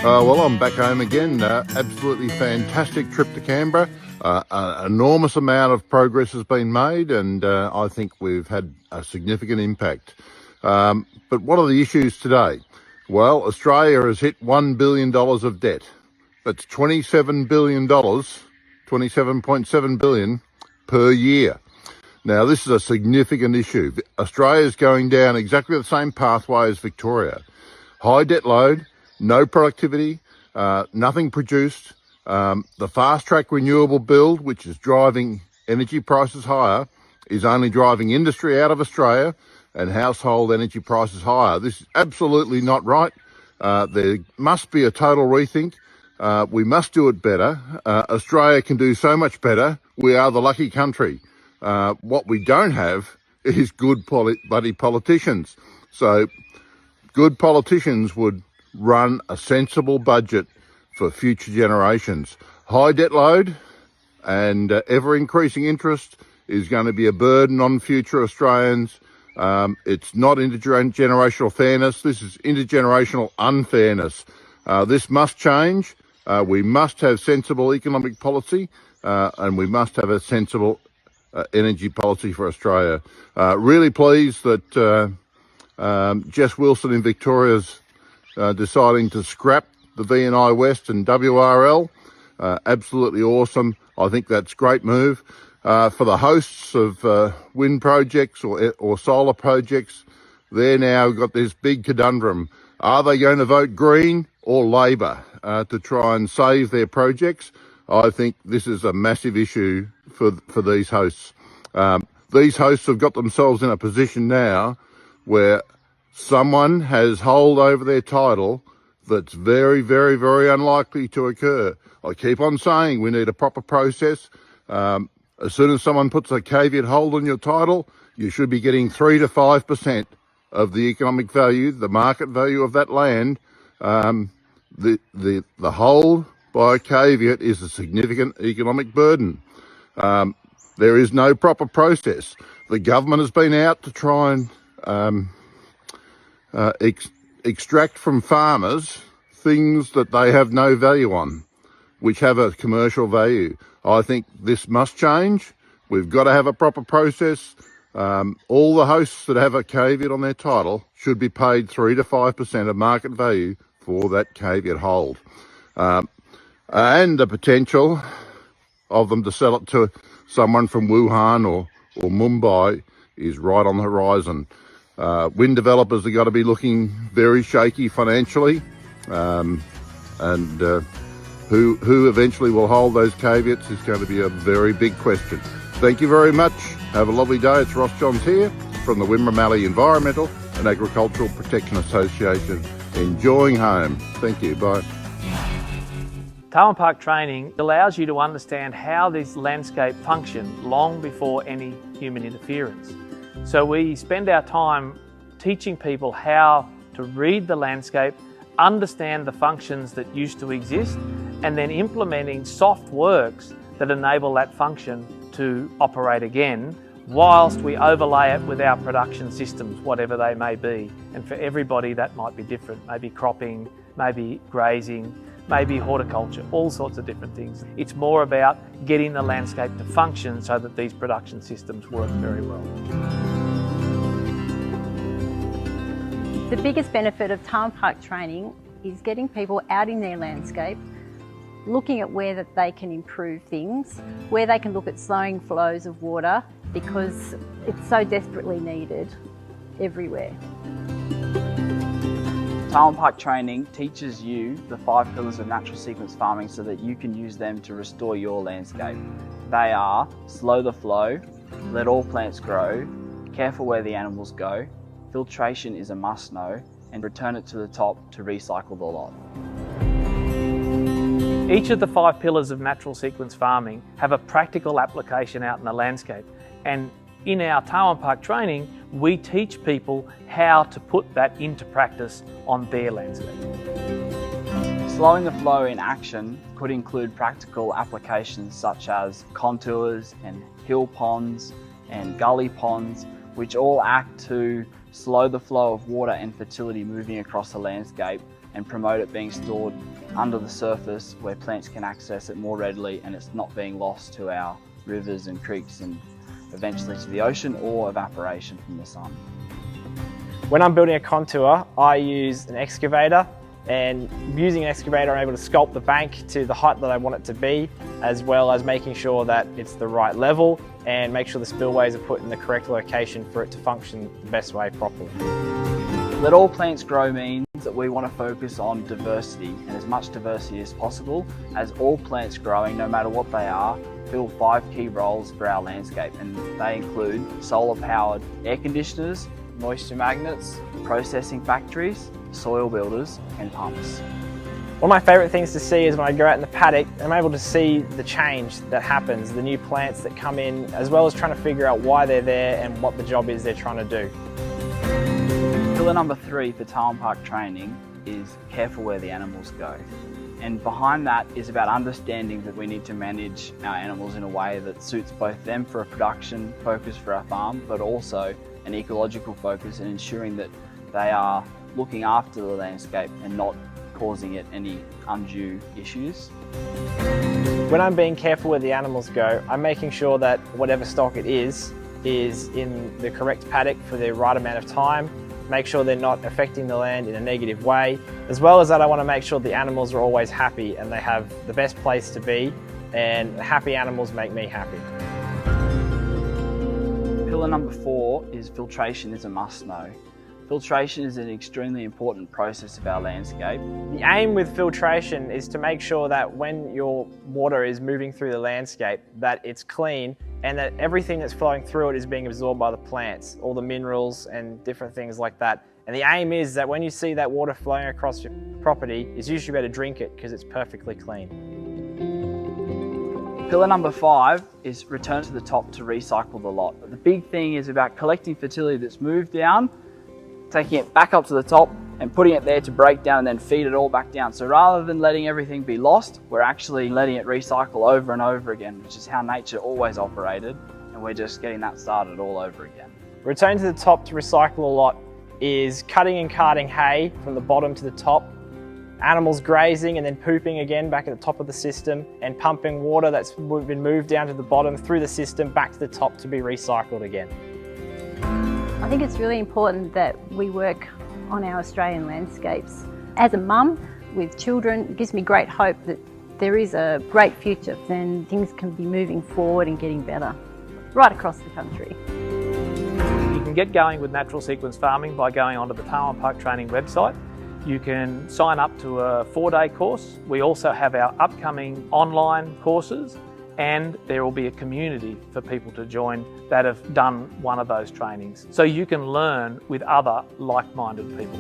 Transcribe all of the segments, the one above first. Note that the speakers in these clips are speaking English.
Well, I'm back home again. Absolutely fantastic trip to Canberra. An enormous amount of progress has been made, and I think we've had a significant impact. But what are the issues today? Well, Australia has hit $1 billion of debt. That's $27 billion, $27.7 billion per year. Now, this is a significant issue. Australia is going down exactly the same pathway as Victoria. High debt load, no productivity, nothing produced. The fast-track renewable build, which is driving energy prices higher, is only driving industry out of Australia and household energy prices higher. This is absolutely not right. There must be a total rethink. We must do it better. Australia can do so much better. We are the lucky country. What we don't have is good bloody politicians. So good politicians would run a sensible budget for future generations. High debt load and ever-increasing interest is going to be a burden on future Australians. It's not intergenerational fairness. This is intergenerational unfairness. This must change. We must have sensible economic policy, and we must have a sensible energy policy for Australia. Really pleased that Jess Wilson in Victoria's deciding to scrap the VNI West and WRL. Absolutely awesome. I think that's a great move. For the hosts of wind projects or solar projects, they're now got this big conundrum. Are they going to vote Green or Labor to try and save their projects? I think this is a massive issue for these hosts. These hosts have got themselves in a position now where someone has hold over their title that's very, very, very unlikely to occur. I keep on saying we need a proper process. As soon as someone puts a caveat hold on your title, you should be getting 3 to 5% of the economic value, the market value of that land. The hold by a caveat is a significant economic burden. There is no proper process. The government has been out to try and extract from farmers things that they have no value on, which have a commercial value. I think this must change. We've got to have a proper process. All the hosts that have a caveat on their title should be paid 3 to 5% of market value for that caveat hold. And the potential of them to sell it to someone from Wuhan or Mumbai is right on the horizon. Wind developers have got to be looking very shaky financially, and who eventually will hold those caveats is going to be a very big question. Thank you very much. Have a lovely day. It's Ross Johns here from the Wimmera Mallee Environmental and Agricultural Protection Association. Enjoying home. Thank you. Bye. Tarwyn Park training allows you to understand how this landscape functioned long before any human interference. So we spend our time teaching people how to read the landscape, understand the functions that used to exist, and then implementing soft works that enable that function to operate again, whilst we overlay it with our production systems, whatever they may be. And for everybody that might be different, maybe cropping, maybe grazing, maybe horticulture, all sorts of different things. It's more about getting the landscape to function so that these production systems work very well. The biggest benefit of Tarwyn Park training is getting people out in their landscape, looking at where that they can improve things, where they can look at slowing flows of water because it's so desperately needed everywhere. Tarwyn Park training teaches you the 5 pillars of natural sequence farming so that you can use them to restore your landscape. They are slow the flow, let all plants grow, care for where the animals go, filtration is a must know, and return it to the top to recycle the lot. Each of the 5 pillars of natural sequence farming have a practical application out in the landscape, and in our Tarwyn Park training we teach people how to put that into practice on their landscape. Slowing the flow in action could include practical applications such as contours and hill ponds and gully ponds, which all act to slow the flow of water and fertility moving across the landscape and promote it being stored under the surface where plants can access it more readily and it's not being lost to our rivers and creeks and eventually to the ocean or evaporation from the sun. When I'm building a contour, I use an excavator, and using an excavator I'm able to sculpt the bank to the height that I want it to be, as well as making sure that it's the right level and make sure the spillways are put in the correct location for it to function the best way properly. Let all plants grow means that we want to focus on diversity, and as much diversity as possible, as all plants growing, no matter what they are, fill 5 key roles for our landscape, and they include solar powered air conditioners, moisture magnets, processing factories, soil builders and pumps. One of my favourite things to see is when I go out in the paddock, I'm able to see the change that happens, the new plants that come in, as well as trying to figure out why they're there and what the job is they're trying to do. Pillar number 3 for Tarwyn Park training is careful where the animals go. And behind that is about understanding that we need to manage our animals in a way that suits both them for a production focus for our farm, but also an ecological focus and ensuring that they are looking after the landscape and not causing it any undue issues. When I'm being careful where the animals go, I'm making sure that whatever stock it is in the correct paddock for the right amount of time, make sure they're not affecting the land in a negative way, as well as that I want to make sure the animals are always happy and they have the best place to be, and happy animals make me happy. Pillar number 4 is filtration is a must-know. Filtration is an extremely important process of our landscape. The aim with filtration is to make sure that when your water is moving through the landscape, that it's clean and that everything that's flowing through it is being absorbed by the plants, all the minerals and different things like that. And the aim is that when you see that water flowing across your property, it's usually better to drink it because it's perfectly clean. Pillar number 5 is return to the top to recycle the lot. The big thing is about collecting fertility that's moved down, taking it back up to the top and putting it there to break down and then feed it all back down. So rather than letting everything be lost, we're actually letting it recycle over and over again, which is how nature always operated, and we're just getting that started all over again. Return to the top to recycle a lot is cutting and carting hay from the bottom to the top, animals grazing and then pooping again back at the top of the system, and pumping water that's been moved down to the bottom through the system back to the top to be recycled again. I think it's really important that we work on our Australian landscapes. As a mum with children, it gives me great hope that there is a great future and things can be moving forward and getting better right across the country. You can get going with natural sequence farming by going onto the Tarwyn Park training website. You can sign up to a 4-day course. We also have our upcoming online courses, and there will be a community for people to join that have done one of those trainings. So you can learn with other like-minded people.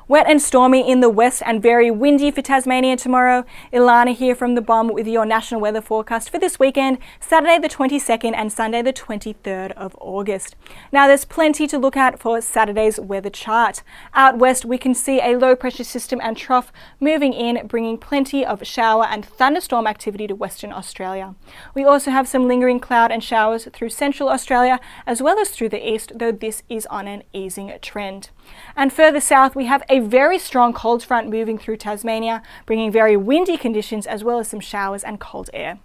Wet and stormy in the west and very windy for Tasmania tomorrow. Ilana here from the Bomb with your national weather forecast for this weekend, Saturday the 22nd and Sunday the 23rd of August. Now there's plenty to look at for Saturday's weather chart. Out west we can see a low pressure system and trough moving in, bringing plenty of shower and thunderstorm activity to Western Australia. We also have some lingering cloud and showers through Central Australia as well as through the east, though this is on an easing trend. And further south we have a very strong cold front moving through Tasmania, bringing very windy conditions as well as some showers and cold air.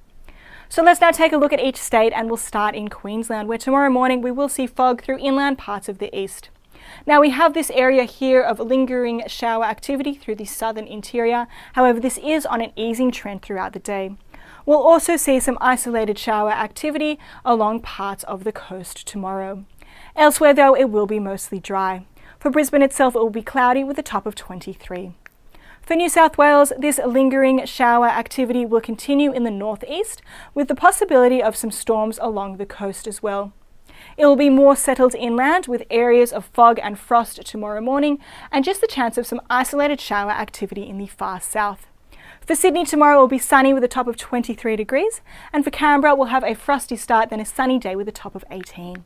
So let's now take a look at each state, and we'll start in Queensland, where tomorrow morning we will see fog through inland parts of the east. Now we have this area here of lingering shower activity through the southern interior. However, this is on an easing trend throughout the day. We'll also see some isolated shower activity along parts of the coast tomorrow. Elsewhere though, it will be mostly dry. For Brisbane itself, it will be cloudy with a top of 23. For New South Wales, this lingering shower activity will continue in the northeast, with the possibility of some storms along the coast as well. It will be more settled inland with areas of fog and frost tomorrow morning, and just the chance of some isolated shower activity in the far south. For Sydney tomorrow, it will be sunny with a top of 23 degrees, and for Canberra, we'll have a frosty start, then a sunny day with a top of 18.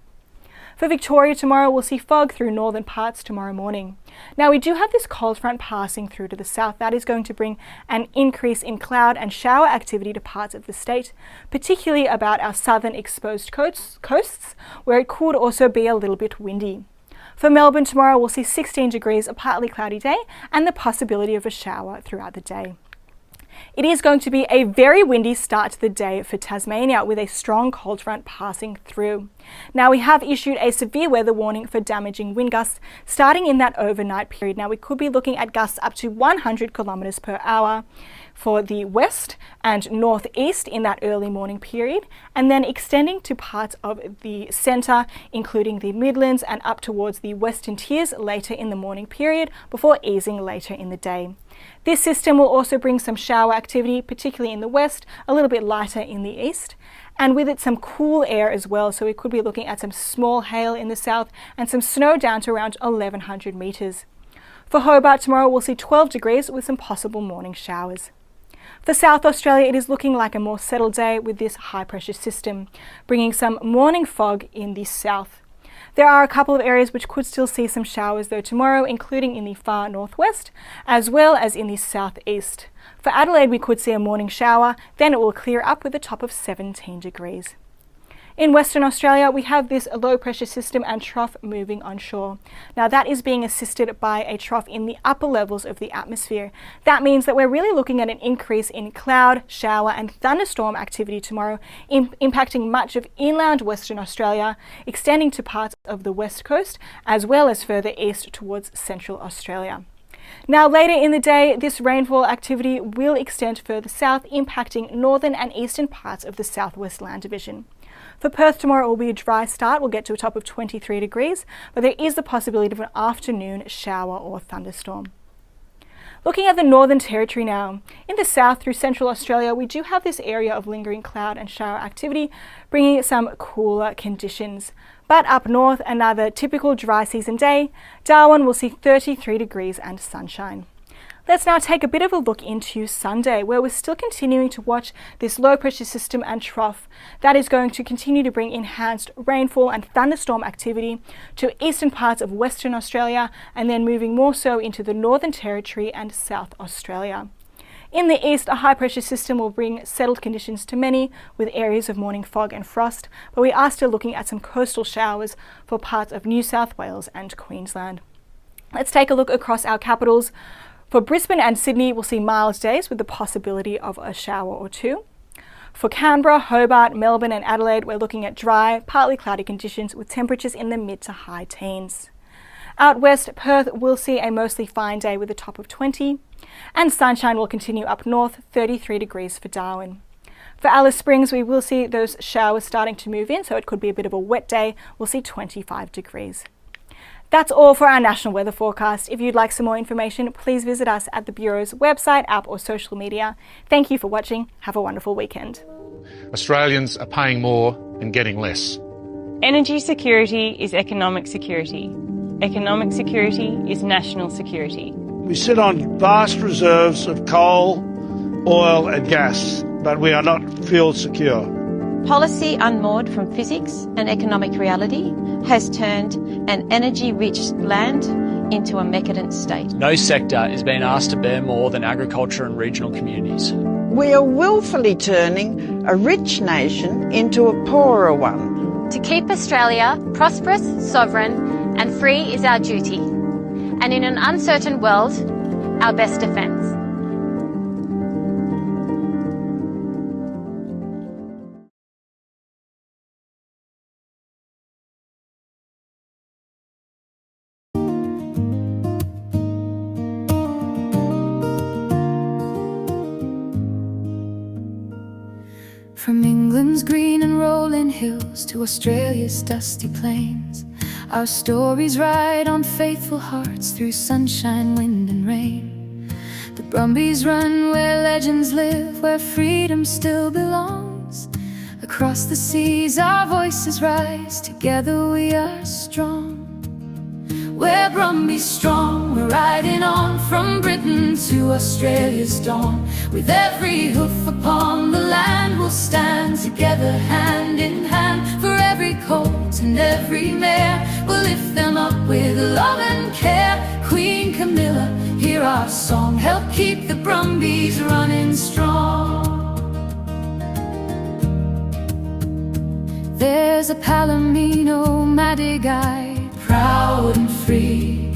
For Victoria tomorrow, we'll see fog through northern parts tomorrow morning. Now we do have this cold front passing through to the south. That is going to bring an increase in cloud and shower activity to parts of the state, particularly about our southern exposed coasts, where it could also be a little bit windy. For Melbourne tomorrow, we'll see 16 degrees, a partly cloudy day, and the possibility of a shower throughout the day. It is going to be a very windy start to the day for Tasmania, with a strong cold front passing through. Now we have issued a severe weather warning for damaging wind gusts starting in that overnight period. Now we could be looking at gusts up to 100 kilometres per hour for the west and northeast in that early morning period, and then extending to parts of the centre, including the Midlands and up towards the Western Tiers later in the morning period before easing later in the day. This system will also bring some shower activity, particularly in the west, a little bit lighter in the east, and with it some cool air as well, so we could be looking at some small hail in the south and some snow down to around 1100 metres. For Hobart tomorrow, we'll see 12 degrees with some possible morning showers. For South Australia, it is looking like a more settled day with this high pressure system, bringing some morning fog in the south. There are a couple of areas which could still see some showers though tomorrow, including in the far northwest, as well as in the southeast. For Adelaide, we could see a morning shower, then it will clear up with a top of 17 degrees. In Western Australia, we have this low pressure system and trough moving onshore. Now that is being assisted by a trough in the upper levels of the atmosphere. That means that we're really looking at an increase in cloud, shower and thunderstorm activity tomorrow, impacting much of inland Western Australia, extending to parts of the west coast, as well as further east towards Central Australia. Now later in the day, this rainfall activity will extend further south, impacting northern and eastern parts of the southwest land division. For Perth tomorrow, it will be a dry start. We'll get to a top of 23 degrees, but there is the possibility of an afternoon shower or thunderstorm. Looking at the Northern Territory now, in the south through Central Australia, we do have this area of lingering cloud and shower activity, bringing some cooler conditions. But up north, another typical dry season day. Darwin will see 33 degrees and sunshine. Let's now take a bit of a look into Sunday, where we're still continuing to watch this low pressure system and trough that is going to continue to bring enhanced rainfall and thunderstorm activity to eastern parts of Western Australia, and then moving more so into the Northern Territory and South Australia. In the east, a high pressure system will bring settled conditions to many, with areas of morning fog and frost, but we are still looking at some coastal showers for parts of New South Wales and Queensland. Let's take a look across our capitals. For Brisbane and Sydney, we'll see mild days with the possibility of a shower or two. For Canberra, Hobart, Melbourne and Adelaide, we're looking at dry, partly cloudy conditions with temperatures in the mid to high teens. Out west, Perth will see a mostly fine day with a top of 20, and sunshine will continue up north, 33 degrees for Darwin. For Alice Springs, we will see those showers starting to move in, so it could be a bit of a wet day. We'll see 25 degrees. That's all for our national weather forecast. If you'd like some more information, please visit us at the Bureau's website, app or social media. Thank you for watching. Have a wonderful weekend. Australians are paying more and getting less. Energy security is economic security. Economic security is national security. We sit on vast reserves of coal, oil and gas, but we are not fuel secure. Policy unmoored from physics and economic reality has turned an energy-rich land into a decadent state. No sector is being asked to bear more than agriculture and regional communities. We are willfully turning a rich nation into a poorer one. To keep Australia prosperous, sovereign and free is our duty, and in an uncertain world, our best defence. From England's green and rolling hills to Australia's dusty plains, our stories ride on faithful hearts through sunshine, wind and rain. The Brumbies run where legends live, where freedom still belongs. Across the seas our voices rise, together we are strong. We're Brumbies strong, we're riding on from Britain to Australia's dawn. With every hoof upon the land we'll stand together hand in hand, for every colt and every every mare. We'll lift them up with love and care. Queen Camilla, hear our song, help keep the Brumbies running strong. There's a Palomino Madigai, proud and free,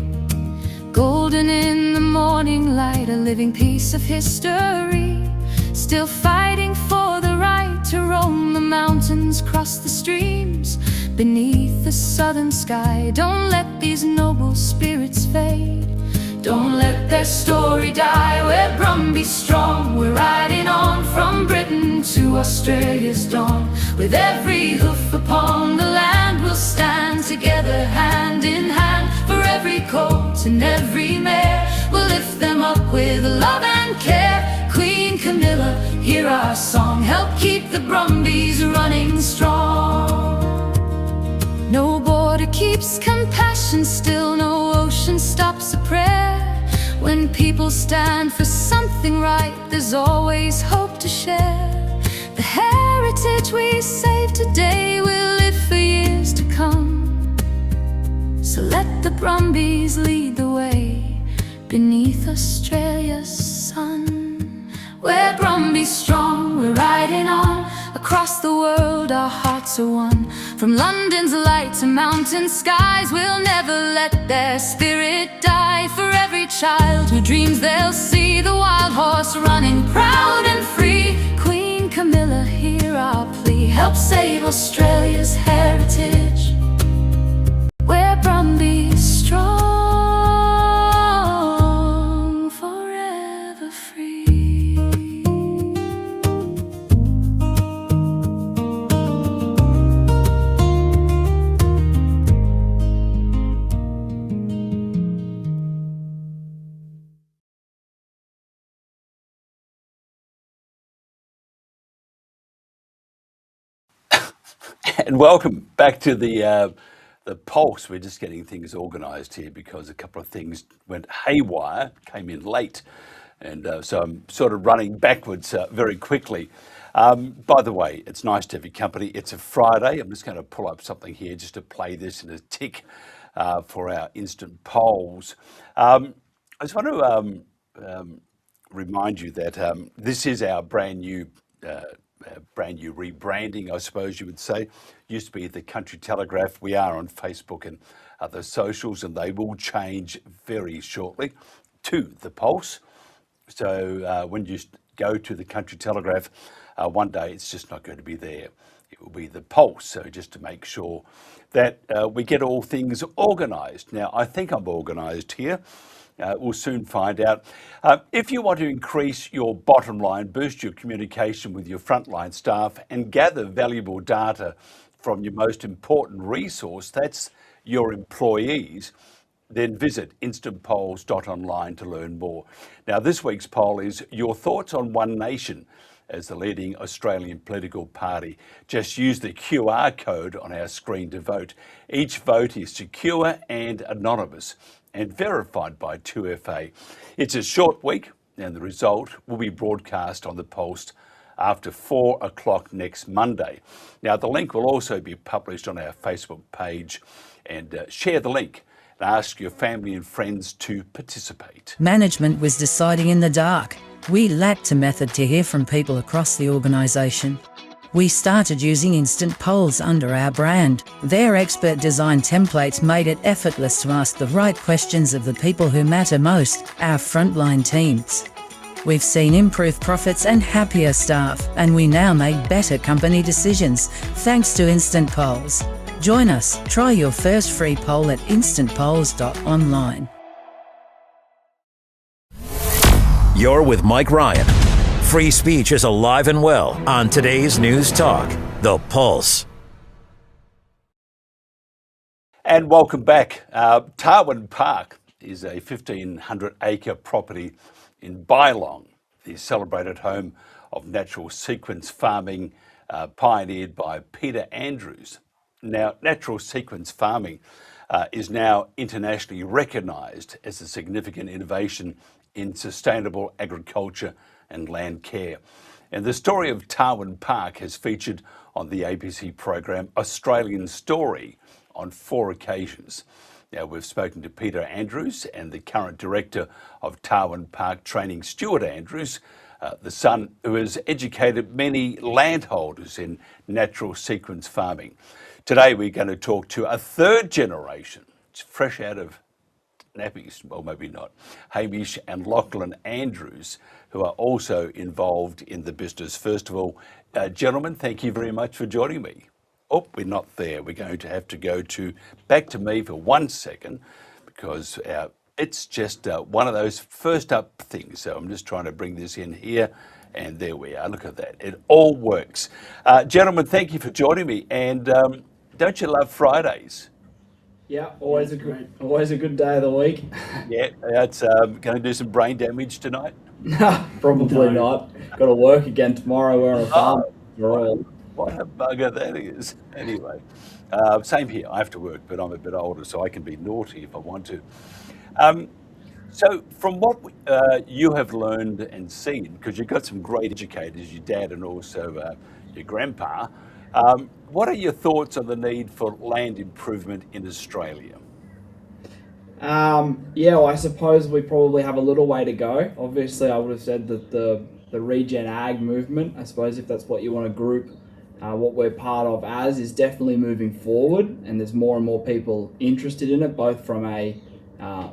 golden in the morning light, a living piece of history, still fighting for the right to roam the mountains, cross the streams, beneath the southern sky. Don't let these noble spirits fade, don't let their story die. We're Brumbies strong, we're riding on from Britain to Australia's dawn. With every hoof upon the land, we'll stand together hand in hand. For every colt and every mare, we'll lift them up with love and care. Queen Camilla, hear our song, help keep the Brumbies running strong. No border keeps compassion still, no ocean stops a prayer. When people stand for something right, there's always hope to share. The heritage we save today will live for years to come. So let the Brumbies lead the way beneath Australia's sun. We're Brumbies strong, we're riding on. Across the world our hearts are one. From London's light to mountain skies, we'll never let their spirit die. For every child who dreams they'll see the wild horse running proud and free. Queen Camilla, hear our plea, help save Australia's heritage. We're Brumbies strong, forever free. And welcome back to the Pulse. We're just getting things organised here because a couple of things went haywire, came in late, and so I'm sort of running backwards very quickly. By the way, it's nice to have your company. It's a Friday. I'm just going to pull up something here just to play this in a tick for our instant polls. I just want to remind you that this is our brand new rebranding, I suppose you would say. Used to be the Country Telegraph. We are on Facebook and other socials, and they will change very shortly to the Pulse. So when you go to the Country Telegraph, one day it's just not going to be there. It will be the Pulse. So just to make sure that we get all things organised. Now, I think I'm organised here. We'll soon find out. If you want to increase your bottom line, boost your communication with your frontline staff, and gather valuable data from your most important resource, that's your employees, then visit instantpolls.online to learn more. Now, this week's poll is your thoughts on One Nation as the leading Australian political party. Just use the QR code on our screen to vote. Each vote is secure and anonymous and verified by 2FA. It's a short week, and the result will be broadcast on the Post after 4 o'clock next Monday. Now, the link will also be published on our Facebook page, and share the link and ask your family and friends to participate. Management was deciding in the dark. We lacked a method to hear from people across the organisation. We started using instant polls under our brand. Their expert design templates made it effortless to ask the right questions of the people who matter most, our frontline teams. We've seen improved profits and happier staff, and we now make better company decisions thanks to instant polls. Join us. Try your first free poll at instantpolls.online. You're with Mike Ryan. Free speech is alive and well on today's News Talk, The Pulse. And welcome back. Tarwyn Park is a 1,500-acre property in Bylong, the celebrated home of natural sequence farming pioneered by Peter Andrews. Now, natural sequence farming is now internationally recognised as a significant innovation in sustainable agriculture and land care. And the story of Tarwyn Park has featured on the ABC program Australian Story on 4 occasions. Now, we've spoken to Peter Andrews and the current director of Tarwyn Park Training, Stuart Andrews, the son who has educated many landholders in natural sequence farming. Today, we're going to talk to a 3rd generation, fresh out of nappies, well, maybe not, Hamish and Lachlan Andrews, who are also involved in the business. First of all, gentlemen, thank you very much for joining me. Oh, we're not there. We're going to have to go back to me for 1 second because it's just one of those first up things. So I'm just trying to bring this in here, and there we are. Look at that. It all works. Gentlemen, thank you for joining me. And don't you love Fridays? Yeah, always a good day of the week. Yeah, that's going to do some brain damage tonight. Probably not. Got to work again tomorrow. We're on a farm. What a bugger that is. Anyway, same here. I have to work, but I'm a bit older, so I can be naughty if I want to. So from what you have learned and seen, because you've got some great educators, your dad and also your grandpa, what are your thoughts on the need for land improvement in Australia? Yeah, well, I suppose we probably have a little way to go. Obviously, I would have said that the regen ag movement, I suppose if that's what you want to group what we're part of as, is definitely moving forward, and there's more and more people interested in it, both from a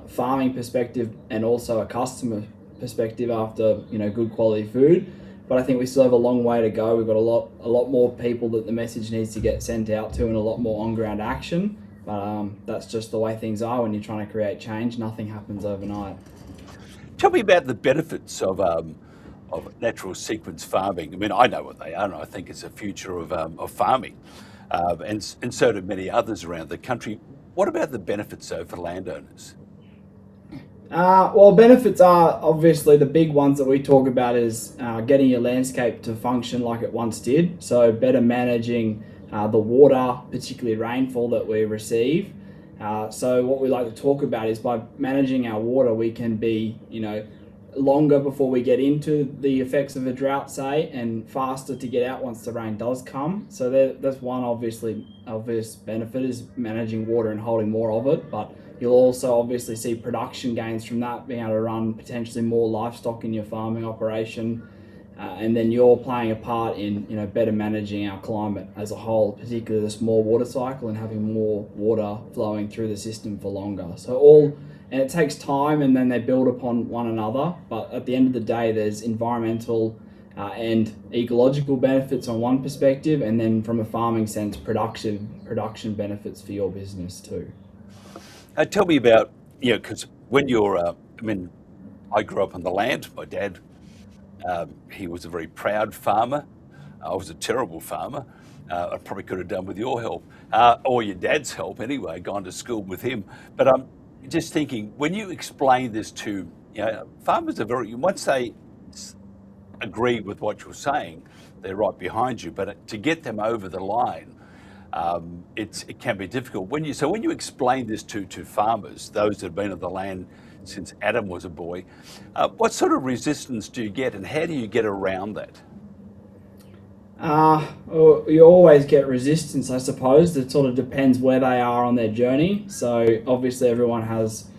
farming perspective and also a customer perspective after good quality food. But I think we still have a long way to go. We've got a lot more people that the message needs to get sent out to, and a lot more on-ground action. But that's just the way things are when you're trying to create change. Nothing happens overnight. Tell me about the benefits of natural sequence farming. I mean, I know what they are, and I think it's a future of farming, and so do many others around the country. What about the benefits, though, for landowners? Well, benefits are obviously the big ones that we talk about is getting your landscape to function like it once did. So better managing the water, particularly rainfall that we receive. So what we like to talk about is by managing our water, we can be, longer before we get into the effects of a drought, say, and faster to get out once the rain does come. So that's one obvious benefit, is managing water and holding more of it. But you'll also obviously see production gains from that, being able to run potentially more livestock in your farming operation. And then you're playing a part in better managing our climate as a whole, particularly the small water cycle and having more water flowing through the system for longer. And it takes time, and then they build upon one another. But at the end of the day, there's environmental and ecological benefits on one perspective, and then from a farming sense, production benefits for your business too. Tell me about, because when you're, I grew up on the land. My dad, he was a very proud farmer. I was a terrible farmer. I probably could have done with your help, or your dad's help anyway, gone to school with him. But I'm just thinking, when you explain this to, farmers are once they agree with what you're saying, they're right behind you. But to get them over the line, it can be difficult. When you explain this to farmers, those that have been on the land since Adam was a boy, what sort of resistance do you get, and how do you get around that? You always get resistance, I suppose. It sort of depends where they are on their journey. So obviously everyone has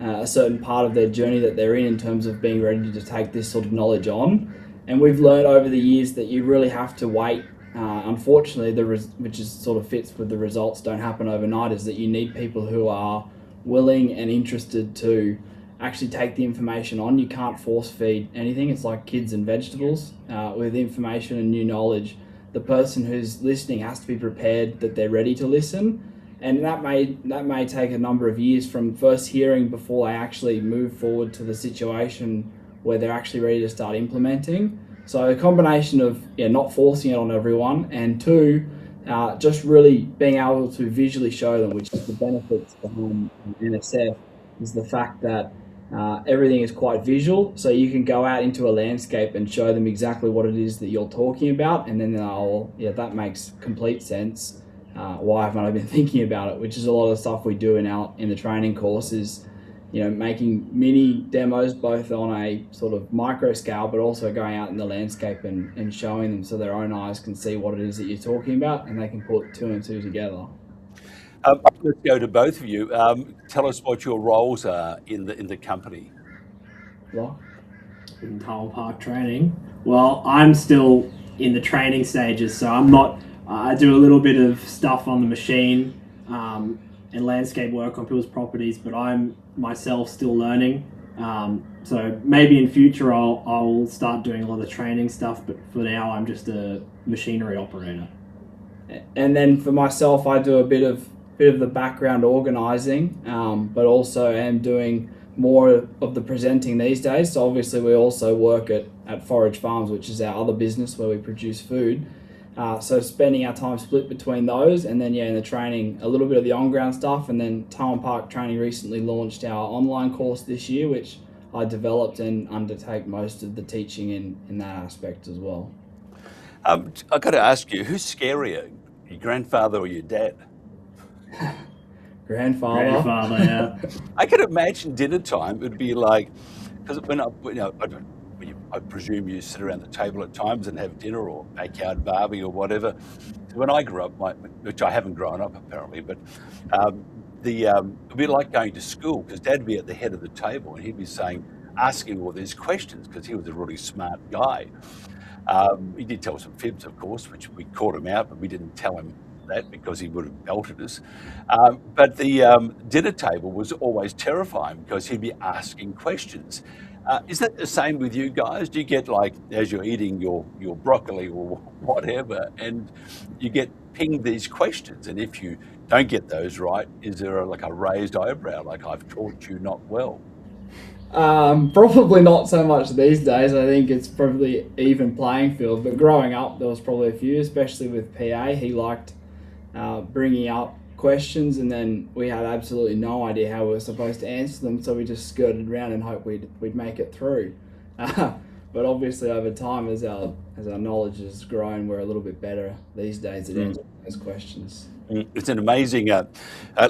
a certain part of their journey that they're in terms of being ready to take this sort of knowledge on. And we've learned over the years that you really have to wait. Unfortunately, which is sort of fits with the results don't happen overnight, is that you need people who are willing and interested to actually take the information on. You can't force feed anything. It's like kids and vegetables. With information and new knowledge, the person who's listening has to be prepared that they're ready to listen, and that may take a number of years from first hearing before they actually move forward to the situation where they're actually ready to start implementing. So a combination of not forcing it on everyone, and two, just really being able to visually show them, which is the benefits behind NSF, is the fact that everything is quite visual. So you can go out into a landscape and show them exactly what it is that you're talking about, and then that makes complete sense. Why haven't I been thinking about it? Which is a lot of stuff we do in the training course, is making mini demos both on a sort of micro scale, but also going out in the landscape and showing them so their own eyes can see what it is that you're talking about, and they can put two and two together. Let's go to both of you. Tell us what your roles are in the company. In Tarwyn Park training. Well, I'm still in the training stages, so I'm not. I do a little bit of stuff on the machine and landscape work on people's properties, but I'm myself still learning. So maybe in future I'll start doing a lot of the training stuff, but for now I'm just a machinery operator. And then for myself, I do a bit of the background organising, but also am doing more of the presenting these days. So obviously we also work at Forage Farms, which is our other business where we produce food. So spending our time split between those, and then in the training, a little bit of the on-ground stuff, and then Tarwyn Park Training recently launched our online course this year, which I developed and undertake most of the teaching in that aspect as well. I've got to ask you, who's scarier, your grandfather or your dad? Grandfather, yeah. I can imagine dinner time would be like, because I presume you sit around the table at times and have dinner or backyard barbie or whatever. When I grew up, which I haven't grown up apparently, but it'd be like going to school, because Dad would be at the head of the table and he'd be asking all these questions because he was a really smart guy. He did tell some fibs, of course, which we caught him out, but we didn't tell him that because he would have belted us. But the dinner table was always terrifying because he'd be asking questions. Is that the same with you guys? Do you get, like, as you're eating your broccoli or whatever, and you get pinged these questions, and if you don't get those right, is there a raised eyebrow, like I've taught you not well? Probably not so much these days. I think it's probably even playing field, but growing up there was probably a few, especially with PA. He liked bringing up questions, and then we had absolutely no idea how we were supposed to answer them, so we just skirted around and hoped we'd make it through. But obviously over time, as our knowledge has grown, we're a little bit better these days at answering those questions. It's an amazing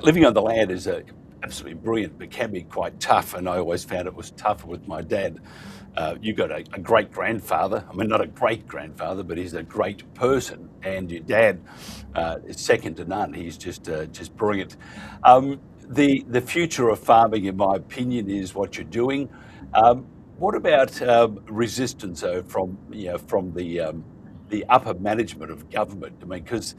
living on the land is absolutely brilliant, but can be quite tough, and I always found it was tougher with my dad. You got a great grandfather. I mean, not a great grandfather, but he's a great person, and your dad is second to none. He's just brilliant. The future of farming, in my opinion, is what you're doing. What about resistance from the upper management of government? I mean, because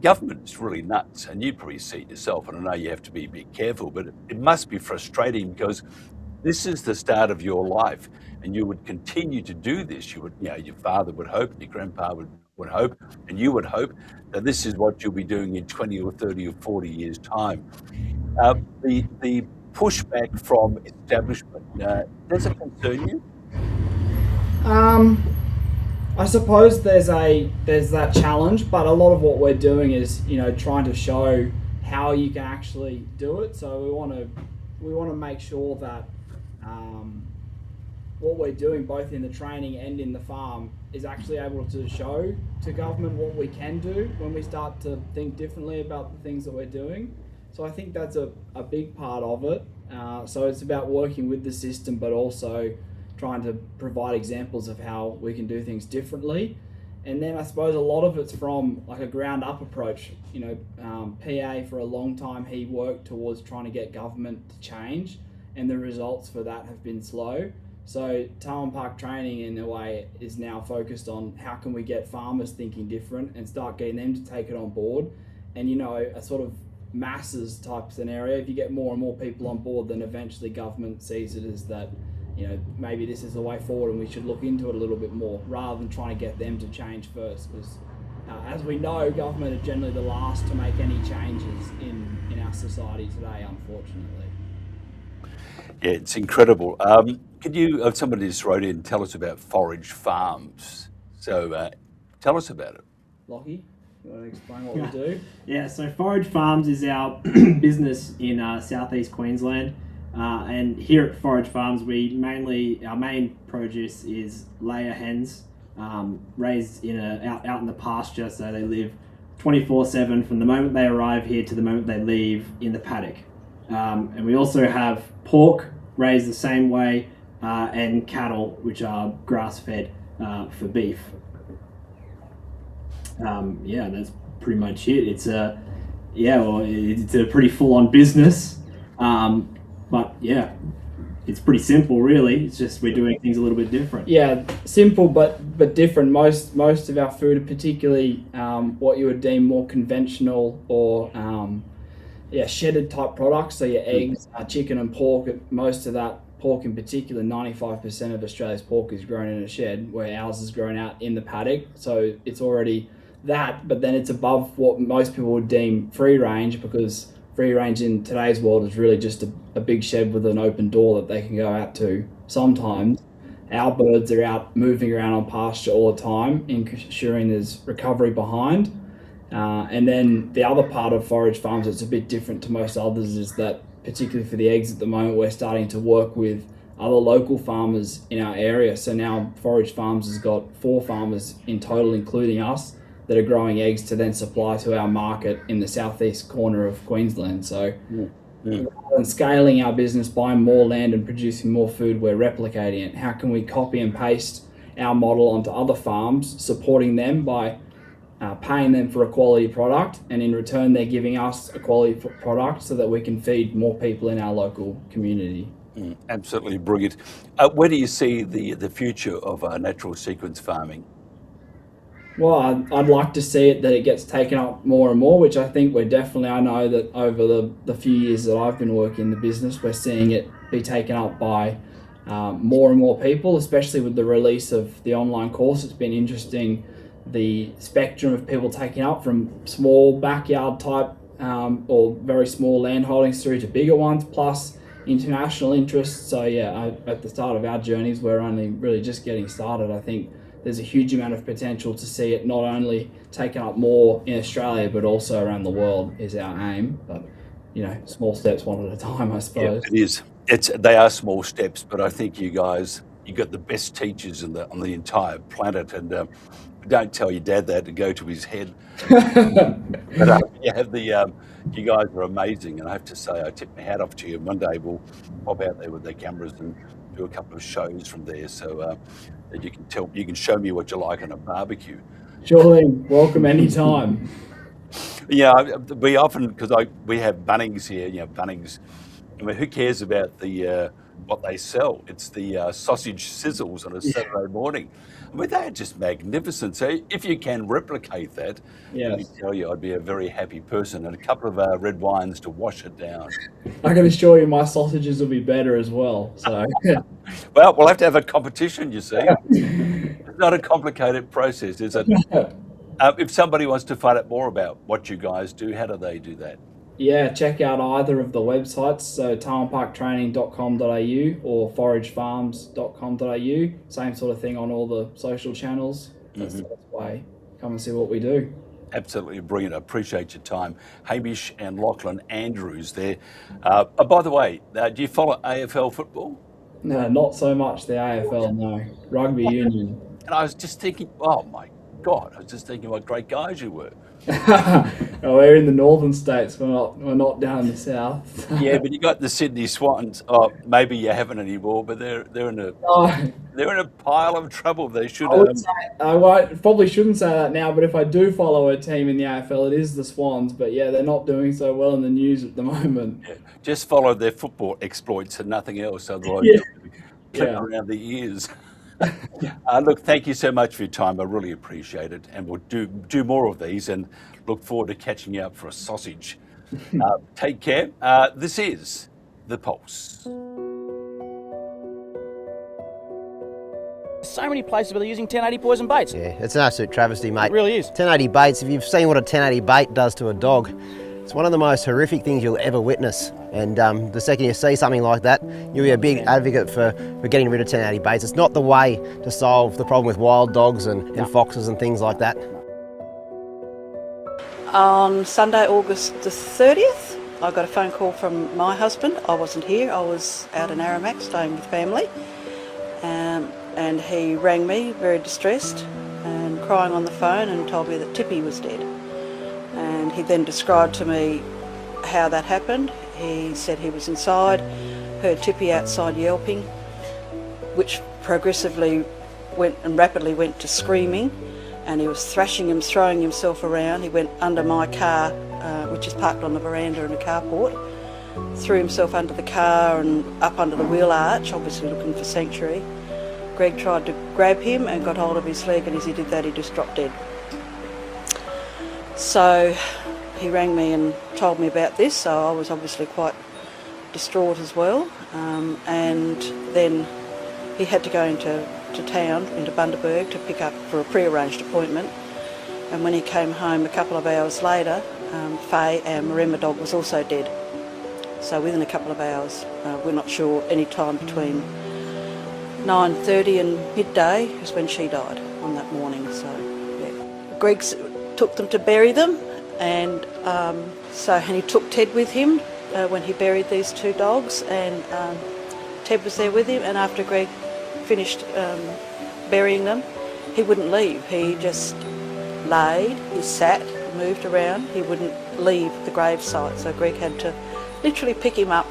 government is really nuts, and you probably see it yourself, and I know you have to be a bit careful, but it must be frustrating because this is the start of your life, and you would continue to do this. You would, your father would hope, and your grandpa would hope, and you would hope that this is what you'll be doing in 20 or 30 or 40 years' time. The pushback from establishment, does it concern you? I suppose there's that challenge, but a lot of what we're doing is trying to show how you can actually do it. So we want to make sure that what we're doing both in the training and in the farm is actually able to show to government what we can do when we start to think differently about the things that we're doing. So I think that's a big part of it. So it's about working with the system, but also trying to provide examples of how we can do things differently. And then I suppose a lot of it's from a ground up approach. PA for a long time, he worked towards trying to get government to change, and the results for that have been slow. So Tarwyn Park Training, in a way, is now focused on how can we get farmers thinking different and start getting them to take it on board. And a sort of masses type scenario, if you get more and more people on board, then eventually government sees it as that maybe this is the way forward and we should look into it a little bit more, rather than trying to get them to change first. Because as we know, government are generally the last to make any changes in our society today, unfortunately. Yeah, it's incredible. Could you, somebody just wrote in, tell us about Forage Farms. So tell us about it. Lachie, you want to explain what we do? Yeah, so Forage Farms is our business in southeast Queensland. And here at Forage Farms, our main produce is layer hens, raised out in the pasture, so they live 24/7 from the moment they arrive here to the moment they leave in the paddock. And we also have pork raised the same way, and cattle, which are grass-fed for beef. Yeah, that's pretty much it. It's a pretty full-on business, but yeah, it's pretty simple, really. It's just we're doing things a little bit different. Yeah, simple but different. Most of our food, particularly what you would deem more conventional or shedded type products. So your eggs, chicken and pork. Most of that pork in particular, 95% of Australia's pork is grown in a shed, where ours is grown out in the paddock. So it's already that, but then it's above what most people would deem free range, because free range in today's world is really just a big shed with an open door that they can go out to. Sometimes our birds are out moving around on pasture all the time, ensuring there's recovery behind. And then the other part of forage farms that's a bit different to most others is that, particularly for the eggs at the moment, we're starting to work with other local farmers in our area. So now Forage Farms has got 4 farmers in total, including us, that are growing eggs to then supply to our market in the southeast corner of Queensland. So rather than scaling our business, buying more land and producing more food, we're replicating it. How can we copy and paste our model onto other farms, supporting them by paying them for a quality product, and in return they're giving us a quality product so that we can feed more people in our local community. Absolutely brilliant. Where do you see the future of natural sequence farming? Well, I'd like to see it that it gets taken up more and more, which I think I know that over the few years that I've been working in the business, we're seeing it be taken up by more and more people, especially with the release of the online course. It's been interesting, the spectrum of people taking up from small backyard type or very small land holdings through to bigger ones, plus international interests. So yeah, at the start of our journeys, we're only really just getting started. I think there's a huge amount of potential to see it not only taken up more in Australia, but also around the world is our aim. But, small steps one at a time, I suppose. Yeah, it is. They are small steps, but I think you guys, you got the best teachers on the entire planet, and don't tell your dad that to go to his head. But you guys are amazing, and I have to say, I tip my hat off to you. One day we'll pop out there with their cameras and do a couple of shows from there, so that you can show me what you like on a barbecue. Surely, welcome anytime. Yeah, we often, because we have Bunnings here. Bunnings. I mean, who cares about what they sell? It's the sausage sizzles on a Saturday morning. I mean, they're just magnificent. So if you can replicate that, let me tell you, I'd be a very happy person, and a couple of red wines to wash it down. I can assure you my sausages will be better as well. So, well, we'll have to have a competition, you see. It's not a complicated process, is it? If somebody wants to find out more about what you guys do, how do they do that? Yeah, check out either of the websites, so tarwynparktraining.com.au or foragefarms.com.au. Same sort of thing on all the social channels. That's the best way. Come and see what we do. Absolutely brilliant. I appreciate your time. Hamish and Lachlan Andrews there. By the way, do you follow AFL football? No, not so much the AFL, no. Rugby union. And I was just thinking, oh my God, I was just thinking what great guys you were. Oh, we're in the northern states. We're not down in the south. Yeah, but you got the Sydney Swans. Oh, maybe you haven't anymore, but they're in a pile of trouble. They should. I probably shouldn't say that now, but if I do follow a team in the AFL, it is the Swans. But yeah, they're not doing so well in the news at the moment. Yeah, just follow their football exploits and nothing else. Otherwise, you'll be clipping around the ears. Look, thank you so much for your time. I really appreciate it, and we'll do more of these, and look forward to catching you up for a sausage. Take care. This is The Pulse. So many places where they're using 1080 poison baits. Yeah, it's an absolute travesty, mate. It really is. 1080 baits, if you've seen what a 1080 bait does to a dog, it's one of the most horrific things you'll ever witness. And the second you see something like that, you'll be a big advocate for getting rid of 1080 baits. It's not the way to solve the problem with wild dogs and foxes and things like that. On Sunday, August the 30th, I got a phone call from my husband. I wasn't here, I was out in Aramac staying with family. And he rang me very distressed and crying on the phone and told me that Tippy was dead. And he then described to me how that happened. He said he was inside, heard Tippy outside yelping, which progressively went and rapidly went to screaming, and he was thrashing him, throwing himself around. He went under my car, which is parked on the veranda in a carport, threw himself under the car and up under the wheel arch, obviously looking for sanctuary. Greg tried to grab him and got hold of his leg, and as he did that, he just dropped dead. So he rang me and told me about this, so I was obviously quite distraught as well. And then he had to go into town, into Bundaberg, to pick up for a pre-arranged appointment. And when he came home a couple of hours later, Faye, our mRMA dog, was also dead. So within a couple of hours, we're not sure, any time between 9:30 and midday is when she died on that morning. So yeah, Greg took them to bury them, and and he took Ted with him when he buried these two dogs, and Ted was there with him. And after Greg finished burying them, he wouldn't leave. He just laid, he sat, moved around. He wouldn't leave the gravesite. So Greg had to literally pick him up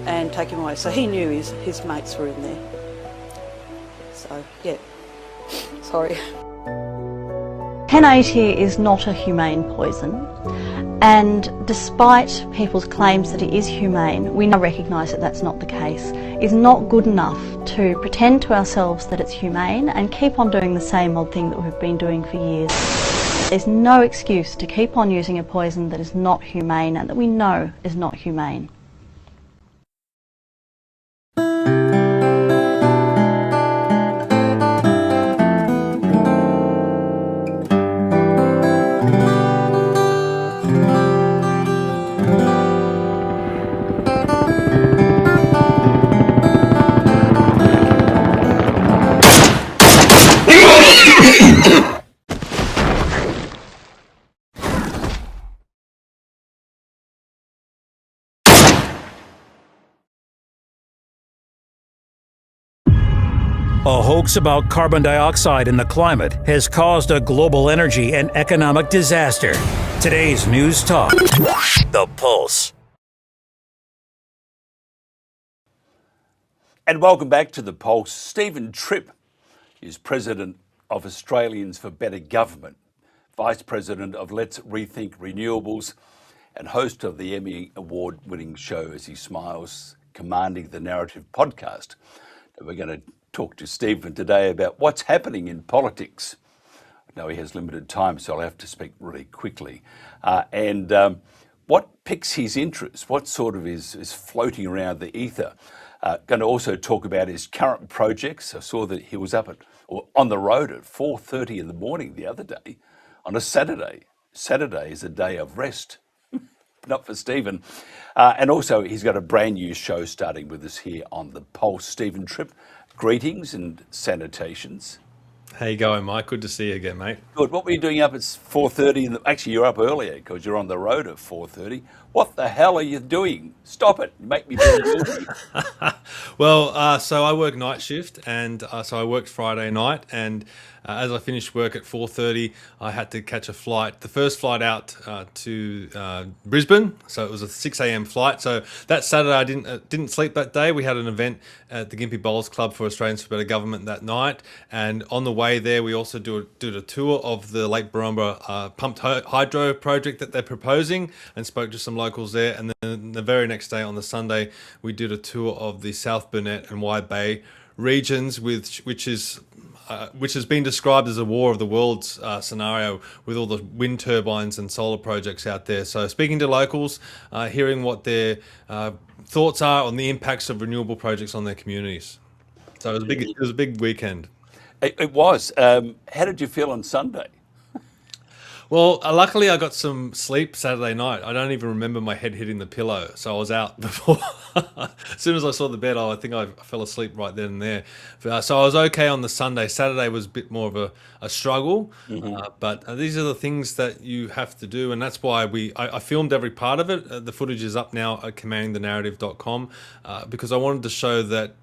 and take him away. So he knew his mates were in there. So yeah, sorry. 1080 is not a humane poison, and despite people's claims that it is humane, we now recognise that that's not the case. It's not good enough to pretend to ourselves that it's humane and keep on doing the same old thing that we've been doing for years. There's no excuse to keep on using a poison that is not humane and that we know is not humane. A hoax about carbon dioxide in the climate has caused a global energy and economic disaster. Today's News Talk, The Pulse. And welcome back to The Pulse. Stephen Tripp is President of Australians for Better Government, Vice President of Let's Rethink Renewables, and host of the Emmy Award-winning show As He Smiles, Commanding the Narrative podcast. And we're going to talk to Stephen today about what's happening in politics. Now he has limited time, so I'll have to speak really quickly. And what piques his interest, what sort of is floating around the ether. Going to also talk about his current projects. I saw that he was on the road at 4:30 in the morning the other day on a Saturday. Saturday is a day of rest, not for Stephen. And also he's got a brand new show starting with us here on The Pulse. Stephen Tripp, greetings and salutations. How you going, Mike? Good to see you again, mate. Good. What were you doing up at 4:30? Actually, you're up earlier because you're on the road at 4:30. What the hell are you doing? Stop it. You make me feel guilty. Well, so I work night shift, and so I worked Friday night, and as I finished work at 4:30, I had to catch a flight. The first flight out to Brisbane, so it was a 6 a.m. flight. So that Saturday, I didn't sleep that day. We had an event at the Gympie Bowls Club for Australians for Better Government that night, and on the way there, we also did a tour of the Lake Barumba pumped hydro project that they're proposing, and spoke to some locals there. And then the very next day, on the Sunday, we did a tour of the South Burnett and Wide Bay regions, which has been described as a War of the Worlds scenario, with all the wind turbines and solar projects out there. So speaking to locals, hearing what their thoughts are on the impacts of renewable projects on their communities. So it was a big weekend. It was. How did you feel on Sunday? Well, luckily I got some sleep Saturday night. I don't even remember my head hitting the pillow, so I was out before. As soon as I saw the bed, I think I fell asleep right then and there. So I was okay on the Sunday. Saturday was a bit more of a struggle, but these are the things that you have to do, and that's why I filmed every part of it. The footage is up now at commandingthenarrative.com because I wanted to show that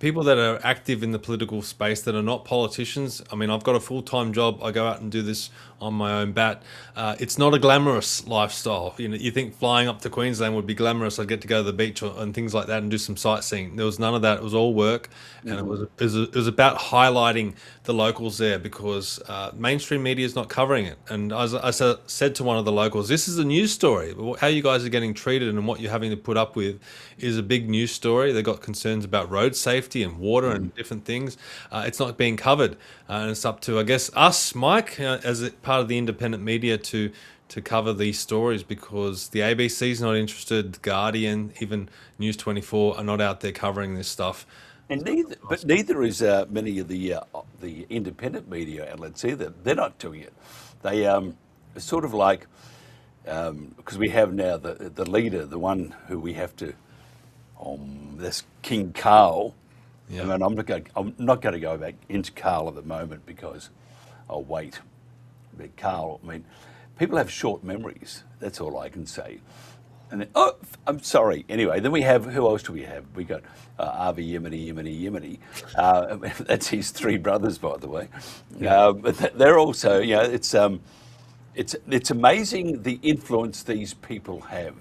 people that are active in the political space that are not politicians. I mean, I've got a full-time job. I go out and do this on my own bat. It's not a glamorous lifestyle. You know, you think flying up to Queensland would be glamorous. I'd get to go to the beach and things like that and do some sightseeing. There was none of that. It was all work, and it was about highlighting the locals there, because mainstream media is not covering it. And as I said to one of the locals, this is a news story. How you guys are getting treated and what you're having to put up with is a big news story. They've got concerns about road safety and water and different things. It's not being covered, and it's up to, I guess, us, Mike, as part of the independent media to cover these stories, because the ABC's not interested, The Guardian, even News 24 are not out there covering this stuff. And neither is many of the independent media outlets either. They're not doing it. They sort of like, because we have now the leader, the one who we have to, that's King Carl. Yeah. I mean, I'm not going to go back into Carl at the moment because I'll wait. But Carl, I mean, people have short memories. That's all I can say. And then, I'm sorry. Anyway, then we have, who else do we have? We got Avi Yemeni. That's his three brothers, by the way. But they're also, you know, it's amazing the influence these people have.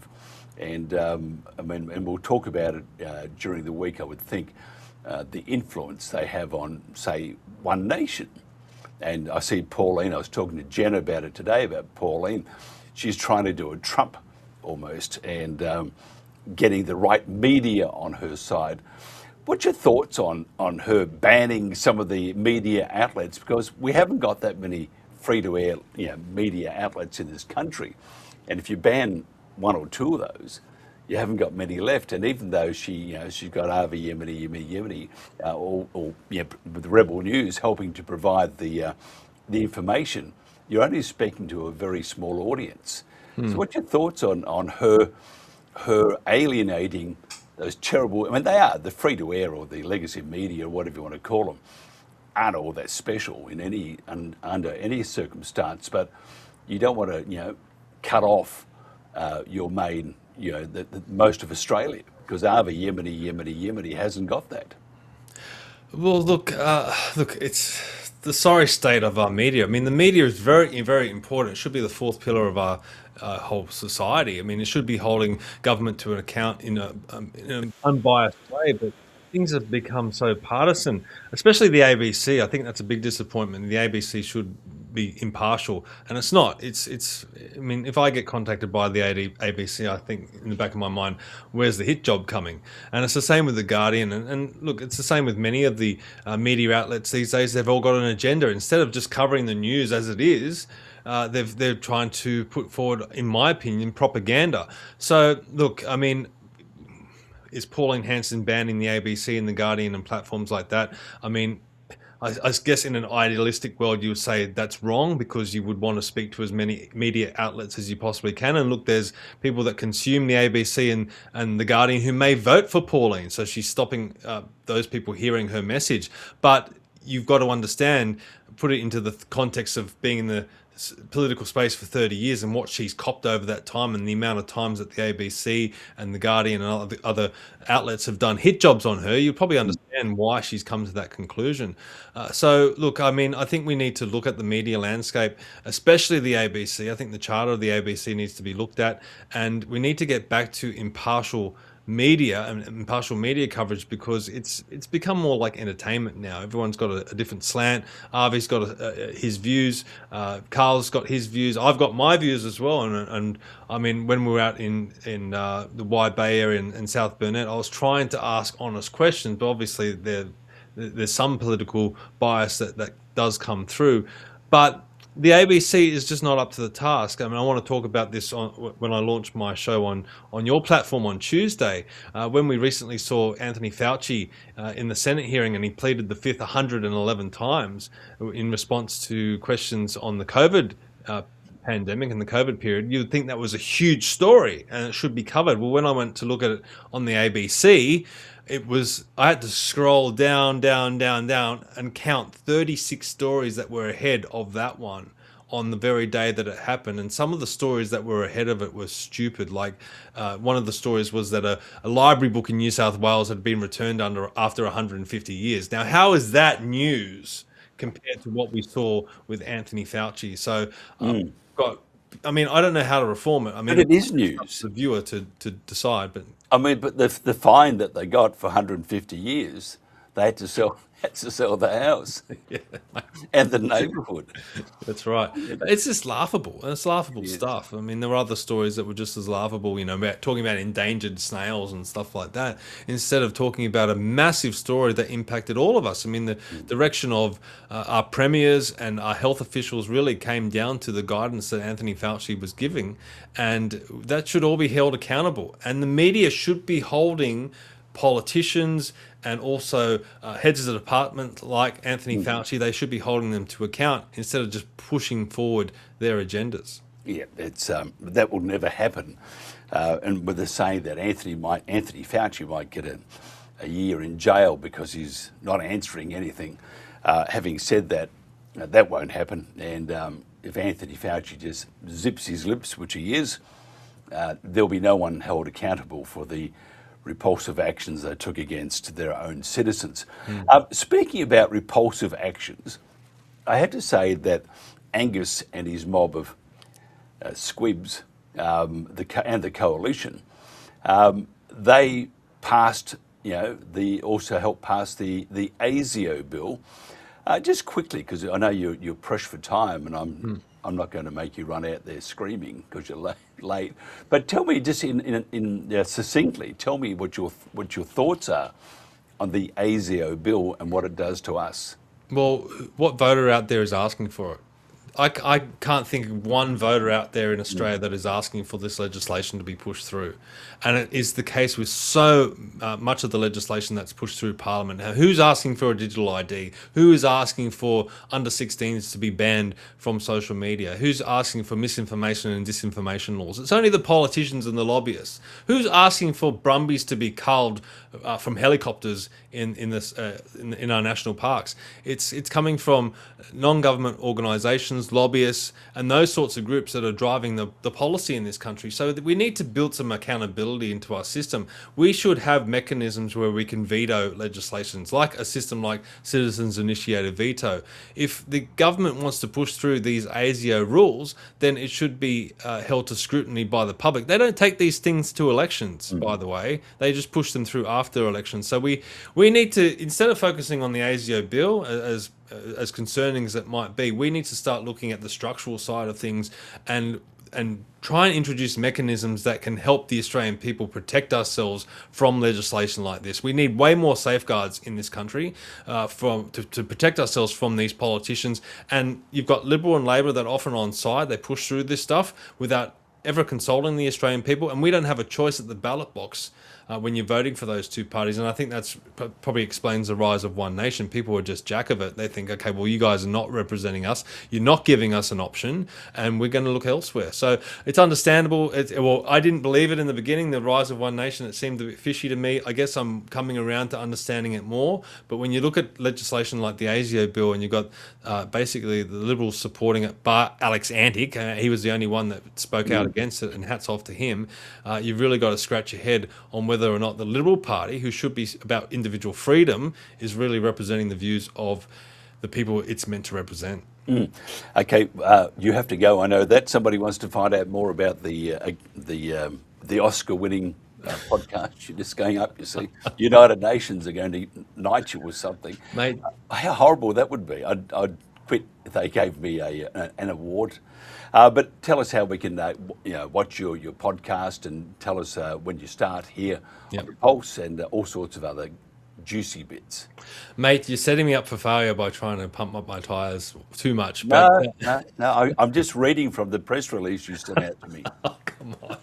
And I mean, and we'll talk about it during the week, I would think, the influence they have on, say, One Nation. And I see Pauline, I was talking to Jen about it today, about Pauline. She's trying to do a Trump almost, and getting the right media on her side. What's your thoughts on her banning some of the media outlets? Because we haven't got that many free-to-air, you know, media outlets in this country. And if you ban one or two of those, you haven't got many left. And even though she's got Avi Yemeni, or with Rebel News helping to provide the information, you're only speaking to a very small audience. So what's your thoughts on her alienating those terrible, I mean, they are, the free-to-air or the legacy media, or whatever you want to call them, aren't all that special in under any circumstance, but you don't want to, you know, cut off your main, you know, the most of Australia, because Avi Yemeni hasn't got that. Well, look, it's the sorry state of our media. I mean, the media is very, very important. It should be the fourth pillar of our whole society. I mean, it should be holding government to an account in an unbiased way, but things have become so partisan, especially the ABC. I think that's a big disappointment. The ABC should be impartial, and it's not. It's. I mean, if I get contacted by the ABC, I think in the back of my mind, where's the hit job coming? And it's the same with The Guardian. And look, it's the same with many of the media outlets these days. They've all got an agenda. Instead of just covering the news as it is, they're trying to put forward, in my opinion, propaganda. So look, I mean, is Pauline Hanson banning the ABC and The Guardian and platforms like that? I mean, I guess in an idealistic world you would say that's wrong, because you would want to speak to as many media outlets as you possibly can. And look, there's people that consume the ABC and The Guardian who may vote for Pauline, so she's stopping those people hearing her message. But you've got to understand, put it into the context of being in the political space for 30 years and what she's copped over that time, and the amount of times that the ABC and The Guardian and other outlets have done hit jobs on her. You probably understand why she's come to that conclusion. So look, I mean, I think we need to look at the media landscape, especially the ABC. I think the charter of the ABC needs to be looked at, and we need to get back to impartial media and impartial media coverage, because it's become more like entertainment now. Everyone's got a different slant. Avi's got his views, Carl's got his views, I've got my views as well. And I mean, when we were out in the Wide Bay area in South Burnett, I was trying to ask honest questions, but obviously there's some political bias that does come through. But the ABC is just not up to the task. I mean, I want to talk about this when I launch my show on your platform on Tuesday, when we recently saw Anthony Fauci in the Senate hearing, and he pleaded the fifth 111 times in response to questions on the COVID pandemic and the COVID period. You would think that was a huge story and it should be covered. Well, when I went to look at it on the ABC, I had to scroll down and count 36 stories that were ahead of that one on the very day that it happened. And some of the stories that were ahead of it were stupid. Like one of the stories was that a library book in New South Wales had been returned after 150 years. Now, how is that news compared to what we saw with Anthony Fauci. So I mean, I don't know how to reform it. I mean, But it is it's news. up to the viewer to decide. But I mean, but the fine that they got for 150 years, they had to sell the house and the neighbourhood. That's right. It's just laughable. It's laughable stuff. I mean, there were other stories that were just as laughable, you know, about talking about endangered snails and stuff like that, instead of talking about a massive story that impacted all of us. I mean, the direction of our premiers and our health officials really came down to the guidance that Anthony Fauci was giving, and that should all be held accountable. And the media should be holding politicians and also heads of the department like Anthony Fauci, they should be holding them to account instead of just pushing forward their agendas. Yeah, it's that will never happen. And with the saying that Anthony Fauci might get a year in jail because he's not answering anything. Having said that, that won't happen. And if Anthony Fauci just zips his lips, which he is, there'll be no one held accountable for the repulsive actions they took against their own citizens. Speaking about repulsive actions, I have to say that Angus and his mob of squibs and the coalition, they passed, also helped pass the ASIO bill. Just quickly, because I know you're pushed for time, and I'm not going to make you run out there screaming because you're late. But tell me, just succinctly, tell me what your thoughts are on the ASIO bill and what it does to us. Well, what voter out there is asking for it? I can't think of one voter out there in Australia that is asking for this legislation to be pushed through. And it is the case with so much of the legislation that's pushed through Parliament. Now, who's asking for a digital ID? Who is asking for under 16s to be banned from social media? Who's asking for misinformation and disinformation laws? It's only the politicians and the lobbyists. Who's asking for brumbies to be culled from helicopters in our national parks? It's coming from non-government organisations, lobbyists, and those sorts of groups that are driving the policy in this country. So that we need to build some accountability into our system. We should have mechanisms where we can veto legislations, like a system like citizens initiated veto. If the government wants to push through these ASIO rules, then it should be held to scrutiny by the public. They don't take these things to elections, by the way. They just push them through after elections. So we need to, instead of focusing on the ASIO bill as concerning as it might be, we need to start looking at the structural side of things and try and introduce mechanisms that can help the Australian people protect ourselves from legislation like this. We need way more safeguards in this country to protect ourselves from these politicians. And you've got Liberal and Labor that often on side, they push through this stuff without ever consulting the Australian people, and we don't have a choice at the ballot box when you're voting for those two parties. And I think that's probably explains the rise of One Nation. People are just jack of it. They think, okay, well, you guys are not representing us. You're not giving us an option, and we're going to look elsewhere. So it's understandable. Well, I didn't believe it in the beginning, the rise of One Nation. It seemed a bit fishy to me. I guess I'm coming around to understanding it more. But when you look at legislation like the ASIO bill, and you've got basically the Liberals supporting it, bar Alex Antic, he was the only one that spoke out against it, and hats off to him. You've really got to scratch your head on whether or not the Liberal Party, who should be about individual freedom, is really representing the views of the people it's meant to represent. Okay, you have to go. I know that somebody wants to find out more about the Oscar-winning podcast. You're just going up. You see, United Nations are going to knight you with something. Mate, how horrible that would be. I'd quit if they gave me an award. But tell us how we can watch your podcast, and tell us when you start here on the Pulse, and all sorts of other juicy bits. Mate, you're setting me up for failure by trying to pump up my tyres too much. No, I'm just reading from the press release you sent out to me. Oh, come on.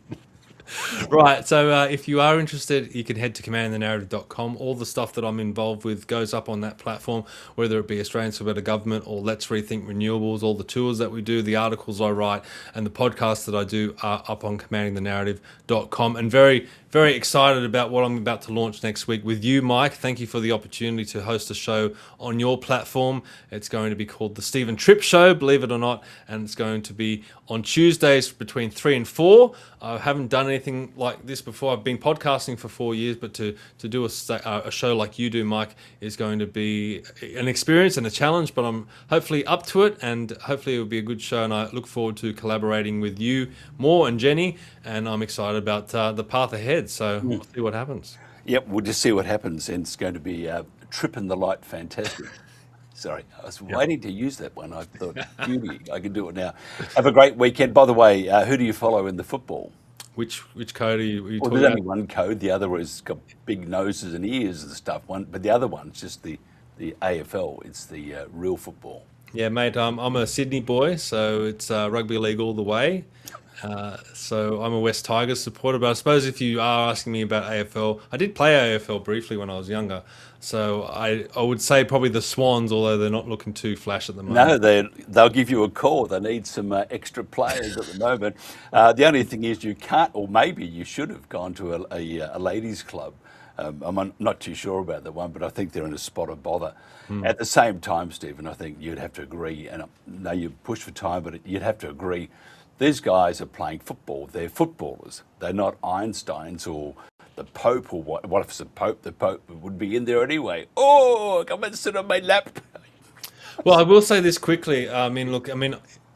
Right, so if you are interested, you can head to commandthenarrative.com. All the stuff that I'm involved with goes up on that platform, whether it be Australians for Better Government or Let's Rethink Renewables. All the tours that we do, the articles I write, and the podcasts that I do are up on commandthenarrative.com. And very, very excited about what I'm about to launch next week with you, Mike. Thank you for the opportunity to host a show on your platform. It's going to be called The Stephen Tripp Show, believe it or not, and it's going to be on Tuesdays between 3 and 4. I haven't done anything like this before. I've been podcasting for 4 years, but to do a show like you do, Mike, is going to be an experience and a challenge, but I'm hopefully up to it, and hopefully it'll be a good show, and I look forward to collaborating with you more and Jenny, and I'm excited about the path ahead, so we'll see what happens. Yep, we'll just see what happens, and it's going to be Tripp and the Light fantastic. Sorry, I was waiting to use that one. I thought, beauty, I can do it now. Have a great weekend. By the way, who do you follow in the football? Which code are you talking about? There's only one code. The other has got big noses and ears and stuff. But the other one's just the AFL. It's the real football. Yeah, mate, I'm a Sydney boy, so it's rugby league all the way. So I'm a West Tigers supporter, but I suppose if you are asking me about AFL, I did play AFL briefly when I was younger. So I would say probably the Swans, although they're not looking too flash at the moment. No, they'll give you a call. They need some extra players at the moment. The only thing is you can't, or maybe you should have gone to a ladies' club. I'm not too sure about that one, but I think they're in a spot of bother. At the same time, Stephen, I think you'd have to agree, and I know you push for time, but you'd have to agree, these guys are playing football. They're footballers. They're not Einsteins or the Pope, or what if it's the Pope? The Pope would be in there anyway. Oh, come and sit on my lap. Well, I will say this quickly.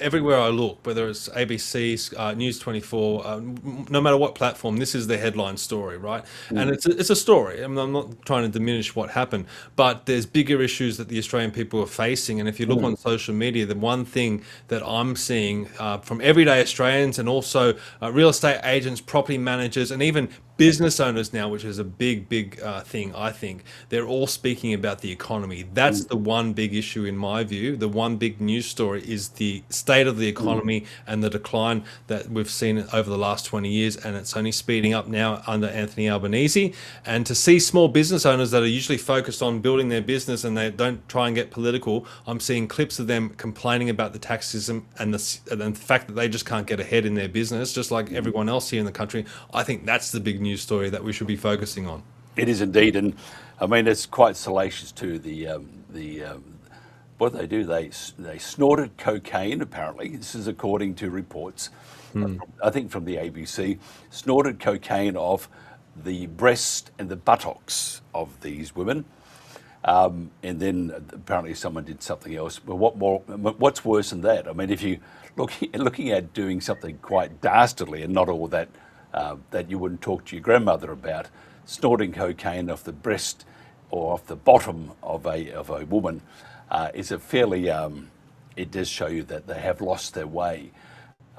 Everywhere I look, whether it's ABC, News 24, no matter what platform, this is the headline story, right? And it's a story. I'm not trying to diminish what happened, but there's bigger issues that the Australian people are facing. And if you look on social media, the one thing that I'm seeing from everyday Australians, and also real estate agents, property managers, and even business owners now, which is a big thing, I think, they're all speaking about the economy. That's the one big issue in my view. The one big news story is the state of the economy and the decline that we've seen over the last 20 years, and it's only speeding up now under Anthony Albanese. And to see small business owners that are usually focused on building their business and they don't try and get political, I'm seeing clips of them complaining about the tax system and the fact that they just can't get ahead in their business, just like everyone else here in the country. I think that's the big news story that we should be focusing on. It is indeed, and I mean it's quite salacious too. What they do, they snorted cocaine. Apparently, this is according to reports, I think from the ABC. Snorted cocaine off the breast and the buttocks of these women, and then apparently someone did something else. But what's worse than that? I mean, if you looking at doing something quite dastardly and not all that. That you wouldn't talk to your grandmother about, snorting cocaine off the breast or off the bottom of a woman is a fairly, it does show you that they have lost their way.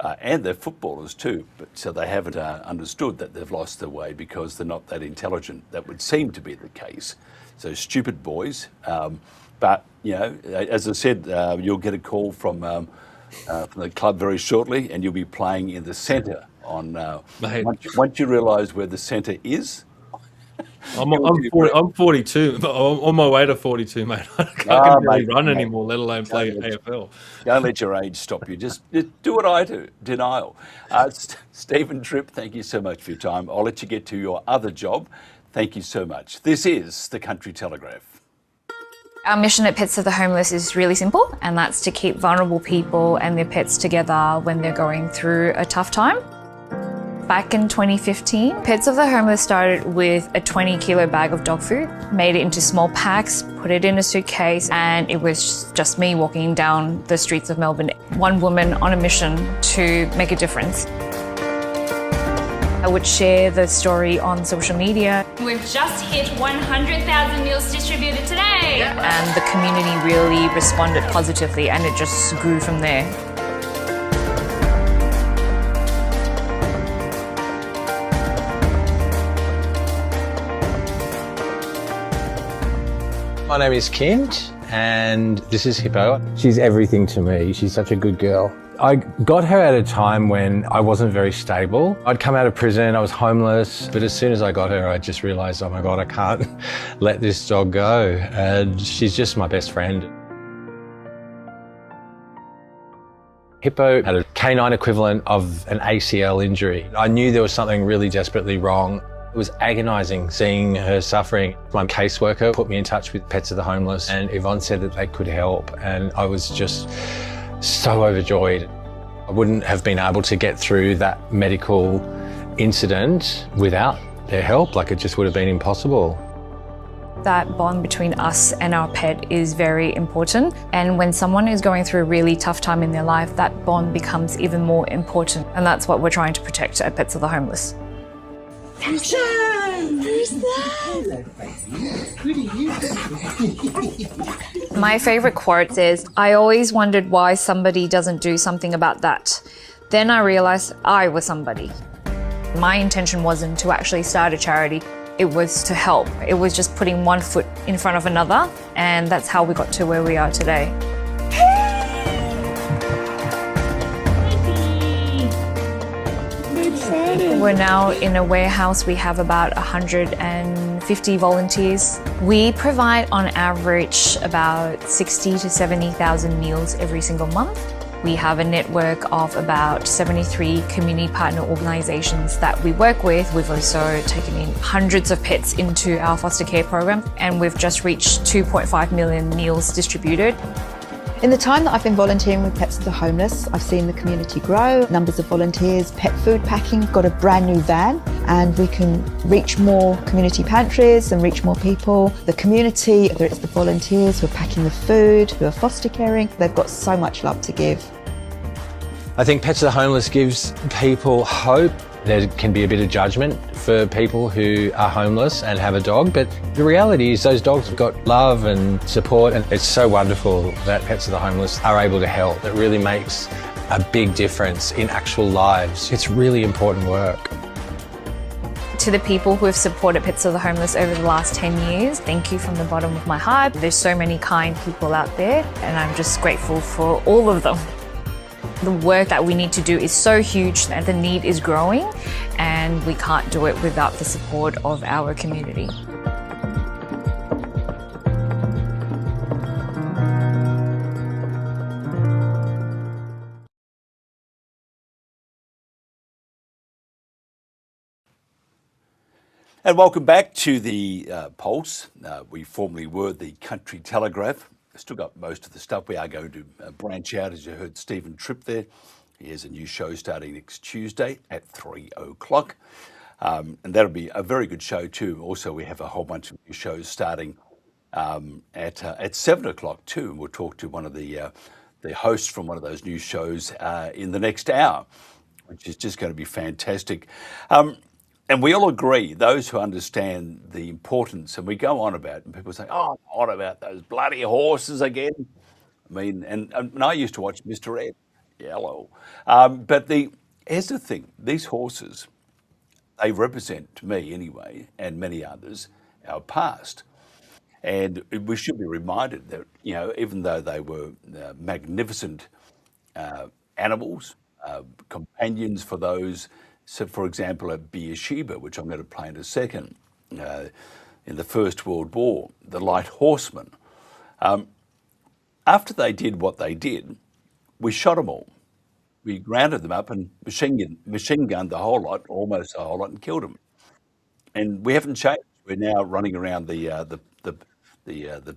And they're footballers too, but so they haven't understood that they've lost their way because they're not that intelligent. That would seem to be the case. So stupid boys. But, you know, as I said, you'll get a call from the club very shortly, and you'll be playing in the centre. Once you realise where the centre is, I'm 42. I'm on my way to 42, mate. I can't really run anymore, let alone play AFL. Don't let your age stop you. Just do what I do. Denial. Stephen Tripp, thank you so much for your time. I'll let you get to your other job. Thank you so much. This is the Country Telegraph. Our mission at Pets of the Homeless is really simple, and that's to keep vulnerable people and their pets together when they're going through a tough time. Back in 2015, Pets of the Homeless started with a 20-kilo bag of dog food, made it into small packs, put it in a suitcase, and it was just me walking down the streets of Melbourne, one woman on a mission to make a difference. I would share the story on social media. We've just hit 100,000 meals distributed today. And the community really responded positively, and it just grew from there. My name is Kent, and this is Hippo. She's everything to me. She's such a good girl. I got her at a time when I wasn't very stable. I'd come out of prison, I was homeless, but as soon as I got her, I just realised, oh my God, I can't let this dog go. And she's just my best friend. Hippo had a canine equivalent of an ACL injury. I knew there was something really desperately wrong. It was agonising seeing her suffering. My caseworker put me in touch with Pets of the Homeless, and Yvonne said that they could help, and I was just so overjoyed. I wouldn't have been able to get through that medical incident without their help. Like, it just would have been impossible. That bond between us and our pet is very important. And when someone is going through a really tough time in their life, that bond becomes even more important. And that's what we're trying to protect at Pets of the Homeless. Who's that? My favourite quote is, "I always wondered why somebody doesn't do something about that. Then I realised I was somebody." My intention wasn't to actually start a charity. It was to help. It was just putting one foot in front of another, and that's how we got to where we are today. We're now in a warehouse. We have about 150 volunteers. We provide on average about 60 to 70,000 meals every single month. We have a network of about 73 community partner organisations that we work with. We've also taken in hundreds of pets into our foster care program, and we've just reached 2.5 million meals distributed. In the time that I've been volunteering with Pets of the Homeless, I've seen the community grow, numbers of volunteers, pet food packing, got a brand new van, and we can reach more community pantries and reach more people. The community, whether it's the volunteers who are packing the food, who are foster caring, they've got so much love to give. I think Pets of the Homeless gives people hope. There can be a bit of judgment for people who are homeless and have a dog, but the reality is those dogs have got love and support, and it's so wonderful that Pets of the Homeless are able to help. It really makes a big difference in actual lives. It's really important work. To the people who have supported Pets of the Homeless over the last 10 years, thank you from the bottom of my heart. There's so many kind people out there, and I'm just grateful for all of them. The work that we need to do is so huge and the need is growing, and we can't do it without the support of our community. And welcome back to the Pulse. We formerly were the Country Telegraph. Still got most of the stuff. We are going to branch out, as you heard Stephen Tripp there. He has a new show starting next Tuesday at 3 o'clock. And that'll be a very good show too. Also, we have a whole bunch of new shows starting at 7 o'clock too. And we'll talk to one of the hosts from one of those new shows in the next hour, which is just going to be fantastic. And we all agree, those who understand the importance, and we go on about, and people say, "Oh, on about those bloody horses again." I mean, and I used to watch Mr. Ed, yellow. But here's the thing, these horses, they represent, to me anyway, and many others, our past. And we should be reminded that, you know, even though they were magnificent animals, companions for those. So, for example, at Beersheba, which I'm going to play in a second, in the First World War, the light horsemen. After they did what they did, we shot them all. We grounded them up and machine gunned the whole lot, almost the whole lot, and killed them. And we haven't changed. We're now running around the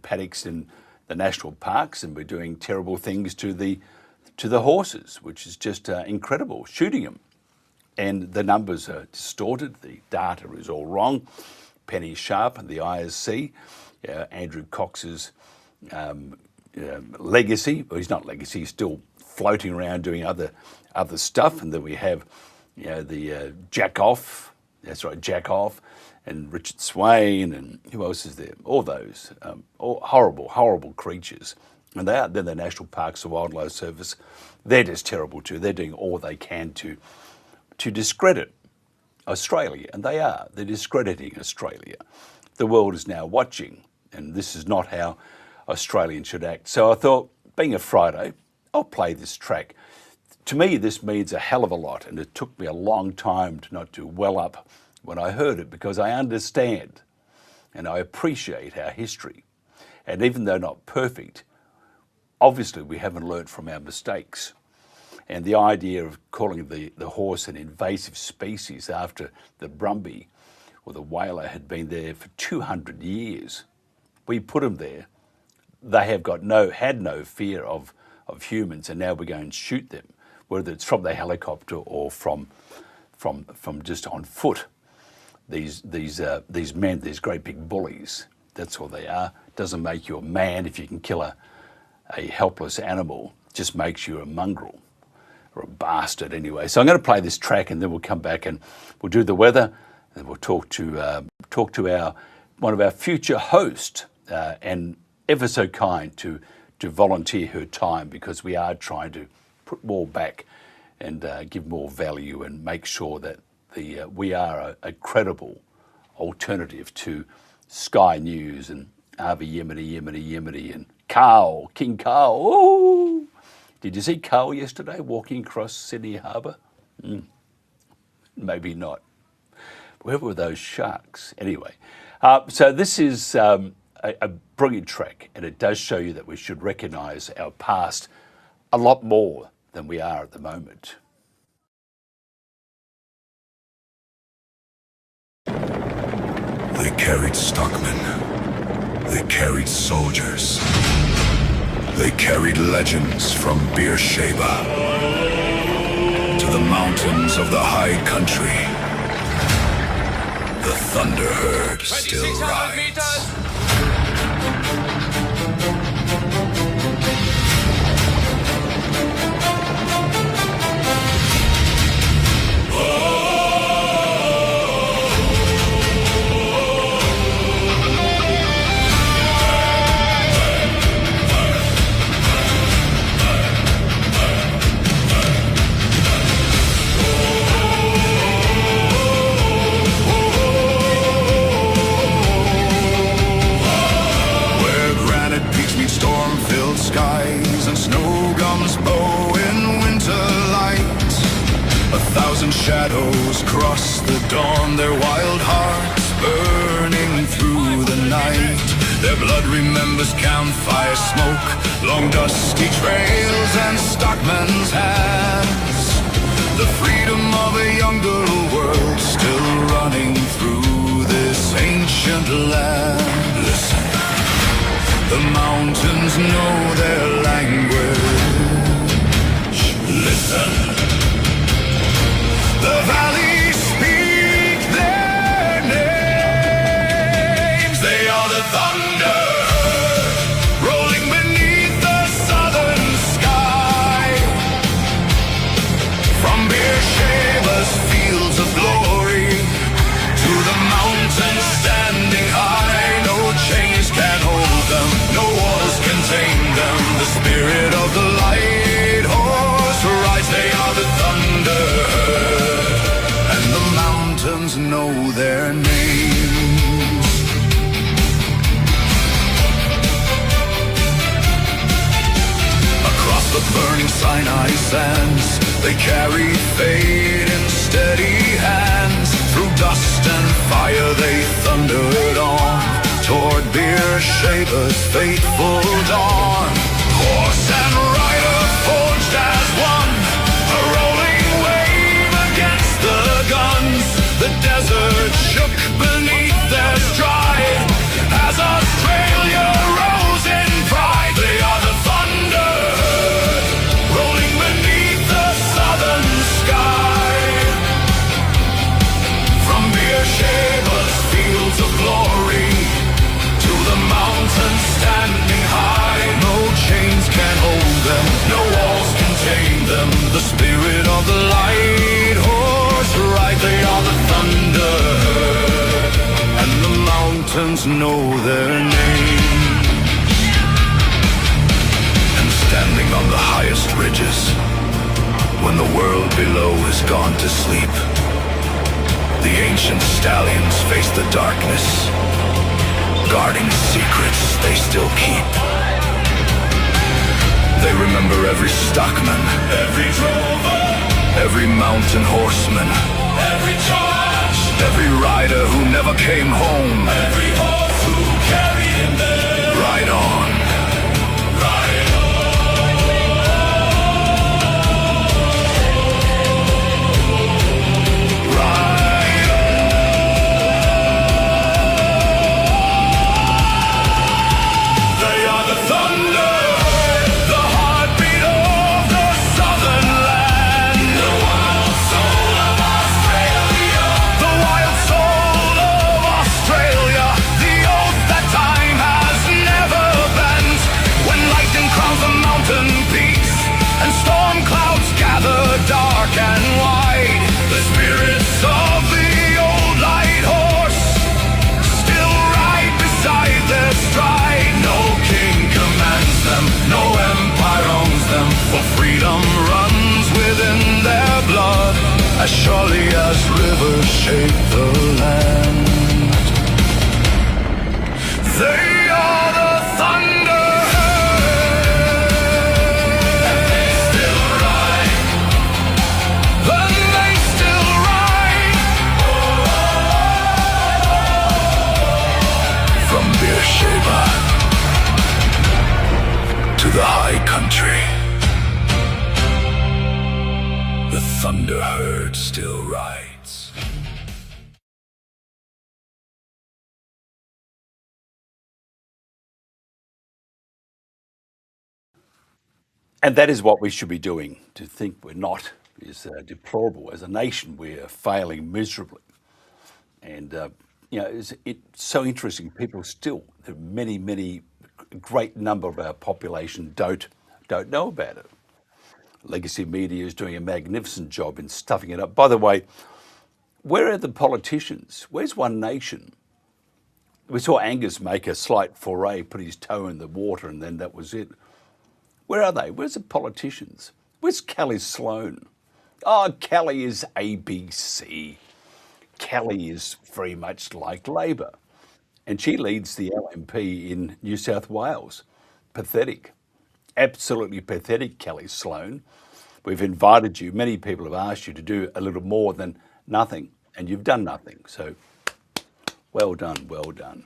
paddocks in the national parks, and we're doing terrible things to the horses, which is just incredible, shooting them. And the numbers are distorted, the data is all wrong. Penny Sharp and the ISC, Andrew Cox's legacy, well, he's not legacy, he's still floating around doing other stuff. And then we have, you know, the Jack Off, and Richard Swain, and who else is there? All those all horrible creatures. And then the National Parks and Wildlife Service, they're just terrible too. They're doing all they can to discredit Australia, and they are. They're discrediting Australia. The world is now watching, and this is not how Australians should act. So I thought, being a Friday, I'll play this track. To me, this means a hell of a lot, and it took me a long time to not to well up when I heard it, because I understand and I appreciate our history. And even though not perfect, obviously we haven't learnt from our mistakes. And the idea of calling the horse an invasive species after the Brumby or the whaler had been there for 200 years. We put them there. They have had no fear of humans, and now we're going to shoot them, whether it's from the helicopter or from from just on foot. These men, these great big bullies, that's what they are. Doesn't make you a man if you can kill a helpless animal. Just makes you a mongrel or a bastard anyway. So I'm going to play this track and then we'll come back and we'll do the weather and we'll talk to one of our future hosts and ever so kind to volunteer her time, because we are trying to put more back and give more value and make sure that we are a credible alternative to Sky News and Avi Yemeni and Carl, King Carl. Ooh. Did you see Carl yesterday walking across Sydney Harbour? Maybe not. Where were those sharks? Anyway, so this is a brilliant track, and it does show you that we should recognise our past a lot more than we are at the moment. They carried stockmen. They carried soldiers. They carried legends from Beersheba to the mountains of the high country. The thunder herd still rides. Skies and snow gums bow in winter light. 1,000 shadows cross the dawn, their wild hearts burning through the night. Their blood remembers campfire smoke, long dusty trails and stockmen's hands. The freedom of a younger world still running through this ancient land. Listen. The mountains know their language. Listen. The valleys speak their names. They are the thunder rolling beneath the southern sky. From Beersheba's fields of glory to the mountains standing high, no chains can hold them. No walls contain them. The spirit of the light horse rides. They are the thunder herd, and the mountains know their names. Across the burning Sinai sands, they carry fate in steady hands. Through dust and fire they thundered on toward Beersheba's fateful dawn. Horse and rider forged as one, a rolling wave against the guns. The desert shook beneath their stride as Australia rose in pride. They are the thunder herd, rolling beneath the southern sky. From Beersheba's fields of glory to the mountains standing high, no chains can hold them, no walls contain them. The spirit of the light horse ride. They are the thunder herd, and the mountains know their name. And standing on the highest ridges, when the world below has gone to sleep, the ancient stallions face the darkness, guarding secrets they still keep. They remember every stockman, every drover, every mountain horseman, every charge, every rider who never came home, every horse who carried him there. Ride on. Ride on. Ride on. They are the thunder, the heartbeat of the southern land. The wild soul of Australia. as rivers shape the land. They are the thunder herds, and they still ride, and they still ride. From Beersheba to the high country, the thunder herd still rides. And that is what we should be doing. To think we're not is deplorable. As a nation, we're failing miserably. And, it's so interesting. People still, there are many, great number of our population don't know about it. Legacy media is doing a magnificent job in stuffing it up. By the way, where are the politicians? Where's One Nation? We saw Angus make a slight foray, put his toe in the water, and then that was it. Where are they? Where's the politicians? Where's Kelly Sloan? Oh, Kelly is ABC. Kelly is very much like Labor. And she leads the LNP in New South Wales. Pathetic. Absolutely pathetic, Kelly Sloan. We've invited you. Many people have asked you to do a little more than nothing, and you've done nothing. So well done, well done.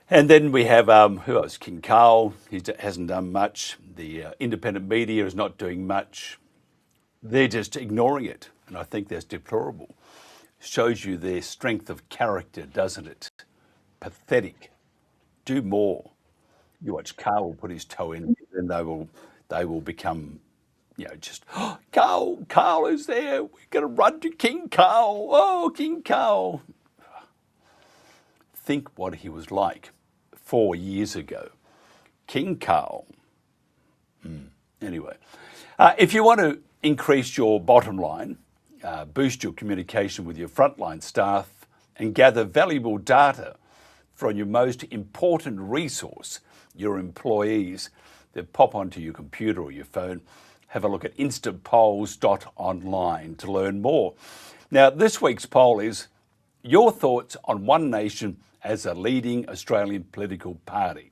And then we have, who else? King Carl, he hasn't done much. The independent media is not doing much. They're just ignoring it, and I think that's deplorable. Shows you their strength of character, doesn't it? Pathetic. Do more. You watch Carl put his toe in, and they will become, just, oh, Carl is there. We're going to run to King Carl. Oh, King Carl. Think what he was like 4 years ago. King Carl. Anyway, if you want to increase your bottom line, boost your communication with your frontline staff, and gather valuable data from your most important resource, your employees, then pop onto your computer or your phone, have a look at instantpolls.online to learn more. Now, this week's poll is your thoughts on One Nation as a leading Australian political party.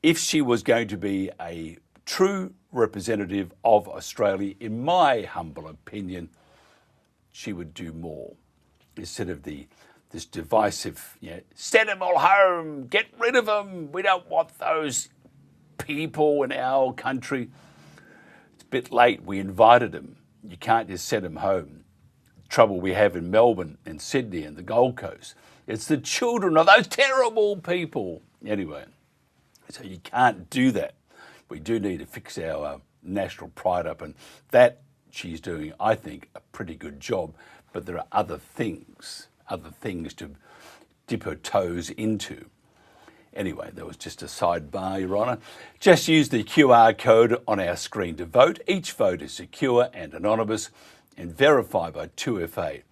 If she was going to be a true representative of Australia, in my humble opinion, she would do more. Instead of this divisive, send them all home, get rid of them, we don't want those people in our country. It's a bit late, we invited them. You can't just send them home. The trouble we have in Melbourne and Sydney and the Gold Coast, it's the children of those terrible people. Anyway, so you can't do that. We do need to fix our national pride up, and that she's doing, I think, a pretty good job. But there are other things to dip her toes into. Anyway, that was just a sidebar, Your Honour. Just use the QR code on our screen to vote. Each vote is secure and anonymous and verified by 2FA.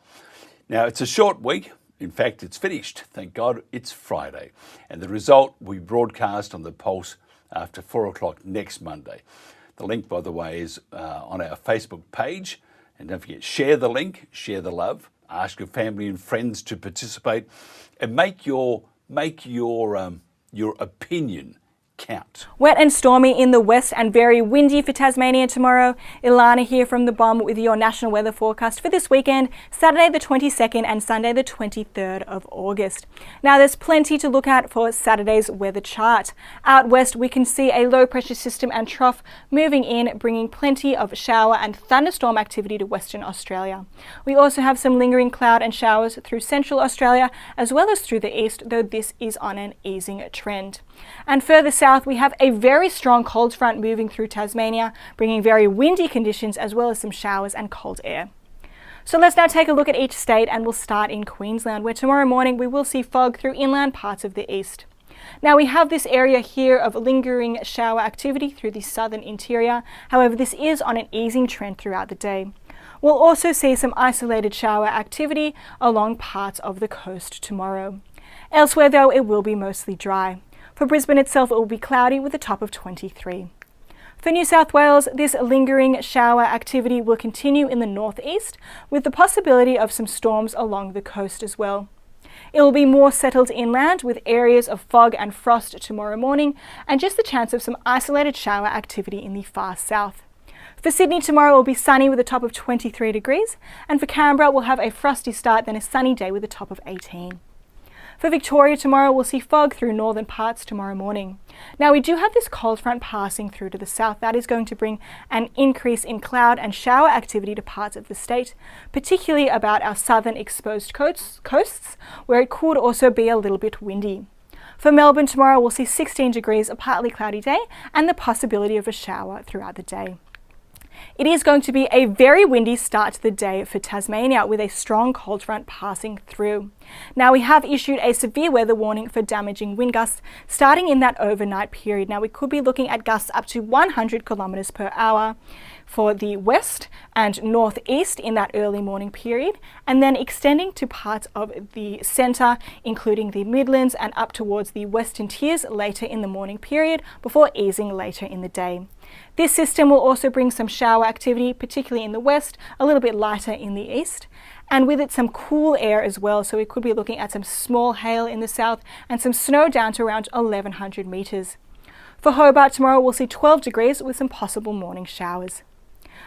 Now, it's a short week. In fact, it's finished. Thank God it's Friday. And the result will be broadcast on the Pulse after 4 o'clock next Monday. The link, by the way, is on our Facebook page. And don't forget, share the link, share the love, ask your family and friends to participate, and make your opinion count. Wet and stormy in the west and very windy for Tasmania tomorrow. Ilana here from the Bomb with your national weather forecast for this weekend, Saturday the 22nd and Sunday the 23rd of August. Now there's plenty to look at for Saturday's weather chart. Out west we can see a low pressure system and trough moving in, bringing plenty of shower and thunderstorm activity to Western Australia. We also have some lingering cloud and showers through Central Australia as well as through the east, though this is on an easing trend. And further south we have a very strong cold front moving through Tasmania, bringing very windy conditions as well as some showers and cold air. So let's now take a look at each state, and we'll start in Queensland, where tomorrow morning we will see fog through inland parts of the east. Now we have this area here of lingering shower activity through the southern interior. However, this is on an easing trend throughout the day. We'll also see some isolated shower activity along parts of the coast tomorrow. Elsewhere though, it will be mostly dry. For Brisbane itself, it will be cloudy with a top of 23. For New South Wales, this lingering shower activity will continue in the northeast, with the possibility of some storms along the coast as well. It will be more settled inland with areas of fog and frost tomorrow morning, and just the chance of some isolated shower activity in the far south. For Sydney tomorrow, it will be sunny with a top of 23 degrees, and for Canberra, we'll have a frosty start, then a sunny day with a top of 18. For Victoria tomorrow, we'll see fog through northern parts tomorrow morning. Now, we do have this cold front passing through to the south. That is going to bring an increase in cloud and shower activity to parts of the state, particularly about our southern exposed coasts, where it could also be a little bit windy. For Melbourne tomorrow, we'll see 16 degrees, a partly cloudy day, and the possibility of a shower throughout the day. It is going to be a very windy start to the day for Tasmania, with a strong cold front passing through. Now, we have issued a severe weather warning for damaging wind gusts starting in that overnight period. Now, we could be looking at gusts up to 100 kilometres per hour for the west and northeast in that early morning period, and then extending to parts of the centre, including the Midlands and up towards the Western Tiers later in the morning period before easing later in the day. This system will also bring some shower activity, particularly in the west, a little bit lighter in the east, and with it some cool air as well, so we could be looking at some small hail in the south and some snow down to around 1100 metres. For Hobart tomorrow, we'll see 12 degrees with some possible morning showers.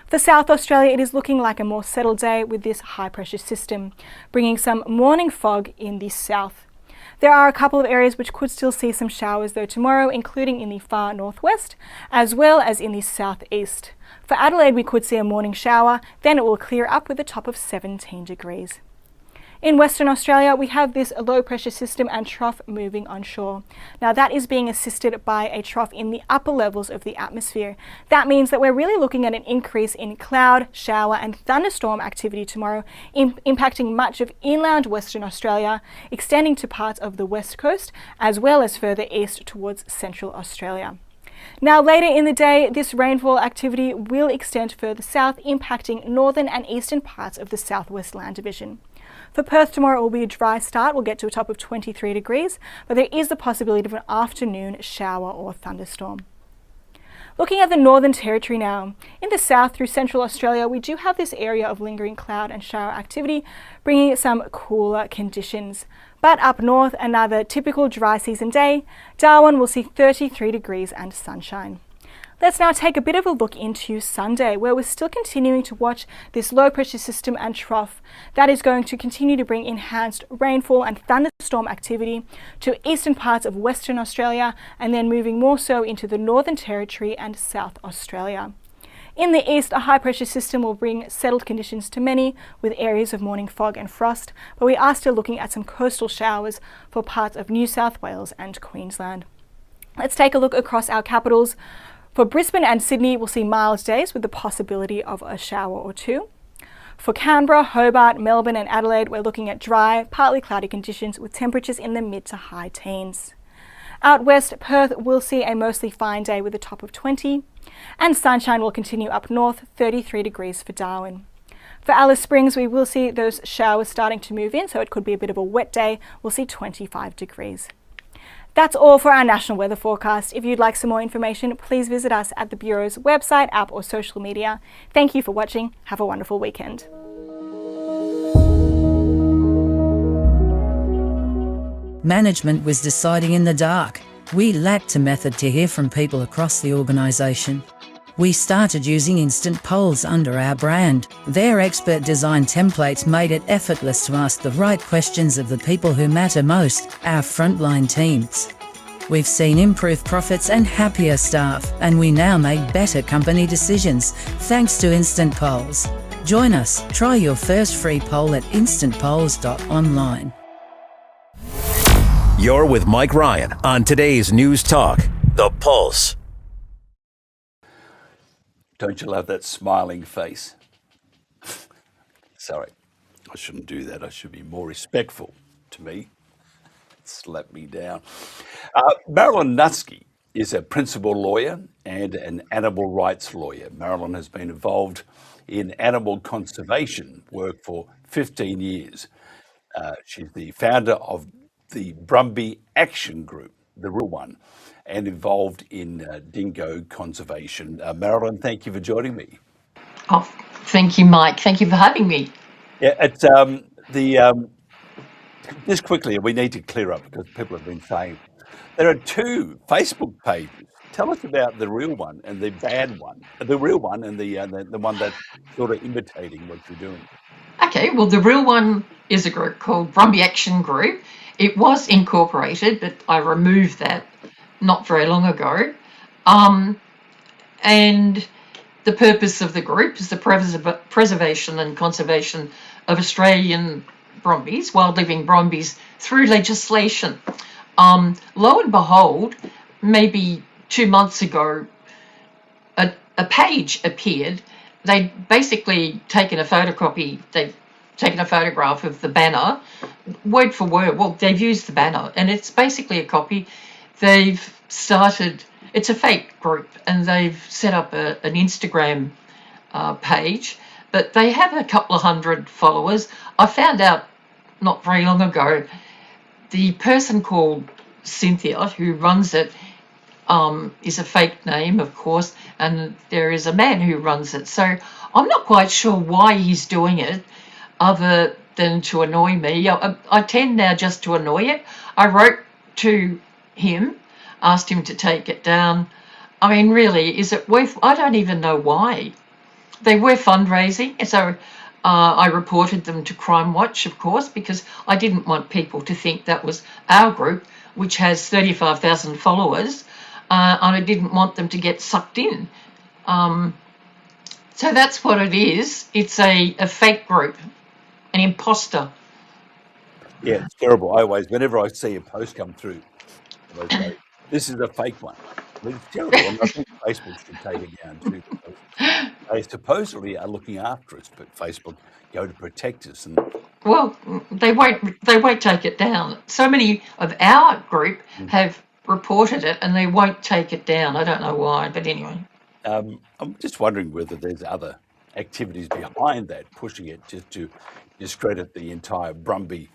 For South Australia, it is looking like a more settled day with this high pressure system, bringing some morning fog in the south. There are a couple of areas which could still see some showers though tomorrow, including in the far northwest, as well as in the southeast. For Adelaide, we could see a morning shower, then it will clear up with a top of 17 degrees. In Western Australia, we have this low pressure system and trough moving onshore. Now, that is being assisted by a trough in the upper levels of the atmosphere. That means that we're really looking at an increase in cloud, shower and thunderstorm activity tomorrow, impacting much of inland Western Australia, extending to parts of the west coast, as well as further east towards Central Australia. Now, later in the day, this rainfall activity will extend further south, impacting northern and eastern parts of the Southwest Land Division. For Perth tomorrow, it will be a dry start. We'll get to a top of 23 degrees, but there is the possibility of an afternoon shower or thunderstorm. Looking at the Northern Territory now, in the south through Central Australia, we do have this area of lingering cloud and shower activity, bringing some cooler conditions. But up north, another typical dry season day. Darwin will see 33 degrees and sunshine. Let's now take a bit of a look into Sunday, where we're still continuing to watch this low pressure system and trough. That is going to continue to bring enhanced rainfall and thunderstorm activity to eastern parts of Western Australia, and then moving more so into the Northern Territory and South Australia. In the east, a high pressure system will bring settled conditions to many, with areas of morning fog and frost, but we are still looking at some coastal showers for parts of New South Wales and Queensland. Let's take a look across our capitals. For Brisbane and Sydney, we'll see mild days with the possibility of a shower or two. For Canberra, Hobart, Melbourne and Adelaide, we're looking at dry, partly cloudy conditions with temperatures in the mid to high teens. Out west, Perth will see a mostly fine day with a top of 20, and sunshine will continue up north, 33 degrees for Darwin. For Alice Springs, we will see those showers starting to move in, so it could be a bit of a wet day. We'll see 25 degrees. That's all for our national weather forecast. If you'd like some more information, please visit us at the Bureau's website, app or social media. Thank you for watching. Have a wonderful weekend. Management was deciding in the dark. We lacked a method to hear from people across the organisation. We started using instant polls under our brand. Their expert design templates made it effortless to ask the right questions of the people who matter most, our frontline teams. We've seen improved profits and happier staff, and we now make better company decisions thanks to instant polls. Join us. Try your first free poll at instantpolls.online. You're with Mike Ryan on today's News Talk, The Pulse. Don't you love that smiling face? Sorry, I shouldn't do that. I should be more respectful to me. Slap me down. Marilyn Nutsky is a principal lawyer and an animal rights lawyer. Marilyn has been involved in animal conservation work for 15 years. She's the founder of the Brumby Action Group. the real one, and involved in dingo conservation. Marilyn, thank you for joining me. Oh, thank you, Mike. Thank you for having me. Yeah, it's just quickly, we need to clear up because people have been saying there are two Facebook pages. Tell us about the real one and the bad one. The real one and the one that's sort of imitating what you're doing. Okay, well, the real one is a group called Brumby Action Group. It was incorporated, but I removed that not very long ago. And the purpose of the group is the preservation and conservation of Australian brumbies, wild-living brumbies, through legislation. Lo and behold, maybe 2 months ago, a page appeared. They'd basically taken a photocopy, they've taken a photograph of the banner, word for word. Well, they've used the banner, and it's basically a copy. They've started, it's a fake group, and they've set up an Instagram page, but they have a couple of hundred followers. I found out not very long ago, the person called Cynthia, who runs it, is a fake name, of course, and there is a man who runs it. So I'm not quite sure why he's doing it, other than to annoy me. I tend now just to annoy it. I wrote to him, asked him to take it down. I mean, really, is it worth? I don't even know why. They were fundraising, so I reported them to Crime Watch, of course, because I didn't want people to think that was our group, which has 35,000 followers, and I didn't want them to get sucked in. So that's what it is. It's a fake group, an imposter. Yeah, it's terrible. Whenever I see a post come through, I say, this is a fake one. I mean, it's terrible. And I think Facebook should take it down too. They supposedly are looking after us, but Facebook go to protect us. And well, they won't take it down. So many of our group have reported it, and they won't take it down. I don't know why, but anyway. I'm just wondering whether there's other activities behind that, pushing it just to discredit the entire Brumby,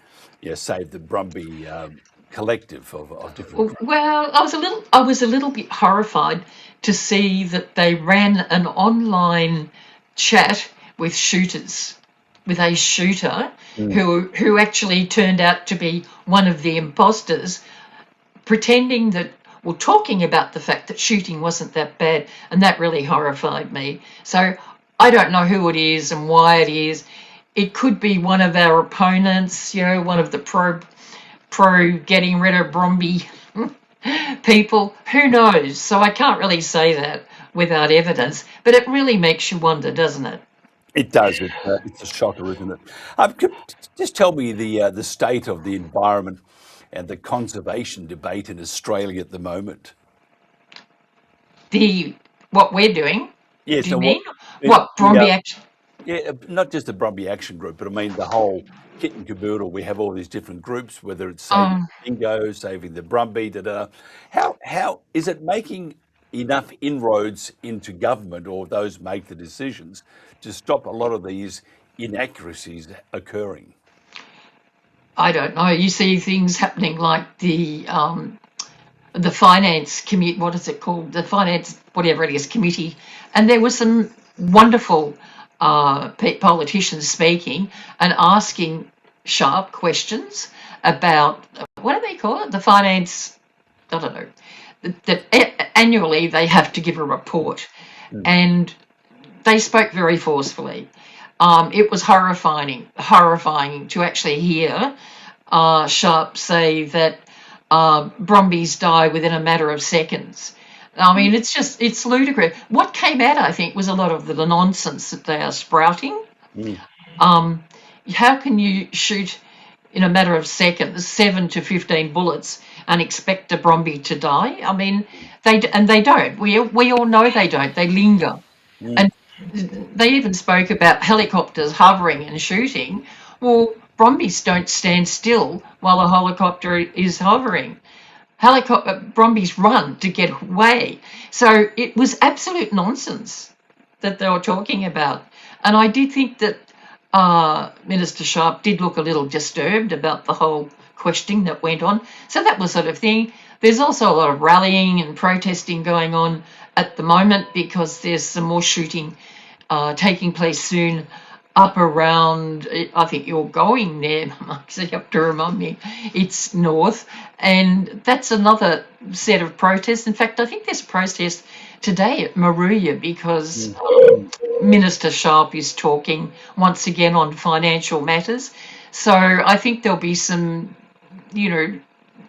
Save the Brumby collective of different groups. Well, I was a little bit horrified to see that they ran an online chat with shooters, with a shooter who actually turned out to be one of the imposters, pretending that, well, talking about the fact that shooting wasn't that bad, and that really horrified me. So I don't know who it is and why it is. It could be one of our opponents, one of the pro getting rid of Brumby people. Who knows? So I can't really say that without evidence, but it really makes you wonder, doesn't it? It does. It's a shocker, isn't it? Just tell me the state of the environment and the conservation debate in Australia at the moment. What we're doing? Yes. Do you mean? What, Brumby Action? Yeah, not just the Brumby Action Group, but I mean the whole kit and caboodle. We have all these different groups, whether it's saving dingoes, saving the Brumby, How is it making enough inroads into government, or those make the decisions, to stop a lot of these inaccuracies occurring? I don't know. You see things happening like the finance committee. What is it called? The finance, whatever it is, committee. And there were some wonderful politicians speaking and asking sharp questions about, what do they call it? The finance, I don't know. That annually they have to give a report, and they spoke very forcefully. It was horrifying to actually hear Sharp say that Brumbies die within a matter of seconds. I mean, it's ludicrous. What came out, I think, was a lot of the nonsense that they are sprouting. How can you shoot in a matter of seconds 7 to 15 bullets and expect a Brumby to die? I mean, they don't. We all know they don't. They linger. And they even spoke about helicopters hovering and shooting. Well, Brumbies don't stand still while a helicopter is hovering. Brumbies run to get away. So it was absolute nonsense that they were talking about. And I did think that Minister Sharp did look a little disturbed about the whole questioning that went on. So that was sort of thing. There's also a lot of rallying and protesting going on at the moment because there's some more shooting taking place soon up around, I think you're going there, Mark, so you have to remind me, it's north, and that's another set of protests. In fact, I think there's a protest today at Maruya because Minister Sharp is talking once again on financial matters. So I think there'll be some,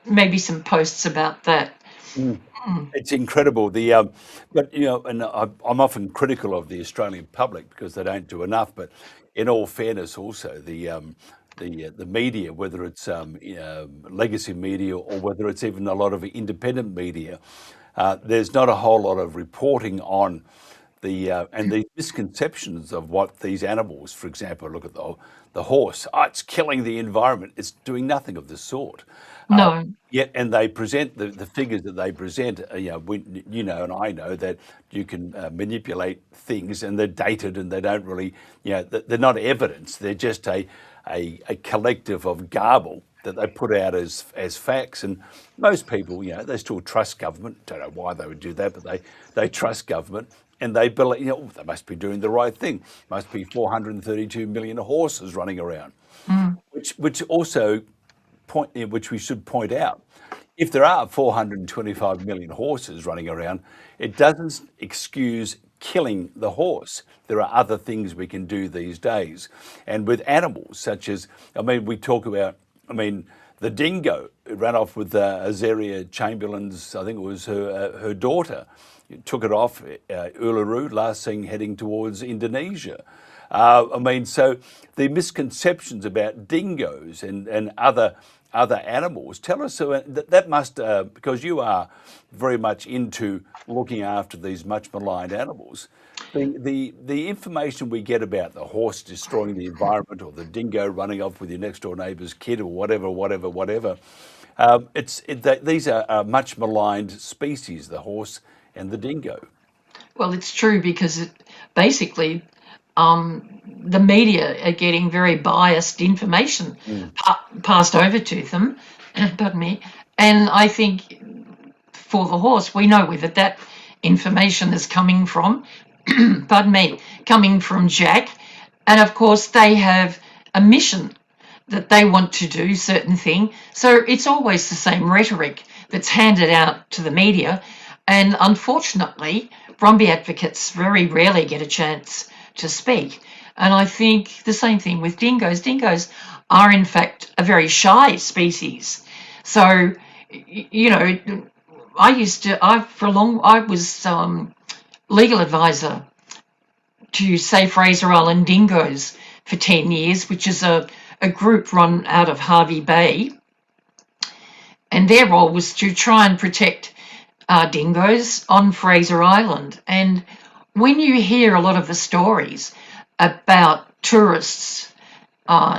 maybe some posts about that. It's incredible. But and I'm often critical of the Australian public because they don't do enough. But in all fairness, also the media, whether it's legacy media or whether it's even a lot of independent media, there's not a whole lot of reporting on and the misconceptions of what these animals, for example, look at the horse. Oh, it's killing the environment. It's doing nothing of the sort. No. And they present the figures that they present. And I know that you can manipulate things, and they're dated, and they don't really, they're not evidence. They're just a collective of garble that they put out as facts. And most people, they still trust government. Don't know why they would do that, but they trust government. And they believe, they must be doing the right thing. Must be 432 million horses running around, which also which we should point out. If there are 425 million horses running around, it doesn't excuse killing the horse. There are other things we can do these days. And with animals such as, we talk about, the dingo ran off with Azaria Chamberlain's, I think it was her daughter, took it off Uluru, last seen heading towards Indonesia. So the misconceptions about dingoes and other animals, tell us that must, because you are very much into looking after these much maligned animals, the information we get about the horse destroying the environment or the dingo running off with your next door neighbour's kid or whatever, these are much maligned species, the horse and the dingo. Well, it's true because basically the media are getting very biased information passed over to them, pardon me, and I think for the horse, we know where that information is coming from, pardon me, coming from Jack, and of course they have a mission that they want to do certain thing, so it's always the same rhetoric that's handed out to the media, and unfortunately Brumby advocates very rarely get a chance to speak. And I think the same thing with dingoes. Dingoes are in fact a very shy species. So, I was legal advisor to Save Fraser Island Dingoes for 10 years, which is a group run out of Harvey Bay. And their role was to try and protect dingoes on Fraser Island. And when you hear a lot of the stories about tourists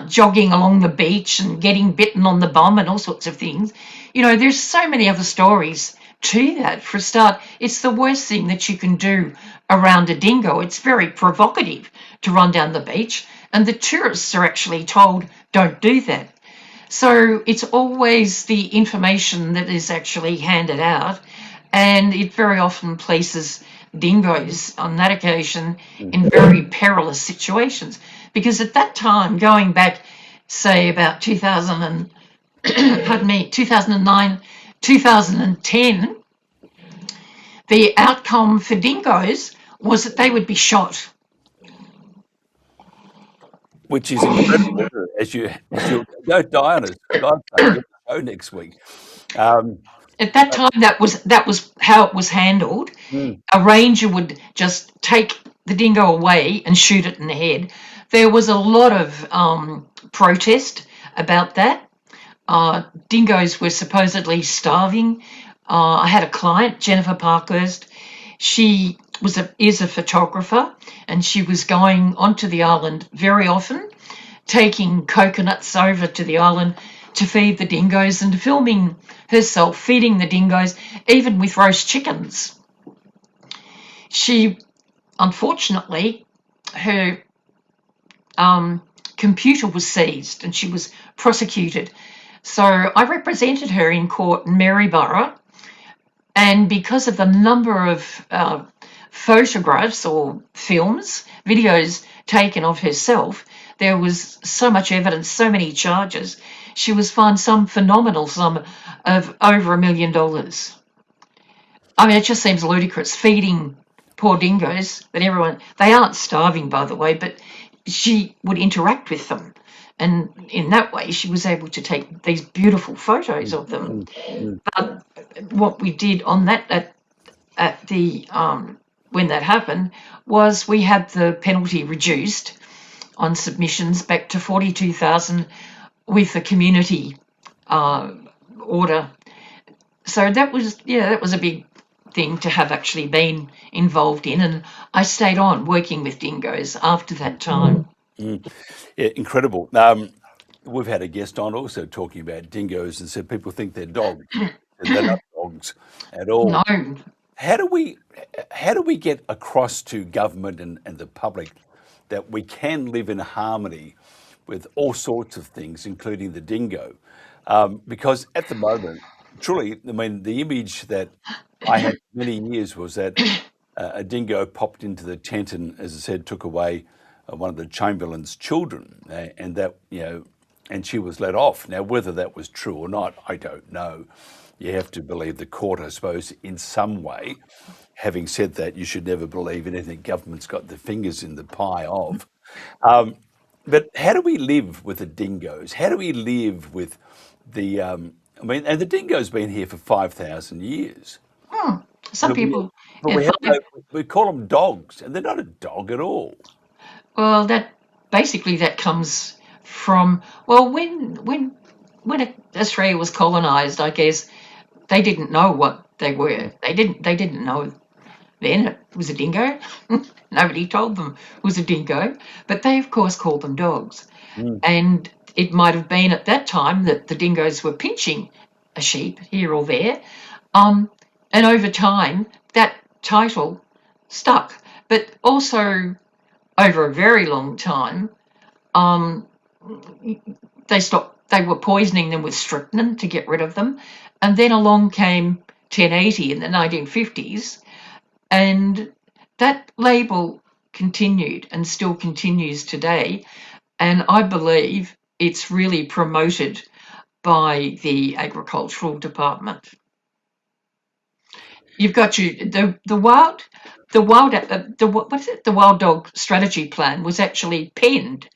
jogging along the beach and getting bitten on the bum and all sorts of things, there's so many other stories to that. For a start, it's the worst thing that you can do around a dingo. It's very provocative to run down the beach, and the tourists are actually told, don't do that. So it's always the information that is actually handed out, and it very often places dingoes on that occasion in very perilous situations, because at that time, going back, say about 2009, 2010, the outcome for dingoes was that they would be shot. Which is incredible. As you don't die on us, go next week. At that time, that was how it was handled. A ranger would just take the dingo away and shoot it in the head. There was a lot of protest about that. Dingoes were supposedly starving. I had a client, Jennifer Parkhurst. She is a photographer, and she was going onto the island very often, taking coconuts over to the island to feed the dingoes and filming herself feeding the dingoes, even with roast chickens. She, unfortunately, her computer was seized and she was prosecuted. So I represented her in court in Maryborough, And because of the number of photographs or films, videos taken of herself, there was so much evidence, so many charges. She was fined some phenomenal sum of over $1 million. I mean, it just seems ludicrous, feeding poor dingoes that everyone, they aren't starving, by the way, but she would interact with them. And in that way, she was able to take these beautiful photos of them. But what we did on that, at the when that happened, was we had the penalty reduced on submissions back to 42,000 with the community order. So that was a big thing to have actually been involved in, and I stayed on working with dingoes after that time. Yeah, incredible. We've had a guest on also talking about dingoes and said people think they're dogs, and they're not dogs at all. No. How do we get across to government and the public that we can live in harmony with all sorts of things, including the dingo? Because at the moment, truly, I mean, the image that I had for many years was that a dingo popped into the tent and, as I said, took away one of the Chamberlain's children, and that, and she was let off. Now, whether that was true or not, I don't know. You have to believe the court, I suppose, in some way. Having said that, you should never believe anything government's got their fingers in the pie of. But how do we live with the dingoes? How do we live with the, and the dingo's been here for 5,000 years. Some people... we call them dogs, and they're not a dog at all. Well, that comes from, well, when Australia was colonised, I guess they didn't know what they were. They didn't know then it was a dingo. Nobody told them it was a dingo, but they of course called them dogs. And it might have been at that time that the dingoes were pinching a sheep here or there, and over time that title stuck. But also over a very long time, they were poisoning them with strychnine to get rid of them. And then along came 1080 in the 1950s, and that label continued and still continues today. And I believe it's really promoted by the Agricultural Department. You've got the wild dog strategy plan was actually penned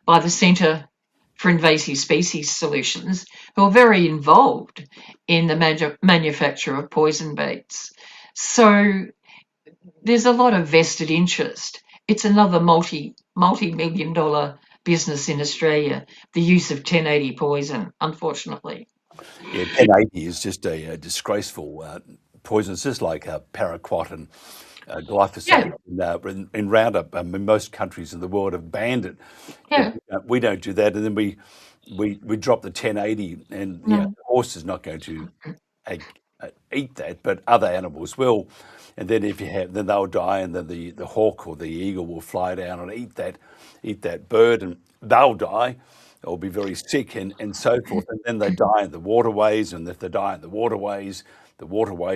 by the Centre for Invasive Species Solutions, who are very involved in the manufacture of poison baits. So there's a lot of vested interest. It's another multi-million dollar business in Australia, the use of 1080 poison, unfortunately. Yeah, 1080 is just a disgraceful poison. It's just like paraquat and glyphosate in Roundup. I mean, most countries in the world have banned it. Yeah. We don't do that, and then we drop the 1080, and the horse is not going to eat that, but other animals will. And then then they'll die, and then the hawk or the eagle will fly down and eat that bird, and they'll die. They'll be very sick and so forth. And then they die in the waterways, and if they die in the waterways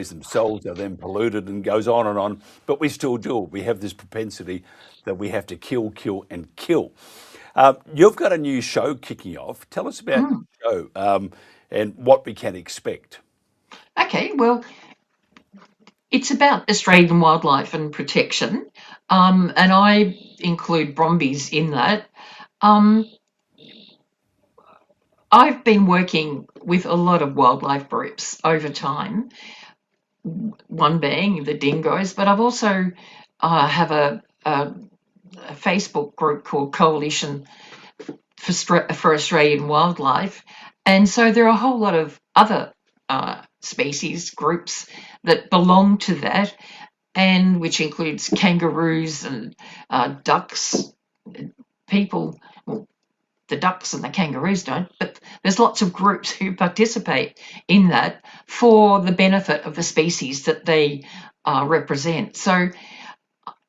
themselves are then polluted, and goes on and on. But we still do it. We have this propensity that we have to kill, and kill. You've got a new show kicking off. Tell us about the show and what we can expect. Okay, well, it's about Australian wildlife and protection, and I include brumbies in that. I've been working with a lot of wildlife groups over time, one being the dingoes, but I've also have a Facebook group called Coalition for Australian Wildlife. And so there are a whole lot of other species groups that belong to that, and which includes kangaroos and ducks. People, well, the ducks and the kangaroos don't, but there's lots of groups who participate in that for the benefit of the species that they represent. So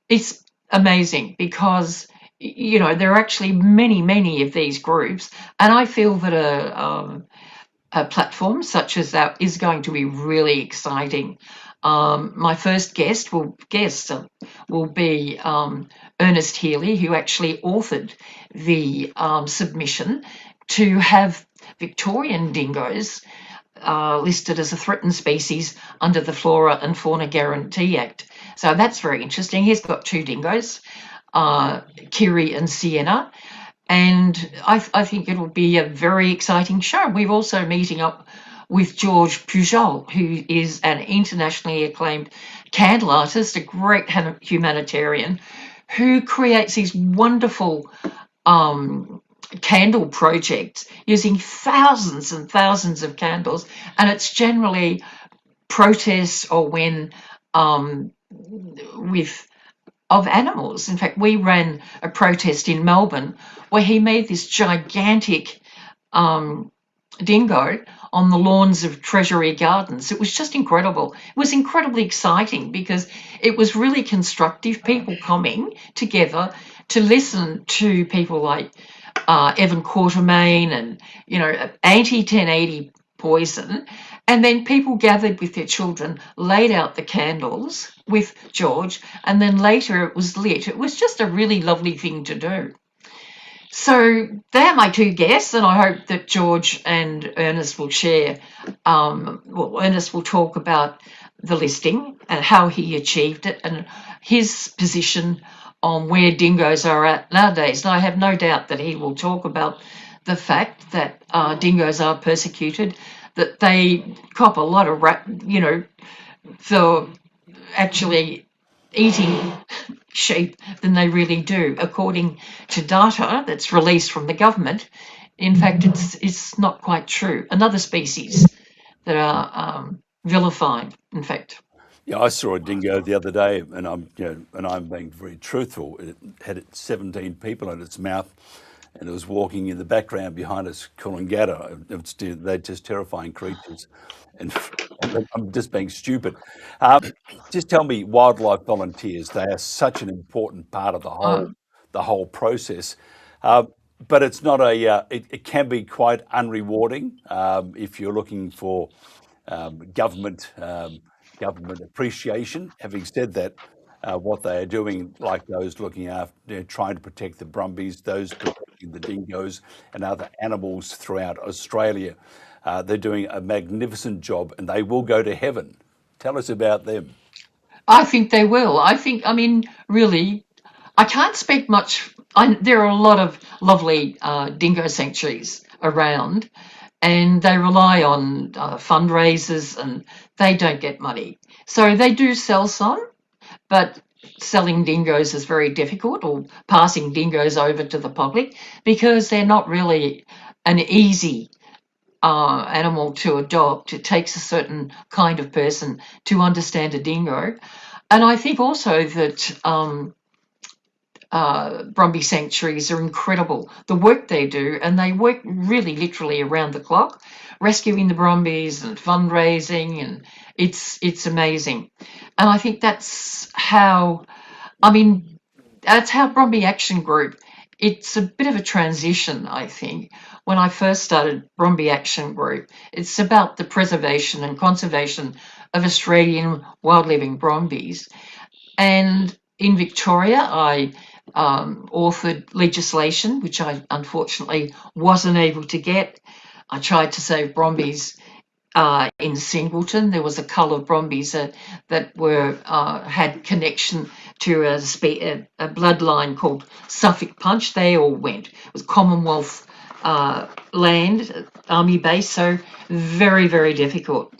it's amazing because, there are actually many of these groups, and I feel that a platform such as that is going to be really exciting. My first guest will be Ernest Healy, who actually authored the submission to have Victorian dingoes listed as a threatened species under the Flora and Fauna Guarantee Act. So that's very interesting. He's got 2 dingoes, Kiri and Sienna, and I think it'll be a very exciting show. We're also meeting up with George Pujol, who is an internationally acclaimed candle artist, a great humanitarian, who creates these wonderful candle projects using thousands and thousands of candles, and it's generally protests or when of animals. In fact, we ran a protest in Melbourne where he made this gigantic dingo on the lawns of Treasury Gardens. It was just incredible. It was incredibly exciting because it was really constructive, people coming together to listen to people like Evan Quartermain and, anti-1080 poison. And then people gathered with their children, laid out the candles with George, and then later it was lit. It was just a really lovely thing to do. So they're my 2 guests, and I hope that George and Ernest will share. Ernest will talk about the listing and how he achieved it and his position on where dingoes are at nowadays. And I have no doubt that he will talk about the fact that dingoes are persecuted, that they cop a lot of for actually eating sheep than they really do, according to data that's released from the government. In fact, it's not quite true. Another species that are vilified, in fact. Yeah, I saw a dingo the other day, and I'm being very truthful. It had 17 people in its mouth, and it was walking in the background behind us, Coolangatta. They're just terrifying creatures, and I'm just being stupid. Just tell me, wildlife volunteers, they are such an important part of the whole process. But it's not it can be quite unrewarding if you're looking for government appreciation. Having said that, what they are doing, like those looking after, trying to protect the brumbies, those protecting the dingoes and other animals throughout Australia, they're doing a magnificent job, and they will go to heaven. Tell us about them. I think they will. Really, I can't speak much. There are a lot of lovely dingo sanctuaries around, and they rely on fundraisers, and they don't get money. So they do sell some, but selling dingoes is very difficult, or passing dingoes over to the public, because they're not really an easy animal to adopt. It takes a certain kind of person to understand a dingo. And I think also that Brumby sanctuaries are incredible, the work they do, and they work really literally around the clock, rescuing the brumbies and fundraising, and it's amazing. And I think that's how Brumby Action Group, it's a bit of a transition, I think. When I first started Brumby Action Group, it's about the preservation and conservation of Australian wild-living brumbies. And in Victoria, I authored legislation, which I unfortunately wasn't able to get. I tried to save brumbies in Singleton. There was a cull of brumbies that were had connection to a bloodline called Suffolk Punch. They all went. It was Commonwealth land, army base, so very, very difficult.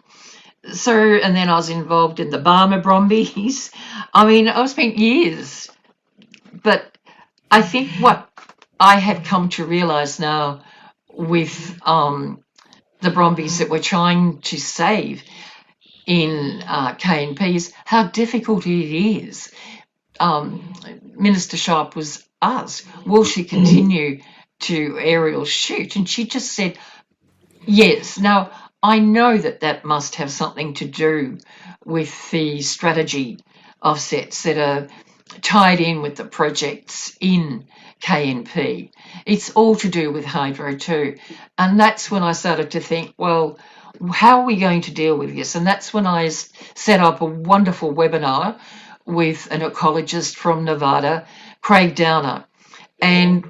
So, and then I was involved in the Barmer Brumbies. I've spent years, but I think what I have come to realise now with the Brumbies that we're trying to save in KNP is how difficult it is. Minister Sharp was asked, will she continue to aerial shoot? And she just said, yes. Now, I know that must have something to do with the strategy offsets that are tied in with the projects in KNP. It's all to do with hydro too. And that's when I started to think, well, How are we going to deal with this? And that's when I set up a wonderful webinar with an ecologist from Nevada, Craig Downer. And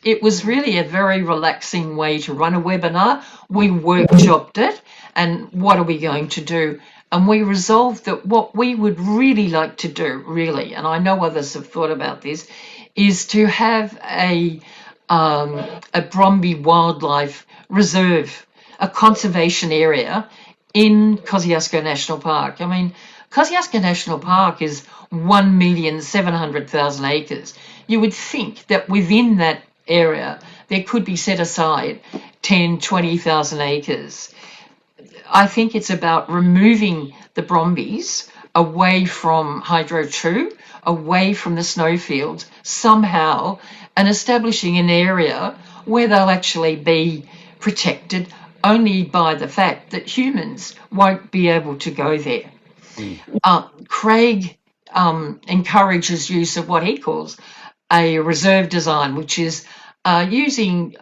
it was really a very relaxing way to run a webinar. We workshopped it, and what are we going to do? And we resolved that what we would really like to do, really, and I know others have thought about this, is to have a Bromby Wildlife Reserve, a conservation area in Kosciuszko National Park. I mean, Kosciuszko National Park is 1,700,000 acres. You would think that within that area there could be set aside 10, 20,000 acres. I think it's about removing the Brombies away from Hydro 2, away from the snowfields somehow, and establishing an area where they'll actually be protected only by the fact that humans won't be able to go there. Craig encourages use of what he calls a reserve design, which is using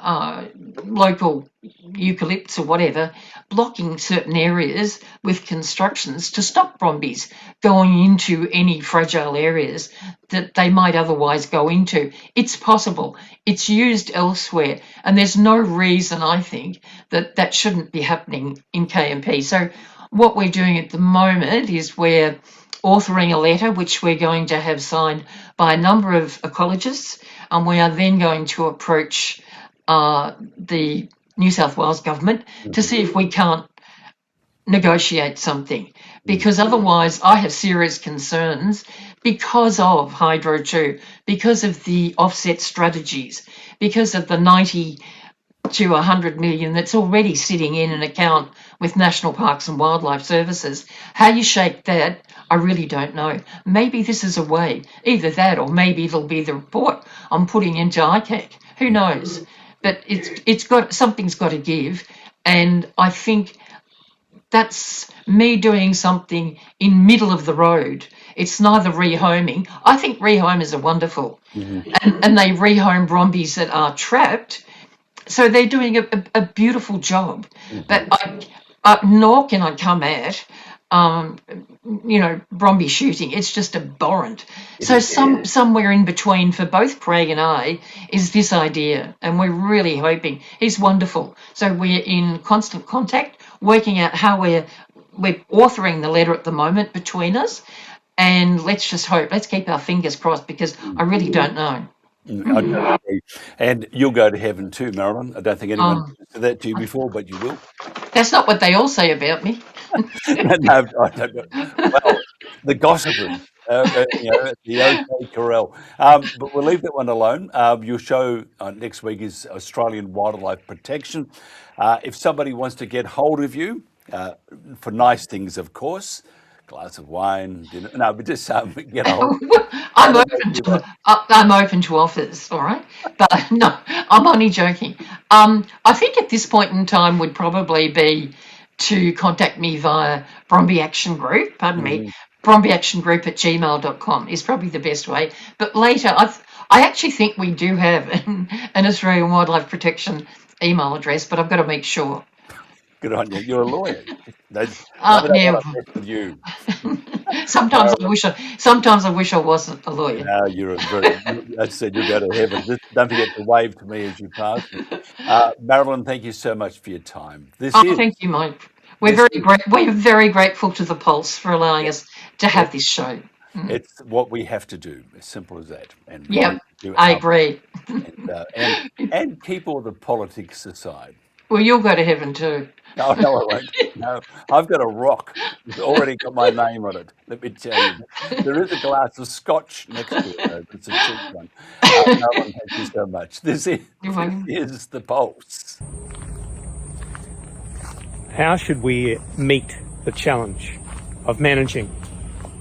local eucalypts or whatever, blocking certain areas with constructions to stop Brombies going into any fragile areas that they might otherwise go into. It's possible. It's used elsewhere, and there's no reason, I think, that that shouldn't be happening in KMP. So what we're doing at the moment is we're authoring a letter which we're going to have signed by a number of ecologists, and we are then going to approach the New South Wales government to see if we can't negotiate something, because otherwise I have serious concerns because of Hydro 2, because of the offset strategies, because of the 90 to 100 million that's already sitting in an account with National Parks and Wildlife Services. How you shape that, I really don't know. Maybe this is a way, either that or maybe it'll be the report I'm putting into ICAC. Who knows? But something's got to give, and I think that's me doing something in middle of the road. It's neither rehoming. I think rehomers are wonderful, and they rehome Brombies that are trapped. So they're doing a beautiful job. But nor can I come at, Bromby shooting. It's just abhorrent. So somewhere in between for both Craig and I is this idea, and we're really hoping. He's wonderful. So we're in constant contact, working out how we're authoring the letter at the moment between us, and let's just hope. Let's keep our fingers crossed, because I really don't know. I don't agree. And you'll go to heaven too, Marilyn. I don't think anyone said that to you before, but you will. That's not what they all say about me. No, I don't know. Well, the gossipers, the OK Corral. But we'll leave that one alone. Your show next week is Australian Wildlife Protection. If somebody wants to get hold of you, for nice things, of course, glass of wine, dinner. No, but just get a hold. I'm open to offers, all right? But no, I'm only joking. I think at this point in time would probably be to contact me via Bromby Action Group, brombyactiongroup@gmail.com is probably the best way. But later, I actually think we do have an Australian Wildlife Protection email address, but I've got to make sure. Good on you. You're a lawyer. With you. Sometimes I wish I wasn't a lawyer. No, you're I said you'll go to heaven. Just don't forget to wave to me as you pass. Marilyn, thank you so much for your time. Thank you, Mike. We're very grateful to the Pulse for allowing us to have this show. It's what we have to do. As simple as that. And I agree. And keep all the politics aside. Well, you'll go to heaven too. No, I won't. No, I've got a rock. It's already got my name on it. Let me tell you. There is a glass of scotch next to it, though. It's a cheap one. Thank you so much. This is The Pulse. How should we meet the challenge of managing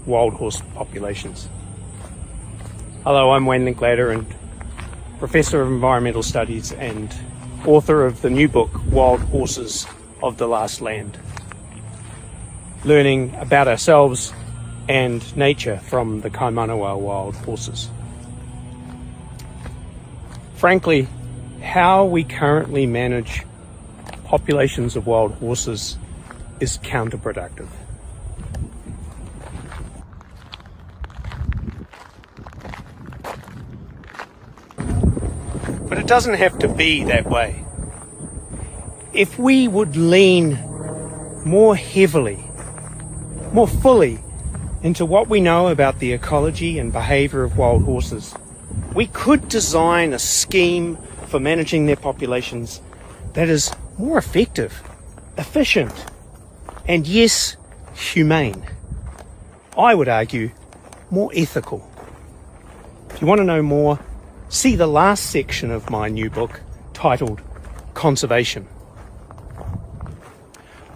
wild horse populations? Hello, I'm Wayne Linklater, and Professor of Environmental Studies and author of the new book, Wild Horses of the Last Land. Learning about ourselves and nature from the Kaimanawa wild horses. Frankly, how we currently manage populations of wild horses is counterproductive. But it doesn't have to be that way. If we would lean more heavily, more fully into what we know about the ecology and behaviour of wild horses, we could design a scheme for managing their populations that is more effective, efficient, and yes, humane. I would argue more ethical. If you want to know more, see the last section of my new book titled Conservation.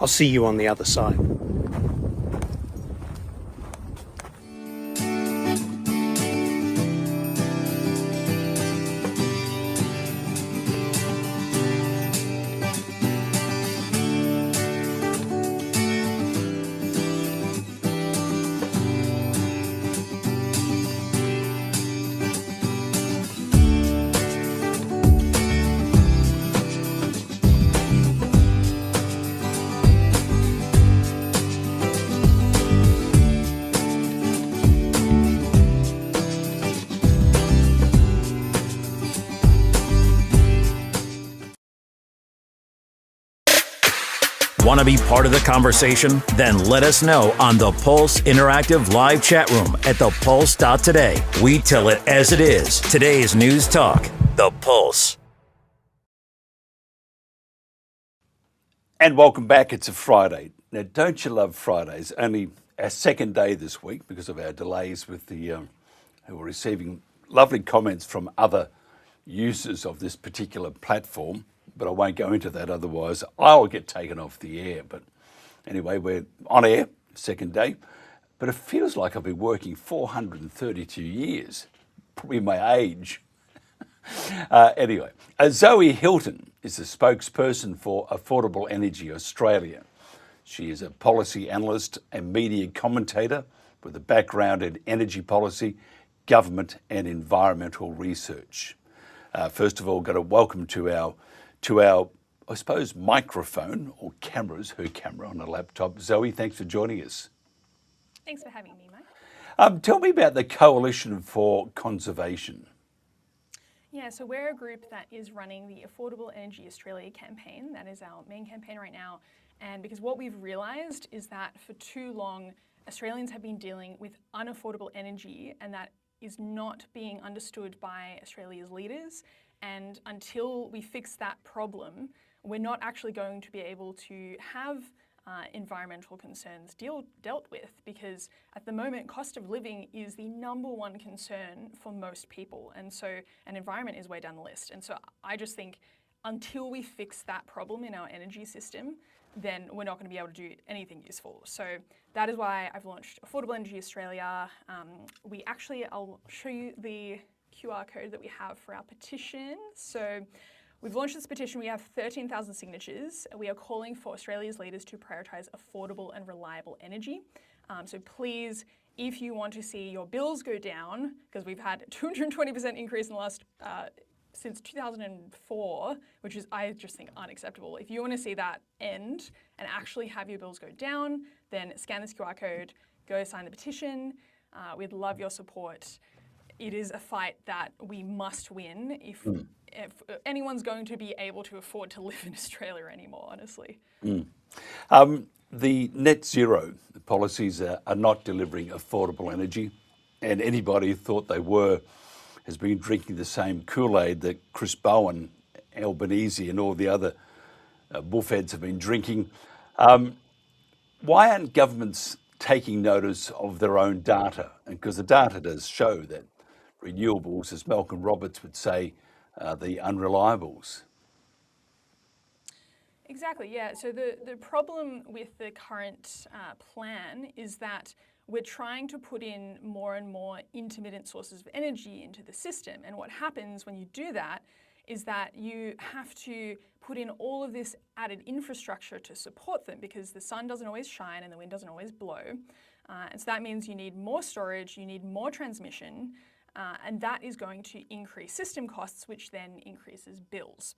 I'll see you on the other side. Want to be part of the conversation? Then let us know on the Pulse Interactive Live Chat Room at thepulse.today. We tell it as it is. Today's news talk, The Pulse. And welcome back. It's a Friday. Now, don't you love Fridays? Only our second day this week because of our delays with the who were receiving lovely comments from other users of this particular platform. But I won't go into that, otherwise I'll get taken off the air. But anyway, we're on air, second day. But it feels like I've been working 432 years, probably my age. Anyway, Zoe Hilton is the spokesperson for Affordable Energy Australia. She is a policy analyst and media commentator with a background in energy policy, government and environmental research. First of all, got a welcome to our, I suppose, microphone or cameras, her camera on a laptop. Zoe, thanks for joining us. Thanks for having me, Mike. Tell me about the Coalition for Conservation. Yeah, so we're a group that is running the Affordable Energy Australia campaign. That is our main campaign right now. And because what we've realised is that for too long, Australians have been dealing with unaffordable energy, and that is not being understood by Australia's leaders. And until we fix that problem, we're not actually going to be able to have environmental concerns dealt with, because at the moment, cost of living is the #1 concern for most people. And so an environment is way down the list. And so I just think until we fix that problem in our energy system, then we're not going to be able to do anything useful. So that is why I've launched Affordable Energy Australia. I'll show you the QR code that we have for our petition. So we've launched this petition. We have 13,000 signatures. We are calling for Australia's leaders to prioritise affordable and reliable energy. So please, if you want to see your bills go down, because we've had a 220% increase in the last since 2004, which is, I just think, unacceptable. If you want to see that end and actually have your bills go down, then scan this QR code, go sign the petition. We'd love your support. It is a fight that we must win if anyone's going to be able to afford to live in Australia anymore, honestly. The net zero policies are not delivering affordable energy, and anybody who thought they were has been drinking the same Kool-Aid that Chris Bowen, Albanese and all the other bullfeds have been drinking. Why aren't governments taking notice of their own data? Because the data does show that renewables, as Malcolm Roberts would say, are the unreliables. Exactly, yeah. So the problem with the current plan is that we're trying to put in more and more intermittent sources of energy into the system. And what happens when you do that is that you have to put in all of this added infrastructure to support them, because the sun doesn't always shine and the wind doesn't always blow. And so that means you need more storage, you need more transmission, and that is going to increase system costs, which then increases bills.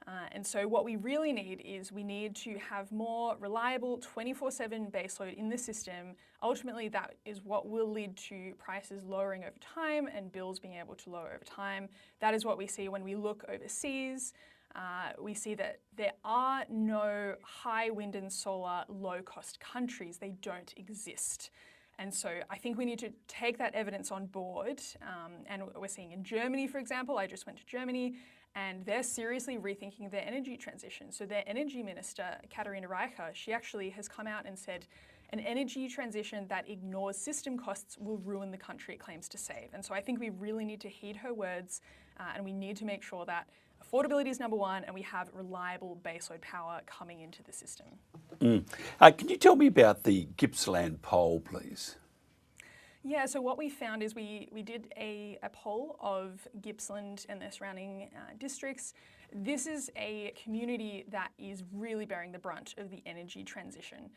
And so what we really need is we need to have more reliable 24/7 baseload in the system. Ultimately, that is what will lead to prices lowering over time and bills being able to lower over time. That is what we see when we look overseas. We see that there are no high wind and solar low-cost countries. They don't exist. And so I think we need to take that evidence on board. And we're seeing in Germany, for example, I just went to Germany, and they're seriously rethinking their energy transition. So their energy minister, Katharina Reicher, she actually has come out and said an energy transition that ignores system costs will ruin the country it claims to save. And so I think we really need to heed her words, and we need to make sure that affordability is number one and we have reliable baseload power coming into the system. Can you tell me about the Gippsland poll, please? Yeah, so what we found is we did a poll of Gippsland and the surrounding districts. This is a community that is really bearing the brunt of the energy transition.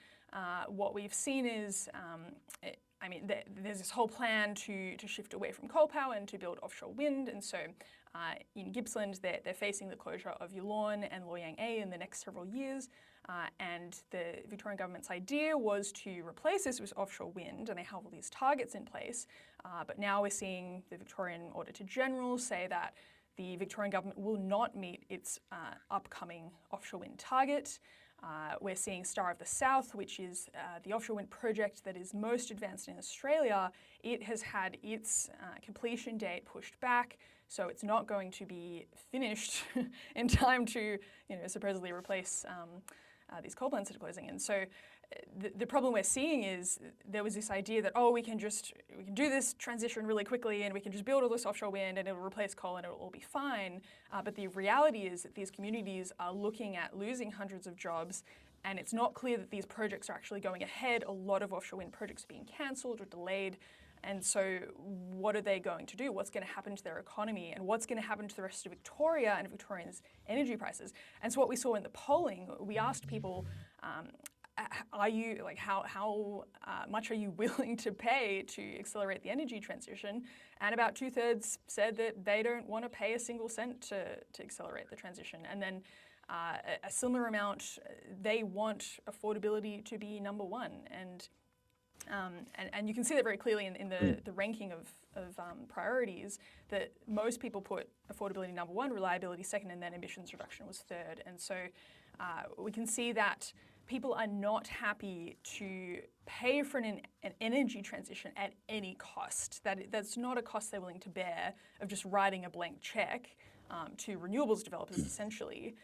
What we've seen is, there's this whole plan to shift away from coal power and to build offshore wind, and so in Gippsland they're facing the closure of Yallourn and Loy Yang A in the next several years. And the Victorian government's idea was to replace this with offshore wind, and they have all these targets in place. But now we're seeing the Victorian Auditor General say that the Victorian government will not meet its upcoming offshore wind target. We're seeing Star of the South, which is the offshore wind project that is most advanced in Australia. It has had its completion date pushed back, so it's not going to be finished in time to, supposedly replace these coal plants that are closing. And so the problem we're seeing is there was this idea that, we can do this transition really quickly and we can just build all this offshore wind and it'll replace coal and it'll all be fine. But the reality is that these communities are looking at losing hundreds of jobs, and it's not clear that these projects are actually going ahead. A lot of offshore wind projects are being cancelled or delayed. And so what are they going to do? What's going to happen to their economy? And what's going to happen to the rest of Victoria and Victorians' energy prices? And so what we saw in the polling, we asked people, how much are you willing to pay to accelerate the energy transition? And about 2/3 said that they don't want to pay a single cent to accelerate the transition. And then a similar amount, they want affordability to be number one. And you can see that very clearly in the ranking of priorities, that most people put affordability number one, reliability second, and then emissions reduction was third. And so we can see that people are not happy to pay for an energy transition at any cost. That's not a cost they're willing to bear of just writing a blank check to renewables developers, essentially.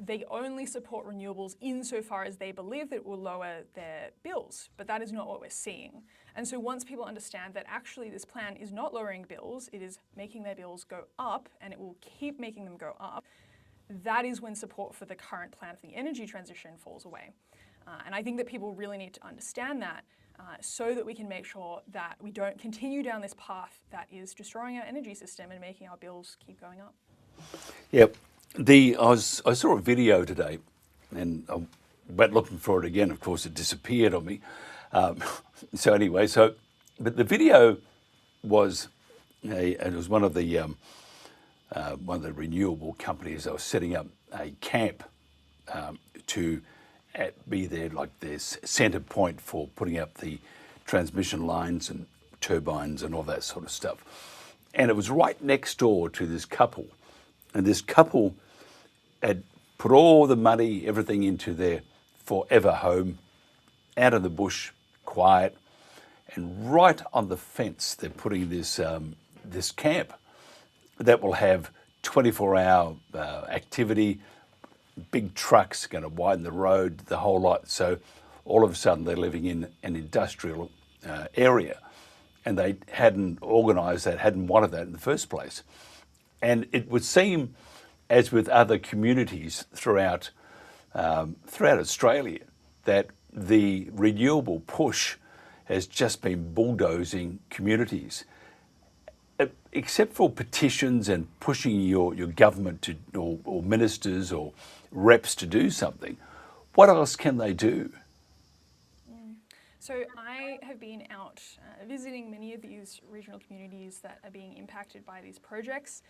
They only support renewables insofar as they believe that it will lower their bills, but that is not what we're seeing. And so once people understand that actually this plan is not lowering bills, it is making their bills go up, and it will keep making them go up, that is when support for the current plan for the energy transition falls away. And I think that people really need to understand that so that we can make sure that we don't continue down this path that is destroying our energy system and making our bills keep going up. Yep. I saw a video today, and I went looking for it again. Of course, it disappeared on me. But the video was it was one of the renewable companies that was setting up a camp to be their centre point for putting up the transmission lines and turbines and all that sort of stuff. And it was right next door to this couple. And this couple had put all the money, everything into their forever home, out of the bush, quiet, and right on the fence they're putting this camp that will have 24-hour activity, big trucks going to widen the road, the whole lot. So all of a sudden they're living in an industrial area, and they hadn't organised that, hadn't wanted that in the first place. And it would seem, as with other communities throughout Australia, that the renewable push has just been bulldozing communities. Except for petitions and pushing your government to, or ministers or reps to do something, what else can they do? So I have been out visiting many of these regional communities that are being impacted by these projects.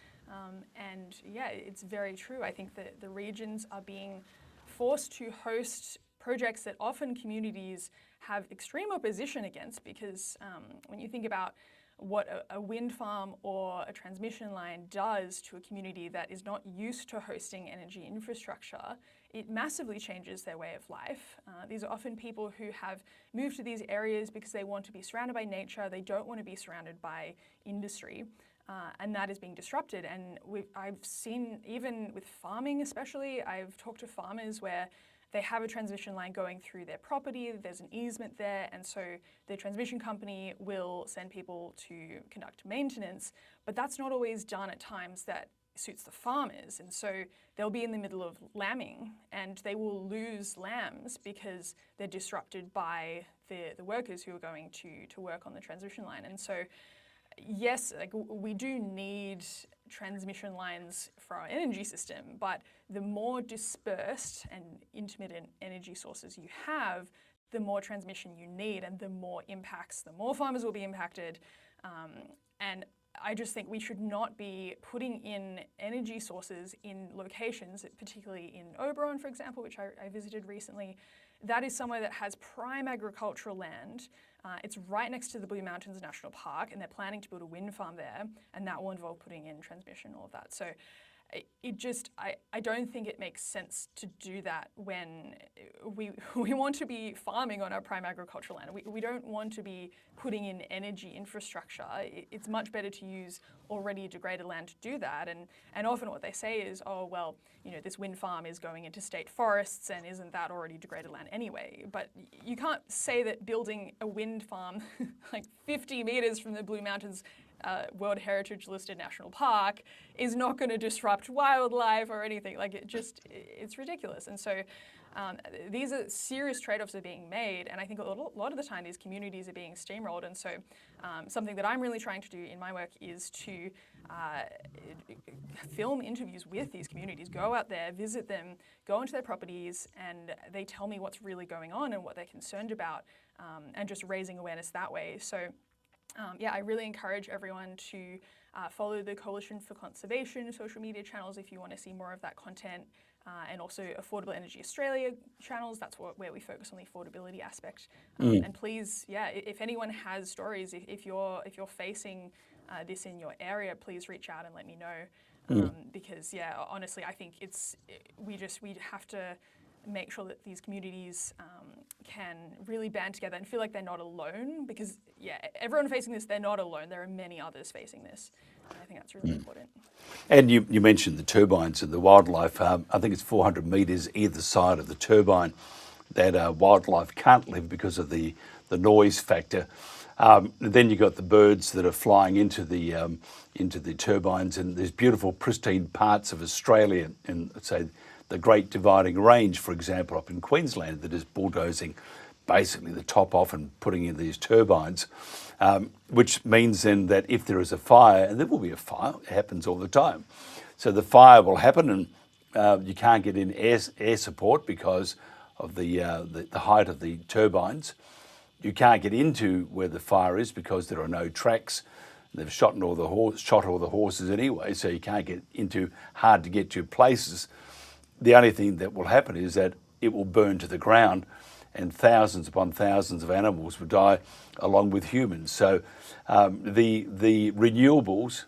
And yeah, it's very true. I think that the regions are being forced to host projects that often communities have extreme opposition against, because when you think about what a wind farm or a transmission line does to a community that is not used to hosting energy infrastructure, it massively changes their way of life. These are often people who have moved to these areas because they want to be surrounded by nature, they don't want to be surrounded by industry. And that is being disrupted. And I've seen, even with farming especially, I've talked to farmers where they have a transmission line going through their property, there's an easement there, and so the transmission company will send people to conduct maintenance, but that's not always done at times that suits the farmers. And so they'll be in the middle of lambing and they will lose lambs because they're disrupted by the workers who are going to work on the transmission line. And so yes, like we do need transmission lines for our energy system, but the more dispersed and intermittent energy sources you have, the more transmission you need, and the more impacts, the more farmers will be impacted. And I just think we should not be putting in energy sources in locations, particularly in Oberon, for example, which I visited recently. That is somewhere that has prime agricultural land. It's right next to the Blue Mountains National Park, and they're planning to build a wind farm there, and that will involve putting in transmission, all of that. So I don't think it makes sense to do that when we want to be farming on our prime agricultural land. We don't want to be putting in energy infrastructure. It's much better to use already degraded land to do that. And often what they say is, oh, well, this wind farm is going into state forests, and isn't that already degraded land anyway? But you can't say that building a wind farm like 50 meters from the Blue Mountains World Heritage listed National Park is not going to disrupt wildlife or anything. Like it's ridiculous. And so these are serious trade-offs that are being made, and I think a lot of the time these communities are being steamrolled. And so something that I'm really trying to do in my work is to film interviews with these communities, go out there, visit them, go onto their properties, and they tell me what's really going on and what they're concerned about, and just raising awareness that way. So I really encourage everyone to follow the Coalition for Conservation social media channels if you want to see more of that content, and also Affordable Energy Australia channels. That's where we focus on the affordability aspect. And please, if anyone has stories, if you're facing this in your area, please reach out and let me know. Because honestly, I think we have to make sure that these communities can really band together and feel like they're not alone, because everyone facing this, they're not alone. There are many others facing this. And I think that's really important. And you mentioned the turbines and the wildlife. I think it's 400 metres either side of the turbine that wildlife can't live because of the noise factor. Then you've got the birds that are flying into the turbines, and there's beautiful pristine parts of Australia, and say the Great Dividing Range, for example, up in Queensland, that is bulldozing basically the top off and putting in these turbines, which means then that if there is a fire, and there will be a fire, it happens all the time, so the fire will happen, and you can't get in air support because of the height of the turbines. You can't get into where the fire is because there are no tracks. They've shot all the horses anyway, so you can't get into hard to get to places. The only thing that will happen is that it will burn to the ground, and thousands upon thousands of animals will die along with humans. So the renewables,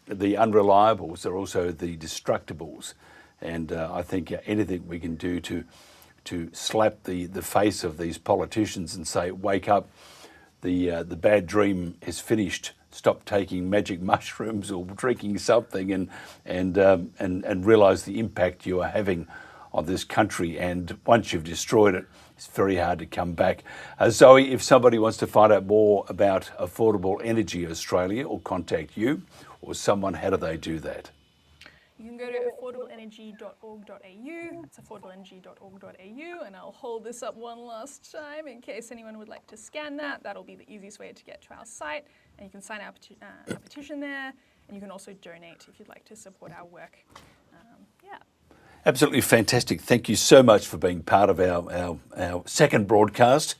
the unreliables, are also the destructibles. And I think anything we can do to slap the face of these politicians and say, wake up, the bad dream is finished. Stop taking magic mushrooms or drinking something, and realise the impact you are having on this country. And once you've destroyed it, it's very hard to come back. Zoe, if somebody wants to find out more about Affordable Energy Australia or contact you or someone, how do they do that? You can go to affordableenergy.org.au. It's affordableenergy.org.au, and I'll hold this up one last time in case anyone would like to scan that. That'll be the easiest way to get to our site, and you can sign our petition there, and you can also donate if you'd like to support our work. Absolutely fantastic. Thank you so much for being part of our second broadcast.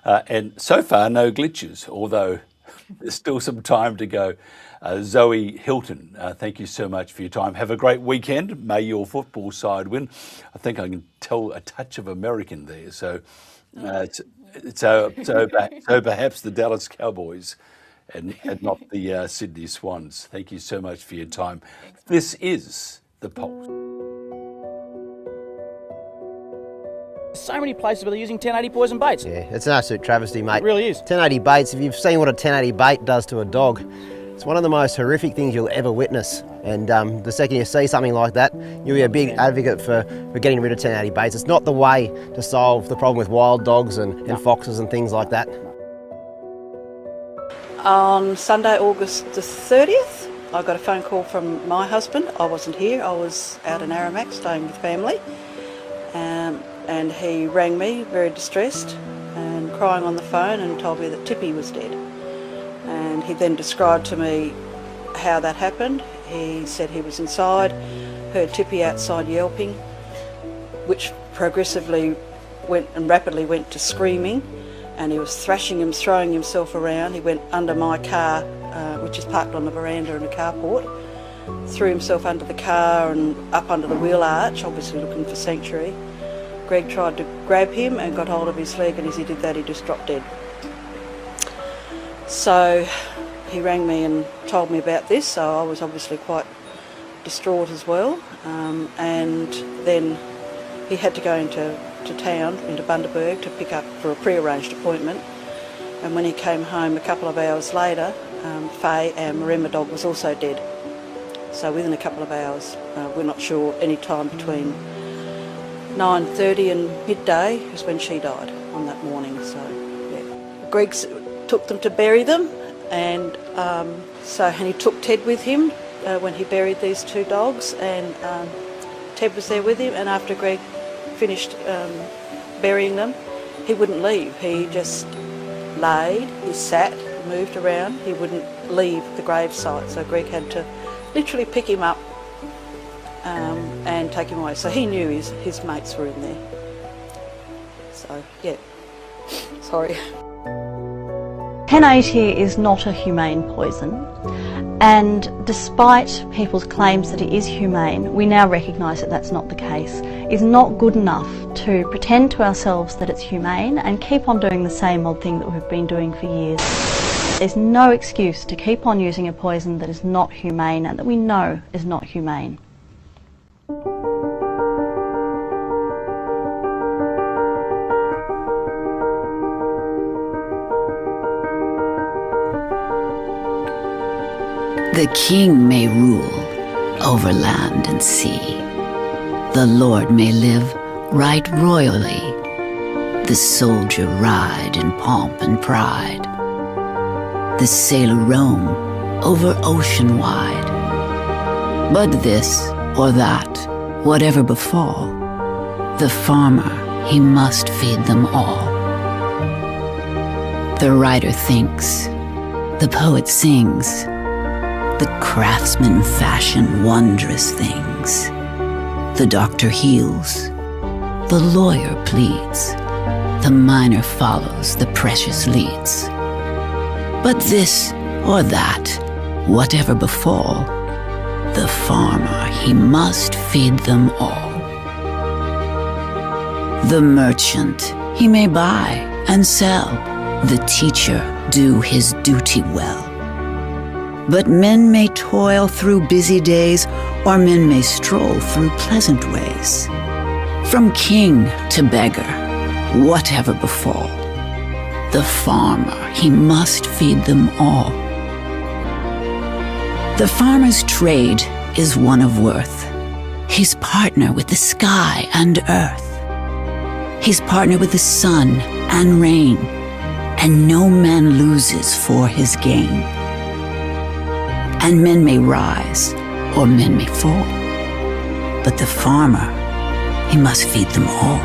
And so far, no glitches, although There's still some time to go. Zoe Hilton, thank you so much for your time. Have a great weekend. May your football side win. I think I can tell a touch of American there. So perhaps the Dallas Cowboys and not the Sydney Swans. Thank you so much for your time. This is The Pulse. So many places where they're using 1080 poison baits. Yeah, it's an absolute travesty, mate. It really is. 1080 baits, if you've seen what a 1080 bait does to a dog, it's one of the most horrific things you'll ever witness. And the second you see something like that, you'll be a big advocate for getting rid of 1080 baits. It's not the way to solve the problem with wild dogs and foxes and things like that. On Sunday, August the 30th, I got a phone call from my husband. I wasn't here, I was out in Aramac staying with family. And he rang me very distressed and crying on the phone and told me that Tippy was dead. And he then described to me how that happened. He said he was inside, heard Tippy outside yelping, which progressively rapidly went to screaming, and he was thrashing him, throwing himself around. He went under my car, which is parked on the veranda in a carport, threw himself under the car and up under the wheel arch, obviously looking for sanctuary. Greg tried to grab him and got hold of his leg, and as he did that, he just dropped dead. So he rang me and told me about this, so I was obviously quite distraught as well. And then he had to go into town, into Bundaberg, to pick up for a pre-arranged appointment. And when he came home a couple of hours later, Faye, our mRMA dog, was also dead. So within a couple of hours, we're not sure, any time between 9:30 and midday is when she died on that morning. So yeah, Greg took them to bury them, and he took Ted with him when he buried these two dogs, and Ted was there with him. And after Greg finished burying them, he wouldn't leave. He just laid, he sat, moved around. He wouldn't leave the gravesite. So Greg had to literally pick him up and take him away. So he knew his mates were in there. So, yeah, sorry. 1080 is not a humane poison, and despite people's claims that it is humane, we now recognise that that's not the case. It's not good enough to pretend to ourselves that it's humane and keep on doing the same old thing that we've been doing for years. There's no excuse to keep on using a poison that is not humane and that we know is not humane. The king may rule over land and sea. The lord may live right royally. The soldier ride in pomp and pride. The sailor roam over ocean wide. But this or that, whatever befall, the farmer, he must feed them all. The writer thinks, the poet sings, the craftsman fashion wondrous things. The doctor heals, the lawyer pleads, the miner follows, the precious leads. But this or that, whatever befall, the farmer, he must feed them all. The merchant, he may buy and sell, the teacher do his duty well. But men may toil through busy days, or men may stroll through pleasant ways. From king to beggar, whatever befall, the farmer, he must feed them all. The farmer's trade is one of worth. He's partner with the sky and earth. He's partner with the sun and rain, and no man loses for his gain. And men may rise, or men may fall, but the farmer, he must feed them all.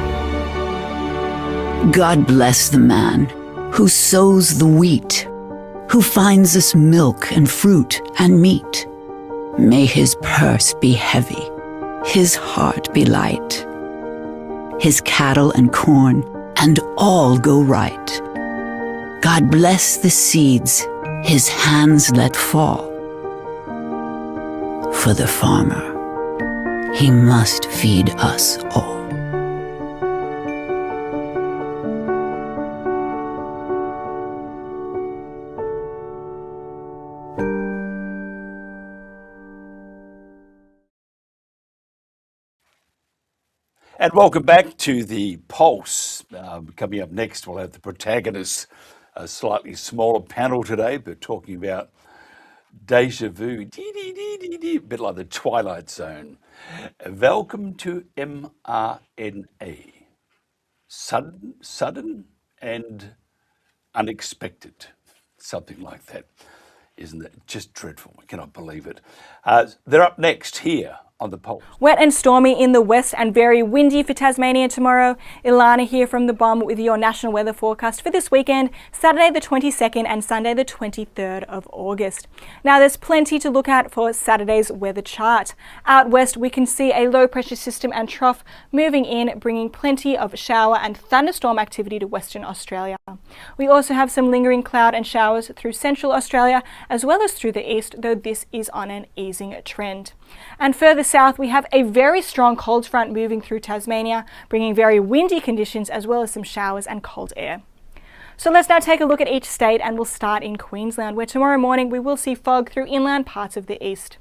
God bless the man who sows the wheat, who finds us milk and fruit and meat. May his purse be heavy, his heart be light, his cattle and corn and all go right. God bless the seeds his hands let fall. For the farmer, he must feed us all. And welcome back to the Pulse. Coming up next, we'll have the Protagonists, a slightly smaller panel today, but talking about deja vu, a bit like the Twilight Zone. Welcome to mRNA. Sudden and unexpected, something like that. Isn't it just dreadful? I cannot believe it. They're up next here on the Pulse. Wet and stormy in the west and very windy for Tasmania tomorrow. Ilana here from the BOM with your national weather forecast for this weekend, Saturday the 22nd and Sunday the 23rd of August. Now there's plenty to look at for Saturday's weather chart. Out west we can see a low pressure system and trough moving in, bringing plenty of shower and thunderstorm activity to Western Australia. We also have some lingering cloud and showers through Central Australia as well as through the east, though this is on an easing trend. And further south, we have a very strong cold front moving through Tasmania, bringing very windy conditions as well as some showers and cold air. So let's now take a look at each state, and we'll start in Queensland, where tomorrow morning we will see fog through inland parts of the east.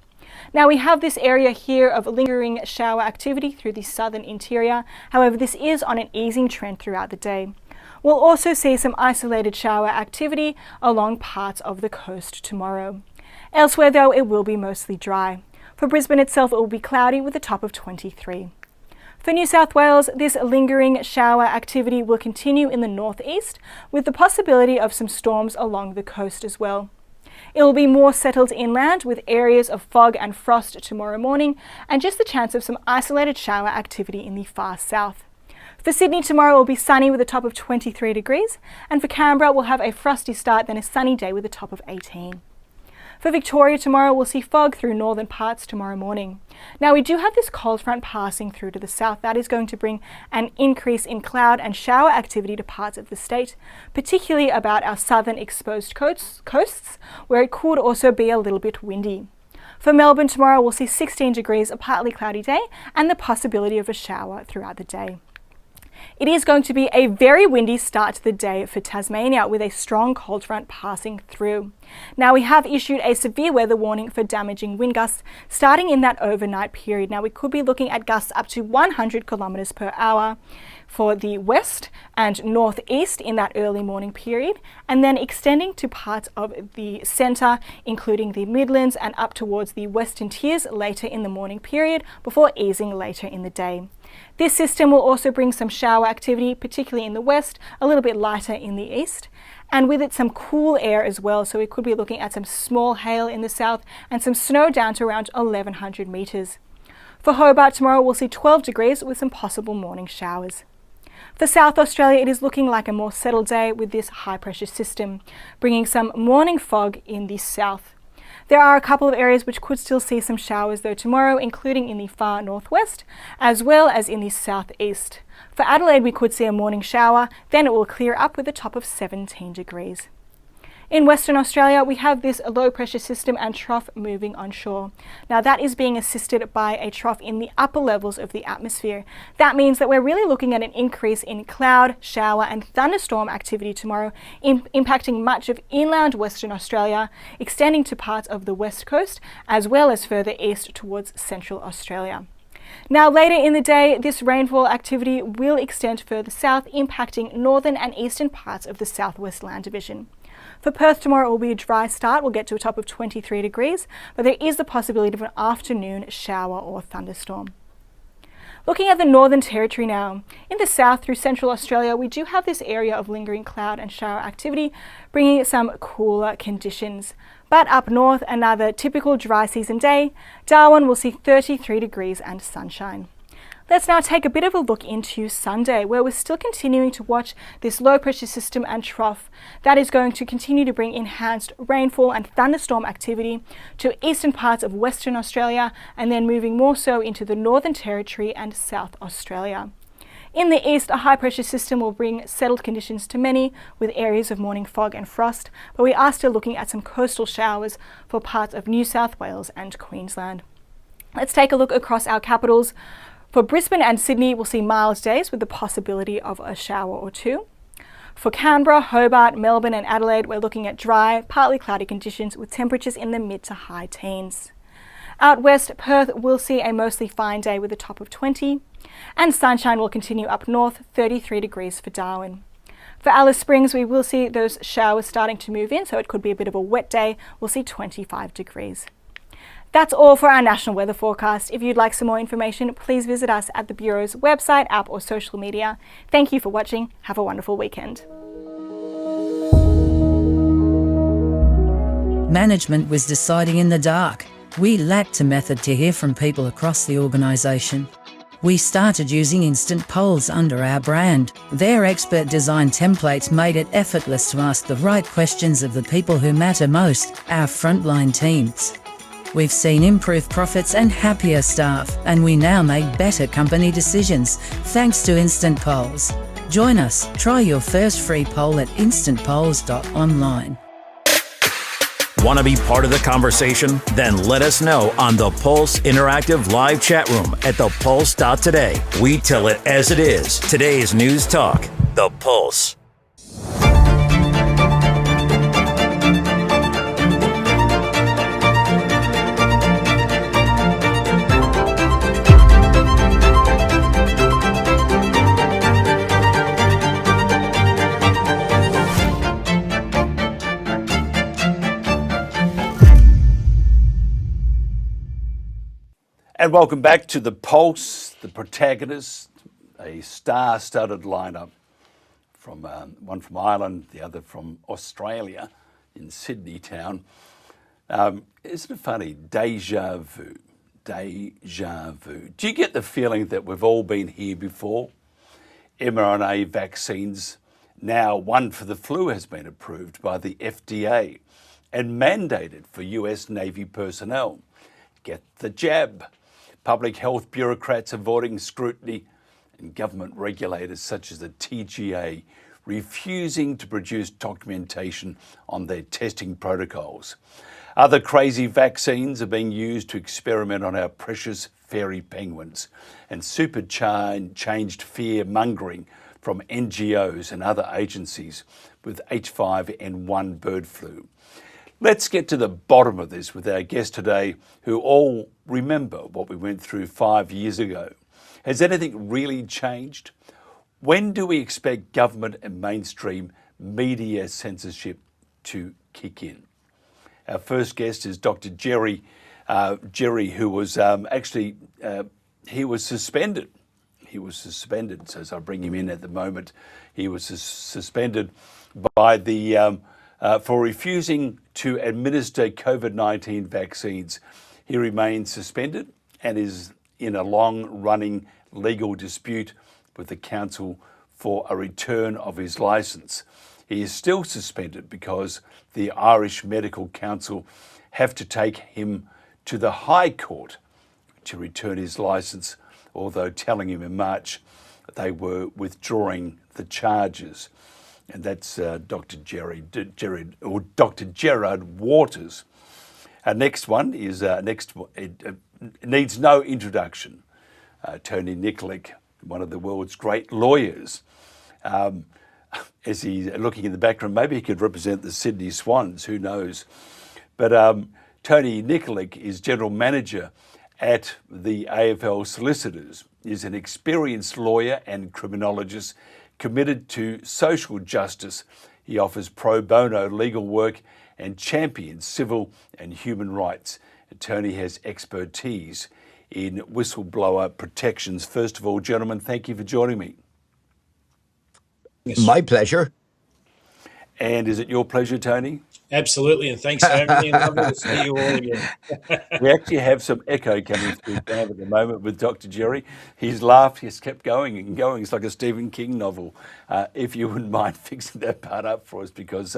Now we have this area here of lingering shower activity through the southern interior. However, this is on an easing trend throughout the day. We'll also see some isolated shower activity along parts of the coast tomorrow. Elsewhere though, it will be mostly dry. For Brisbane itself, it will be cloudy with a top of 23. For New South Wales, this lingering shower activity will continue in the northeast, with the possibility of some storms along the coast as well. It will be more settled inland with areas of fog and frost tomorrow morning, and just the chance of some isolated shower activity in the far south. For Sydney tomorrow, it will be sunny with a top of 23 degrees, and for Canberra, we'll have a frosty start, then a sunny day with a top of 18. For Victoria tomorrow, we'll see fog through northern parts tomorrow morning. Now we do have this cold front passing through to the south. That is going to bring an increase in cloud and shower activity to parts of the state, particularly about our southern exposed coasts, where it could also be a little bit windy. For Melbourne tomorrow, we'll see 16 degrees, a partly cloudy day, and the possibility of a shower throughout the day. It is going to be a very windy start to the day for Tasmania, with a strong cold front passing through. Now we have issued a severe weather warning for damaging wind gusts starting in that overnight period. Now we could be looking at gusts up to 100 kilometres per hour for the west and northeast in that early morning period, and then extending to parts of the centre, including the Midlands and up towards the Western Tiers later in the morning period before easing later in the day. This system will also bring some shower activity, particularly in the west, a little bit lighter in the east, and with it some cool air as well, so we could be looking at some small hail in the south and some snow down to around 1100 metres. For Hobart tomorrow, we'll see 12 degrees with some possible morning showers. For South Australia, it is looking like a more settled day with this high pressure system, bringing some morning fog in the south. There are a couple of areas which could still see some showers though tomorrow, including in the far northwest as well as in the southeast. For Adelaide, we could see a morning shower, then it will clear up with a top of 17 degrees. In Western Australia, we have this low pressure system and trough moving onshore. Now that is being assisted by a trough in the upper levels of the atmosphere. That means that we're really looking at an increase in cloud, shower and thunderstorm activity tomorrow, impacting much of inland Western Australia, extending to parts of the west coast, as well as further east towards Central Australia. Now later in the day, this rainfall activity will extend further south, impacting northern and eastern parts of the southwest land division. For Perth tomorrow, it will be a dry start. We'll get to a top of 23 degrees, but there is the possibility of an afternoon shower or thunderstorm. Looking at the Northern Territory now, in the south through Central Australia, we do have this area of lingering cloud and shower activity, bringing some cooler conditions. But up north, another typical dry season day. Darwin will see 33 degrees and sunshine. Let's now take a bit of a look into Sunday, where we're still continuing to watch this low pressure system and trough. That is going to continue to bring enhanced rainfall and thunderstorm activity to eastern parts of Western Australia, and then moving more so into the Northern Territory and South Australia. In the east, a high pressure system will bring settled conditions to many, with areas of morning fog and frost, but we are still looking at some coastal showers for parts of New South Wales and Queensland. Let's take a look across our capitals. For Brisbane and Sydney, we'll see mild days with the possibility of a shower or two. For Canberra, Hobart, Melbourne and Adelaide, we're looking at dry, partly cloudy conditions with temperatures in the mid to high teens. Out west, Perth will see a mostly fine day with a top of 20, and sunshine will continue up north, 33 degrees for Darwin. For Alice Springs, we will see those showers starting to move in, so it could be a bit of a wet day. We'll see 25 degrees. That's all for our national weather forecast. If you'd like some more information, please visit us at the Bureau's website, app or social media. Thank you for watching. Have a wonderful weekend. Management was deciding in the dark. We lacked a method to hear from people across the organisation. We started using instant polls under our brand. Their expert design templates made it effortless to ask the right questions of the people who matter most, our frontline teams. We've seen improved profits and happier staff, and we now make better company decisions thanks to instant polls. Join us. Try your first free poll at instantpolls.online. Want to be part of the conversation? Then let us know on the Pulse Interactive Live Chat Room at thepulse.today. We tell it as it is. Today's News Talk, The Pulse. And welcome back to The Pulse, the Protagonists, a star-studded lineup from one from Ireland, the other from Australia in Sydney town. Isn't it funny? Deja vu. Deja vu. Do you get the feeling that we've all been here before? mRNA vaccines. Now one for the flu has been approved by the FDA and mandated for US Navy personnel. Get the jab. Public health bureaucrats avoiding scrutiny, and government regulators such as the TGA refusing to produce documentation on their testing protocols. Other crazy vaccines are being used to experiment on our precious fairy penguins, and supercharged fear-mongering from NGOs and other agencies with H5N1 bird flu. Let's get to the bottom of this with our guest today, who all remember what we went through 5 years ago. Has anything really changed? When do we expect government and mainstream media censorship to kick in? Our first guest is Dr. Jerry, who was he was suspended. He was suspended, so as I bring him in at the moment, he was suspended by the for refusing to administer COVID-19 vaccines. He remains suspended and is in a long-running legal dispute with the council for a return of his licence. He is still suspended because the Irish Medical Council have to take him to the High Court to return his licence, although telling him in March they were withdrawing the charges. And that's Dr. Gerard Waters. Our next one is it needs no introduction. Tony Nikolic, one of the world's great lawyers. As he's looking in the background, maybe he could represent the Sydney Swans, who knows? But Tony Nikolic is general manager at the AFL Solicitors. He's an experienced lawyer and criminologist committed to social justice. He offers pro bono legal work and champions civil and human rights. And Tony has expertise in whistleblower protections. First of all, gentlemen, thank you for joining me. My pleasure. And is it your pleasure, Tony? Absolutely, and thanks for having me, and lovely to see you all again. We actually have some echo coming through at the moment with Dr. Jerry. His laugh has kept going and going. It's like a Stephen King novel. If you wouldn't mind fixing that part up for us, because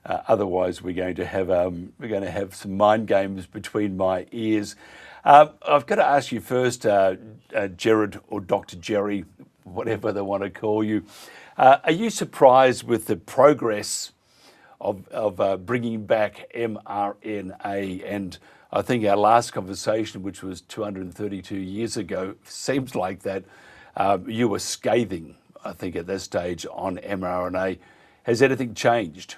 otherwise we're going to have some mind games between my ears. I've got to ask you first, Gerard or Dr. Jerry, whatever they want to call you. Are you surprised with the progress of bringing back mRNA? And I think our last conversation, which was 232 years ago, seems like that you were scathing, I think, at that stage on mRNA. Has anything changed?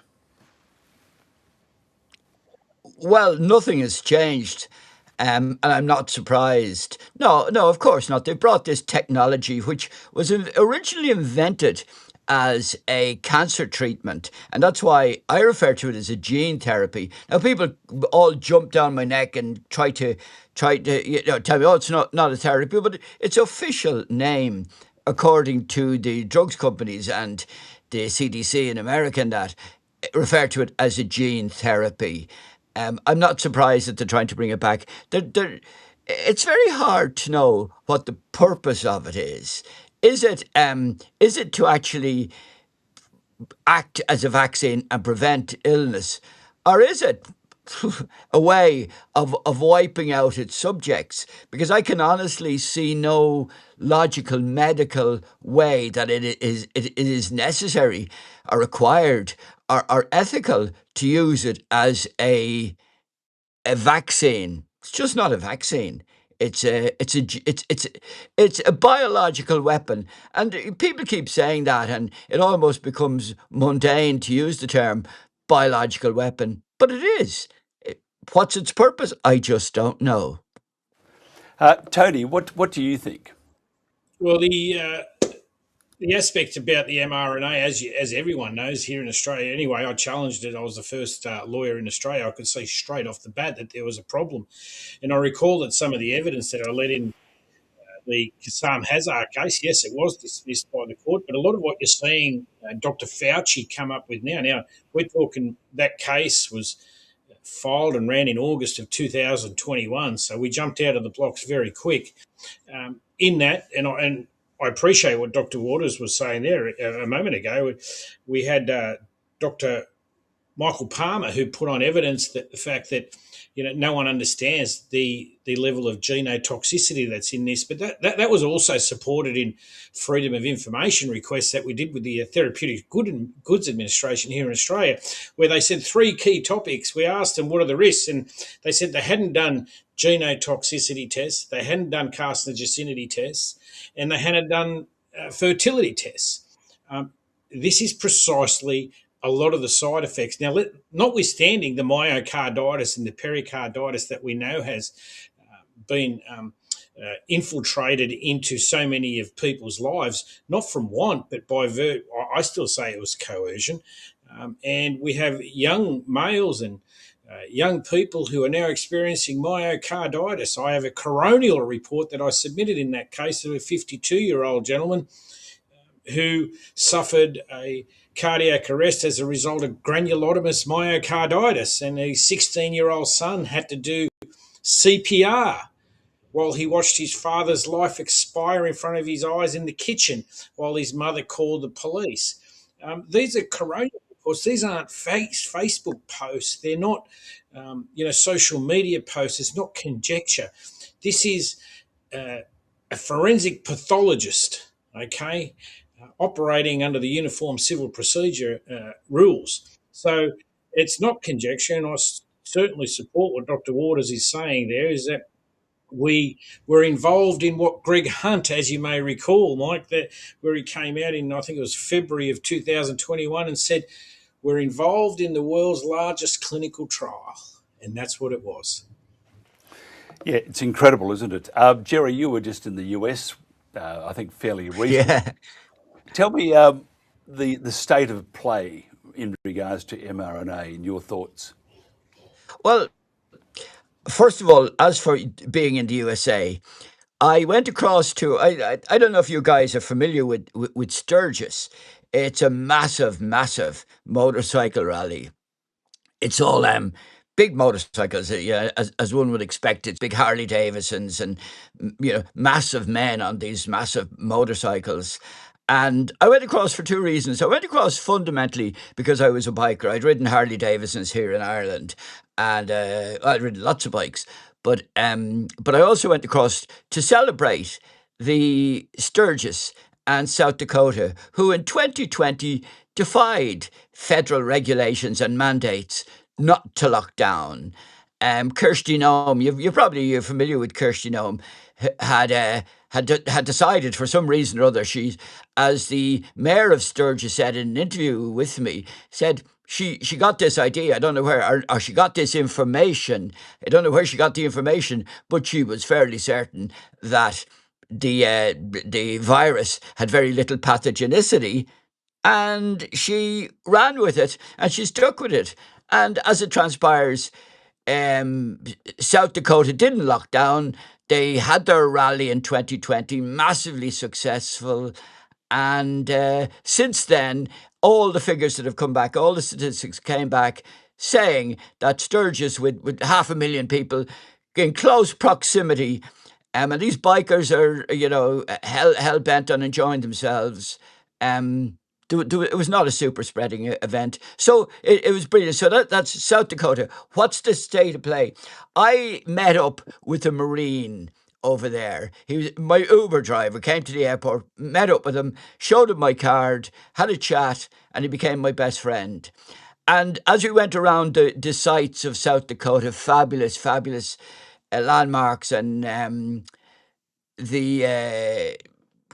Well, nothing has changed. And I'm not surprised. No, of course not. They brought this technology, which was originally invented as a cancer treatment, and that's why I refer to it as a gene therapy. Now, people all jump down my neck and try to tell me, oh, it's not a therapy, but its official name, according to the drugs companies and the CDC in America, and that refer to it as a gene therapy. I'm not surprised that they're trying to bring it back. It's very hard to know what the purpose of it is. Is it to actually act as a vaccine and prevent illness, or is it a way of wiping out its subjects? Because I can honestly see no logical medical way that it is necessary or required or ethical to use it as a vaccine. It's just not a vaccine. It's a biological weapon, and people keep saying that, and it almost becomes mundane to use the term biological weapon. But it is. What's its purpose? I just don't know. Tony, what do you think? Well, the aspect about the mRNA, as everyone knows here in Australia anyway, I challenged it. I was the first lawyer in Australia. I could see straight off the bat that there was a problem. And I recall that some of the evidence that I let in the Kassam Hazar case, yes, it was dismissed by the court, but a lot of what you're seeing Dr. Fauci come up with now, we're talking that case was filed and ran in August of 2021, so we jumped out of the blocks very quick in that, and I appreciate what Dr. Waters was saying there a moment ago. We had Dr. Michael Palmer, who put on evidence that the fact that no one understands the level of genotoxicity that's in this, but that was also supported in freedom of information requests that we did with the Therapeutic Goods Administration here in Australia, where they said 3 key topics. We asked them what are the risks, and they said they hadn't done genotoxicity tests, they hadn't done carcinogenicity tests, and they hadn't done fertility tests. This is precisely a lot of the side effects. Now, notwithstanding the myocarditis and the pericarditis that we know has been infiltrated into so many of people's lives, not from want, but by I still say it was coercion. And we have young males and young people who are now experiencing myocarditis. I have a coronial report that I submitted in that case of a 52-year-old gentleman who suffered a cardiac arrest as a result of granulomatous myocarditis, and a 16-year-old son had to do CPR while he watched his father's life expire in front of his eyes in the kitchen while his mother called the police. These are coronial reports. These aren't Facebook posts. They're not, social media posts. It's not conjecture. This is a forensic pathologist, okay, operating under the Uniform Civil Procedure rules. So it's not conjecture, and I certainly support what Dr. Waters is saying there, is that we were involved in what Greg Hunt, as you may recall, Mike, where he came out in, I think it was February of 2021, and said, we're involved in the world's largest clinical trial. And that's what it was. Yeah, it's incredible, isn't it? Jerry, you were just in the US, I think fairly recently. Yeah. Tell me the state of play in regards to mRNA and your thoughts. Well, first of all, as for being in the USA, I went across to, I don't know if you guys are familiar with Sturgis. It's a massive, massive motorcycle rally. It's all big motorcycles, as one would expect. It's big Harley Davidsons and massive men on these massive motorcycles. And I went across for 2 reasons. I went across fundamentally because I was a biker. I'd ridden Harley Davidsons here in Ireland, and I'd ridden lots of bikes. But I also went across to celebrate the Sturgis and South Dakota, who in 2020 defied federal regulations and mandates not to lock down. Kirsty Noem, you're familiar with Kirsty Noem, had decided for some reason or other, as the mayor of Sturgis said in an interview with me, said she got this idea, I don't know where, or she got this information, I don't know where she got the information, but she was fairly certain that the virus had very little pathogenicity, and she ran with it, and she stuck with it. And as it transpires, South Dakota didn't lock down. They had their rally in 2020, massively successful. And since then, all the figures that have come back, all the statistics came back saying that Sturgis, with 500,000 people in close proximity, and these bikers are, hell bent on enjoying themselves. It was not a super spreading event. So it was brilliant. So that's South Dakota. What's the state of play? I met up with a Marine over there. He was my Uber driver, came to the airport, met up with him, showed him my card, had a chat, and he became my best friend. And as we went around the sites of South Dakota, fabulous landmarks, and the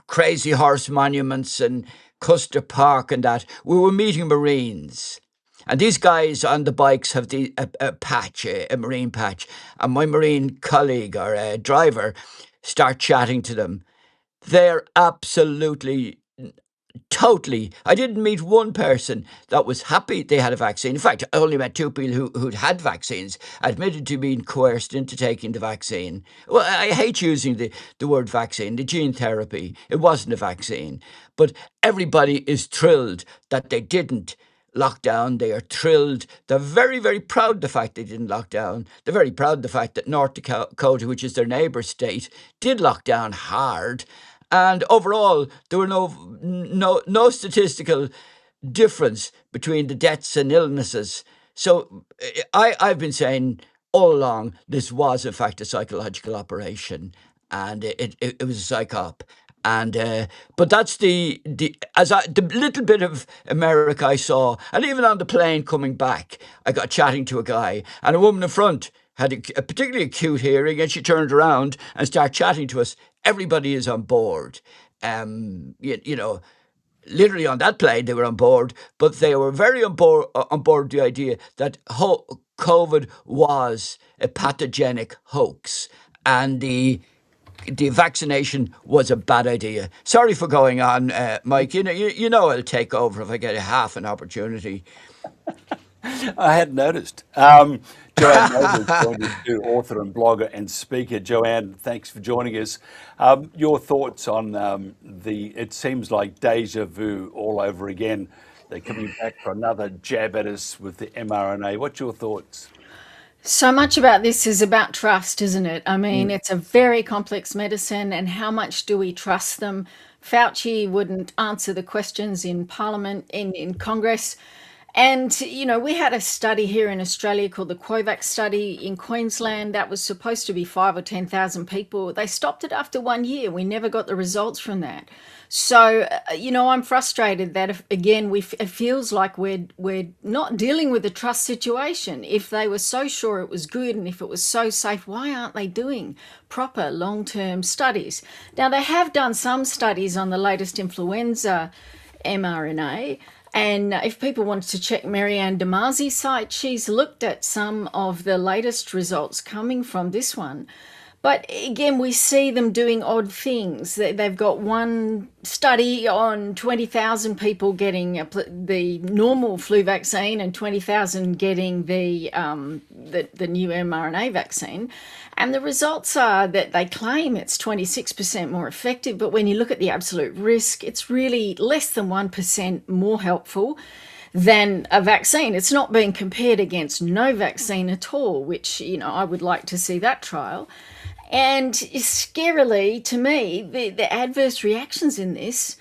Crazy Horse monuments and Custer Park and that, we were meeting Marines. And these guys on the bikes have a Marine patch. And my Marine colleague or driver start chatting to them. They're absolutely, totally. I didn't meet one person that was happy they had a vaccine. In fact, I only met two people who'd had vaccines, admitted to being coerced into taking the vaccine. Well, I hate using the word vaccine, the gene therapy. It wasn't a vaccine. But everybody is thrilled that they didn't lock down. They are thrilled. They're very, very proud of the fact they didn't lock down. They're very proud of the fact that North Dakota, which is their neighbour state, did lock down hard. And overall, there were no statistical difference between the deaths and illnesses. So I've been saying all along this was in fact a psychological operation, and it was a psych op. And but that's the little bit of America I saw, and even on the plane coming back, I got chatting to a guy, and a woman in front had a particularly acute hearing, and she turned around and started chatting to us. Everybody is on board. Literally on that plane they were on board, but they were very on board the idea that COVID was a pathogenic hoax, and the vaccination was a bad idea. Sorry for going on, Mike. You know I'll take over if I get half an opportunity. I had noticed. Joanne Noble joined us too, author and blogger and speaker. Joanne, thanks for joining us. Your thoughts on it seems like deja vu all over again. They're coming back for another jab at us with the mRNA. What's your thoughts? So much about this is about trust, isn't it? I mean, it's a very complex medicine, and how much do we trust them? Fauci wouldn't answer the questions in Parliament, in Congress. And, we had a study here in Australia called the Quovax study in Queensland that was supposed to be 5,000 or 10,000 people. They stopped it after 1 year. We never got the results from that. So, I'm frustrated that, it feels like we're not dealing with the trust situation. If they were so sure it was good and if it was so safe, why aren't they doing proper long-term studies? Now, they have done some studies on the latest influenza mRNA. And if people wanted to check Marianne Damazi's site, she's looked at some of the latest results coming from this one. But again, we see them doing odd things. They've got one study on 20,000 people getting the normal flu vaccine and 20,000 getting the new mRNA vaccine. And the results are that they claim it's 26% more effective, but when you look at the absolute risk, it's really less than 1% more helpful than a vaccine. It's not being compared against no vaccine at all, which, I would like to see that trial. And scarily, to me, the adverse reactions in this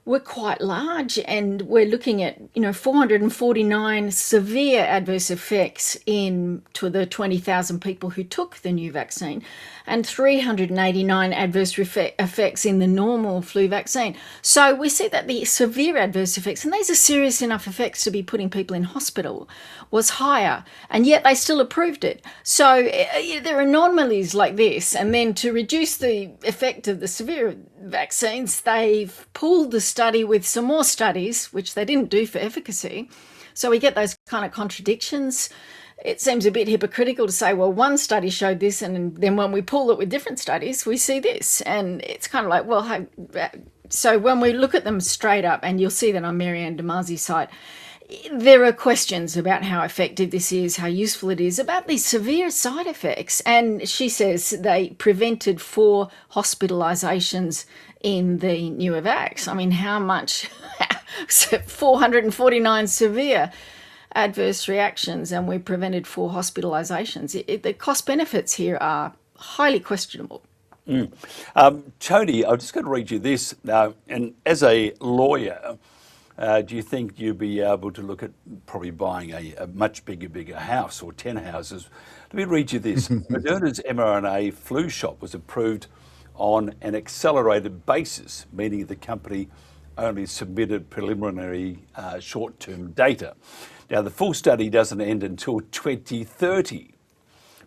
were quite large, and we're looking at 449 severe adverse effects to the 20,000 people who took the new vaccine, and 389 adverse effects in the normal flu vaccine. So we see that the severe adverse effects, and these are serious enough effects to be putting people in hospital, was higher, and yet they still approved it. So there are anomalies like this, and then to reduce the effect of the severe vaccines, they've pooled the study with some more studies, which they didn't do for efficacy. So we get those kind of contradictions. It seems a bit hypocritical to say, well, one study showed this, and then when we pool it with different studies, we see this. And it's kind of like, well, so when we look at them straight up, and you'll see that on Marianne Damasi's site, there are questions about how effective this is, how useful it is, about these severe side effects. And she says they prevented 4 hospitalisations in the newer vax. I mean, how much? 449 severe adverse reactions, and we prevented 4 hospitalisations. The cost benefits here are highly questionable. Tony, I'm just going to read you this. And as a lawyer, do you think you'd be able to look at probably buying a much bigger house or 10 houses? Let me read you this. Moderna's mRNA flu shot was approved on an accelerated basis, meaning the company only submitted preliminary short-term data. Now, the full study doesn't end until 2030,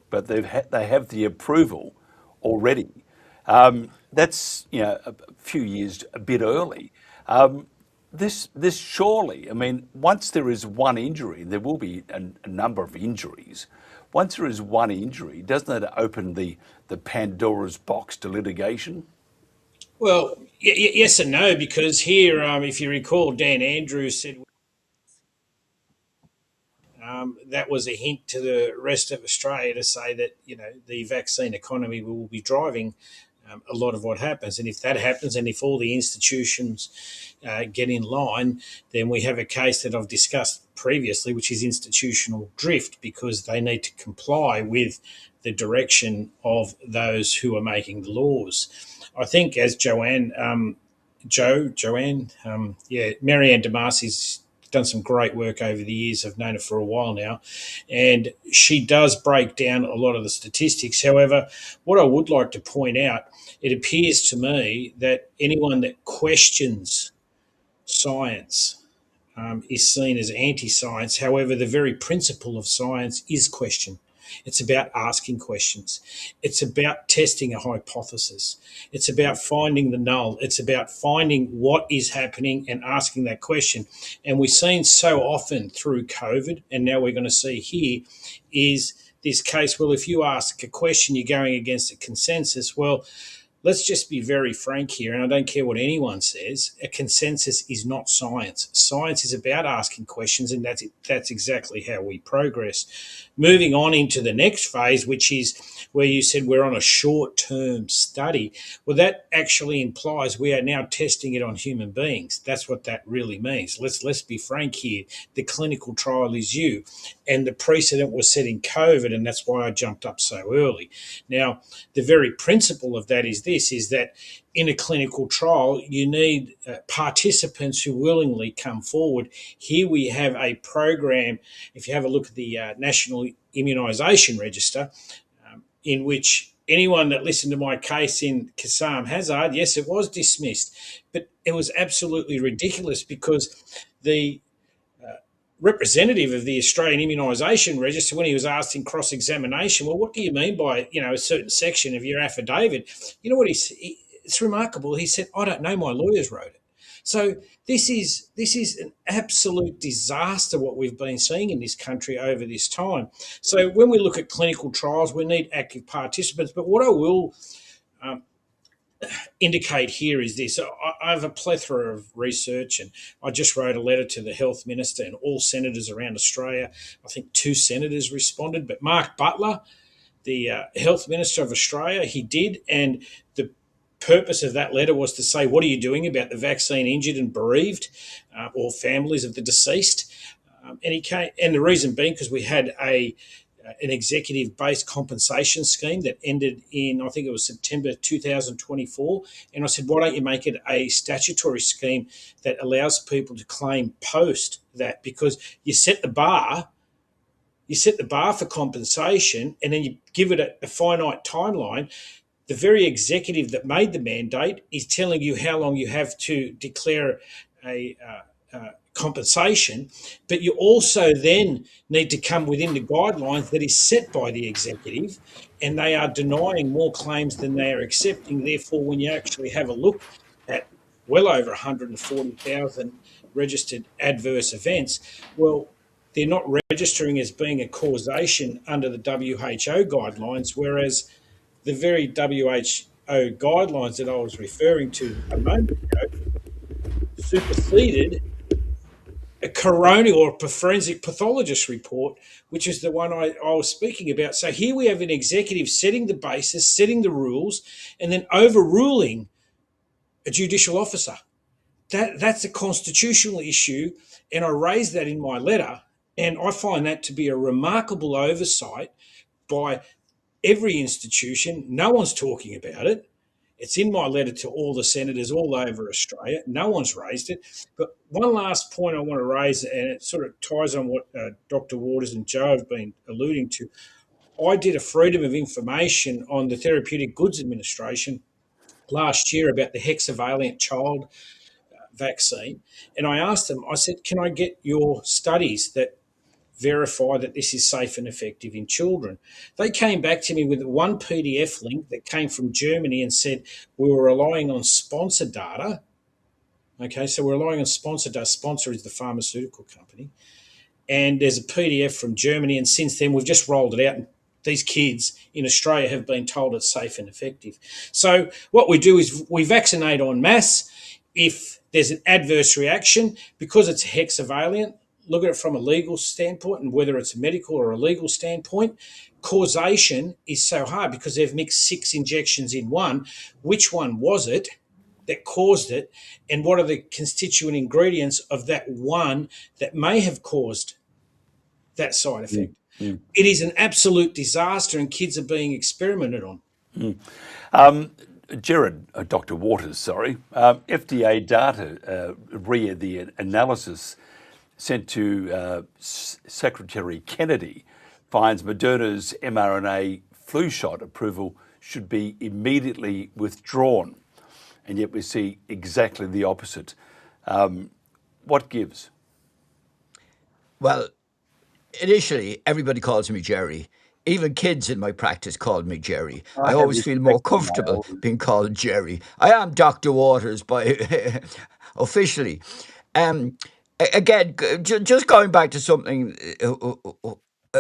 but they have the approval already. That's a few years a bit early. This surely, I mean, once there is one injury, there will be a number of injuries. Once there is one injury, doesn't that open the Pandora's box to litigation? Well, yes and no, because here, if you recall, Dan Andrews said that was a hint to the rest of Australia to say that, the vaccine economy will be driving a lot of what happens. And if that happens, and if all the institutions get in line, then we have a case that I've discussed previously, which is institutional drift, because they need to comply with the direction of those who are making the laws. I think, as Marianne Damasi's done some great work over the years. I've known her for a while now, and she does break down a lot of the statistics. However, what I would like to point out, it appears to me that anyone that questions science is seen as anti-science. However, the very principle of science is question. It's about asking questions. It's about testing a hypothesis. It's about finding the null. It's about finding what is happening and asking that question. And we've seen so often through COVID, and now we're going to see here, is this case, well, if you ask a question, you're going against a consensus. Well, let's just be very frank here, and I don't care what anyone says, a consensus is not science. Science is about asking questions, and that's exactly how we progress. Moving on into the next phase, which is where you said we're on a short-term study. Well, that actually implies we are now testing it on human beings. That's what that really means. Let's be frank here. The clinical trial is you, and the precedent was set in COVID, and that's why I jumped up so early. Now, the very principle of that is that in a clinical trial, you need participants who willingly come forward. Here we have a program, if you have a look at the National Immunisation Register, in which anyone that listened to my case in Kassam Hazard, yes, it was dismissed, but it was absolutely ridiculous because the representative of the Australian Immunisation Register, when he was asked in cross-examination, well, what do you mean by, a certain section of your affidavit? You know what it's remarkable. He said, I don't know, my lawyers wrote it. So this is an absolute disaster, what we've been seeing in this country over this time. So when we look at clinical trials, we need active participants. But what I will indicate here is this. I have a plethora of research, and I just wrote a letter to the Health Minister and all senators around Australia. I think 2 senators responded, but Mark Butler, the Health Minister of Australia, he did, and the purpose of that letter was to say, what are you doing about the vaccine injured and bereaved or families of the deceased? And the reason being because we had a an executive-based compensation scheme that ended in, I think it was September 2024. And I said, why don't you make it a statutory scheme that allows people to claim post that? Because you set the bar for compensation, and then you give it a finite timeline. The very executive that made the mandate is telling you how long you have to declare a compensation, but you also then need to come within the guidelines that is set by the executive, and they are denying more claims than they are accepting. Therefore, when you actually have a look at well over 140,000 registered adverse events, well, they're not registering as being a causation under the WHO guidelines, whereas the very WHO guidelines that I was referring to a moment ago superseded a coronial or a forensic pathologist report, which is the one I was speaking about. So here we have an executive setting the basis, setting the rules, and then overruling a judicial officer. That's a constitutional issue, and I raised that in my letter, and I find that to be a remarkable oversight by every institution. No one's talking about it. It's in my letter to all the senators all over Australia. No one's raised it. But one last point I want to raise, and it sort of ties on what Dr. Waters and Joe have been alluding to. I did a freedom of information on the Therapeutic Goods Administration last year about the hexavalent child vaccine. And I asked them, I said, can I get your studies that verify that this is safe and effective in children? They came back to me with one PDF link that came from Germany and said we were relying on sponsor data. Okay, so we're relying on sponsor data. Sponsor is the pharmaceutical company. And there's a PDF from Germany, and since then we've just rolled it out, and these kids in Australia have been told it's safe and effective. So what we do is we vaccinate en masse. If there's an adverse reaction, because it's hexavalent, look at it from a legal standpoint, and whether it's a medical or a legal standpoint, causation is so hard because they've mixed 6 injections in one. Which one was it that caused it, and what are the constituent ingredients of that one that may have caused that side effect? It is an absolute disaster, and kids are being experimented on. Dr. Waters, FDA data, RIA, the analysis sent to Secretary Kennedy, finds Moderna's mRNA flu shot approval should be immediately withdrawn. And yet we see exactly the opposite. What gives? Well, initially, everybody calls me Jerry. Even kids in my practice called me Jerry. I always feel more comfortable being called Jerry. I am Dr. Waters by officially. Again, just going back to something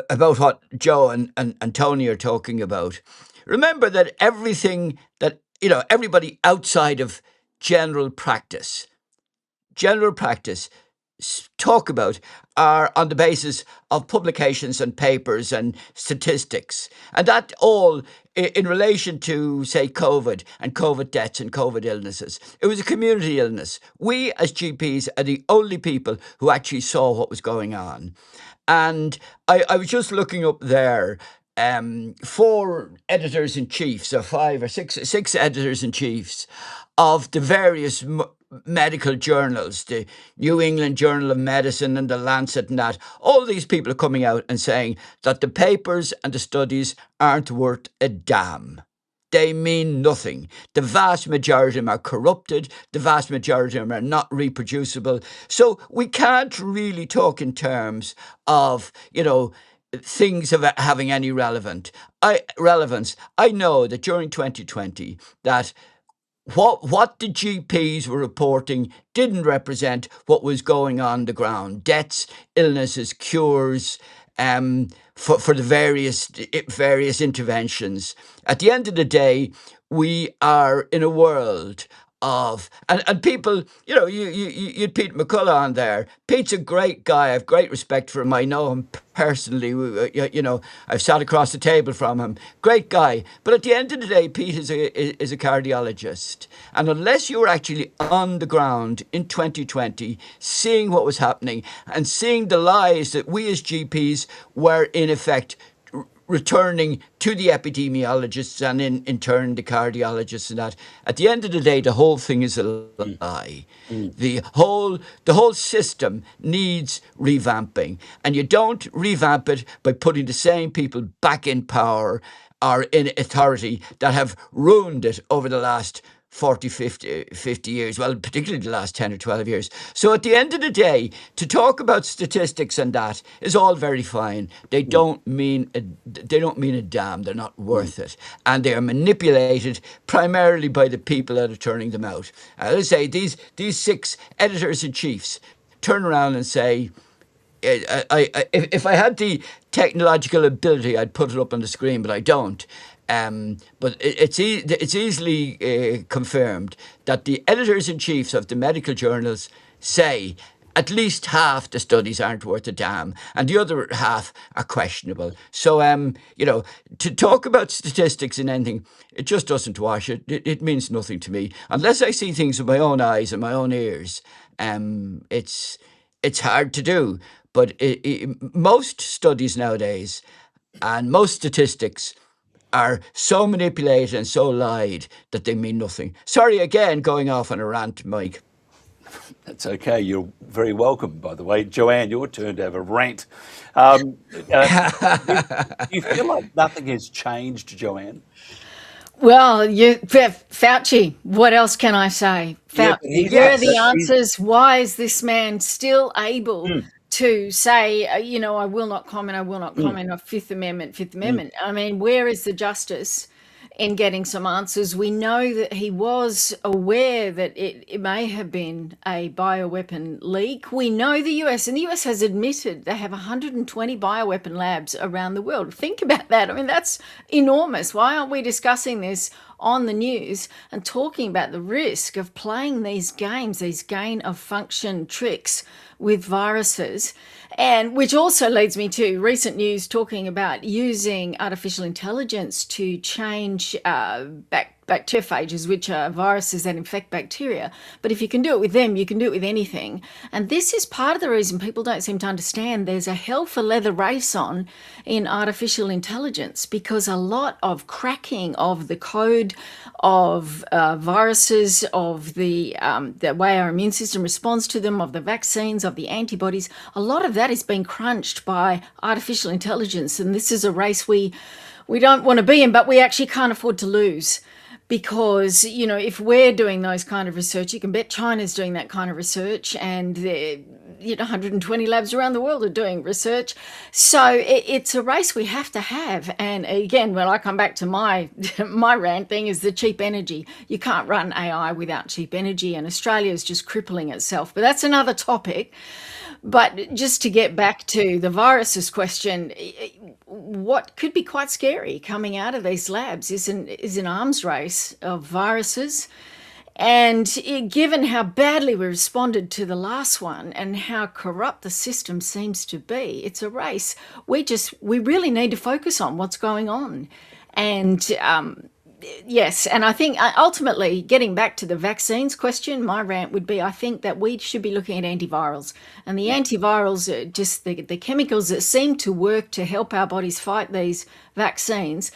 about what Joe and Tony are talking about. Remember that everything that, everybody outside of general practice talk about are on the basis of publications and papers and statistics. And that all in relation to, say, COVID and COVID deaths and COVID illnesses. It was a community illness. We as GPs are the only people who actually saw what was going on. And I was just looking up there, 4 editors-in-chiefs, or 5 or 6 editors-in-chiefs of the various medical journals, the New England Journal of Medicine and the Lancet and that. All these people are coming out and saying that the papers and the studies aren't worth a damn. They mean nothing. The vast majority of them are corrupted. The vast majority of them are not reproducible. So we can't really talk in terms of, things of having any relevance. I know that during 2020 that what the GPs were reporting didn't represent what was going on the ground. Deaths, illnesses, cures, for the various interventions. At the end of the day, we are in a world of and people, you'd Pete McCullough on there. Pete's a great guy. I have great respect for him. I know him personally. I've sat across the table from him. Great guy. But at the end of the day, Pete is a cardiologist. And unless you were actually on the ground in 2020, seeing what was happening and seeing the lies that we as GPs were in effect returning to the epidemiologists and in turn the cardiologists and that. At the end of the day, the whole thing is a lie. The whole system needs revamping, and you don't revamp it by putting the same people back in power or in authority that have ruined it over the last 40, 50 years, well, particularly the last 10 or 12 years. So at the end of the day, to talk about statistics and that is all very fine. They don't mean a damn. They're not worth it. And they are manipulated primarily by the people that are turning them out. Let's say these 6 editors-in-chiefs turn around and say, if I had the technological ability, I'd put it up on the screen, but I don't. But it's easily confirmed that the editors-in-chiefs of the medical journals say at least half the studies aren't worth a damn, and the other half are questionable. So, to talk about statistics in anything, it just doesn't wash it. It means nothing to me. Unless I see things with my own eyes and my own ears, it's hard to do. But most studies nowadays and most statistics are so manipulated and so lied that they mean nothing. Sorry again, going off on a rant, Mike. That's okay. You're very welcome, by the way. Joanne, your turn to have a rant. Do you feel like nothing has changed, Joanne? Well, Fauci, what else can I say? Fauci, where are the answers? Why is this man still able to say, I will not comment on Fifth Amendment? I mean, where is the justice in getting some answers? We know that he was aware that it may have been a bioweapon leak. We know the US has admitted they have 120 bioweapon labs around the world. Think about that. I mean, that's enormous. Why aren't we discussing this on the news and talking about the risk of playing these games, these gain of function tricks with viruses? And which also leads me to recent news talking about using artificial intelligence to change bacteriophages, which are viruses that infect bacteria. But if you can do it with them, you can do it with anything. And this is part of the reason people don't seem to understand there's a hell for leather race on in artificial intelligence, because a lot of cracking of the code of viruses, of the way our immune system responds to them, of the vaccines, of the antibodies, a lot of that is being crunched by artificial intelligence. And this is a race we don't want to be in, but we actually can't afford to lose. Because, if we're doing those kind of research, you can bet China's doing that kind of research, and 120 labs around the world are doing research. So it's a race we have to have. And again, when I come back to my rant thing, is the cheap energy. You can't run AI without cheap energy, and Australia is just crippling itself. But that's another topic. But just to get back to the viruses question, what could be quite scary coming out of these labs is an arms race of viruses. And given how badly we responded to the last one and how corrupt the system seems to be, it's a race. We really need to focus on what's going on. And yes, and I think ultimately, getting back to the vaccines question, my rant would be, I think that we should be looking at antivirals. And the antivirals are just the chemicals that seem to work to help our bodies fight these vaccines,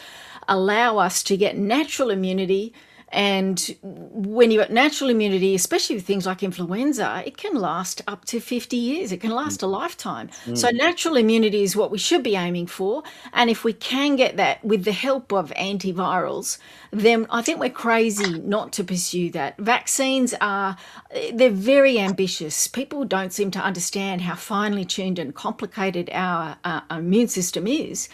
allow us to get natural immunity. And when you've got natural immunity, especially with things like influenza, it can last up to 50 years. It can last a lifetime. So natural immunity is what we should be aiming for. And if we can get that with the help of antivirals, then I think we're crazy not to pursue that. Vaccines they're very ambitious. People don't seem to understand how finely tuned and complicated our immune system is,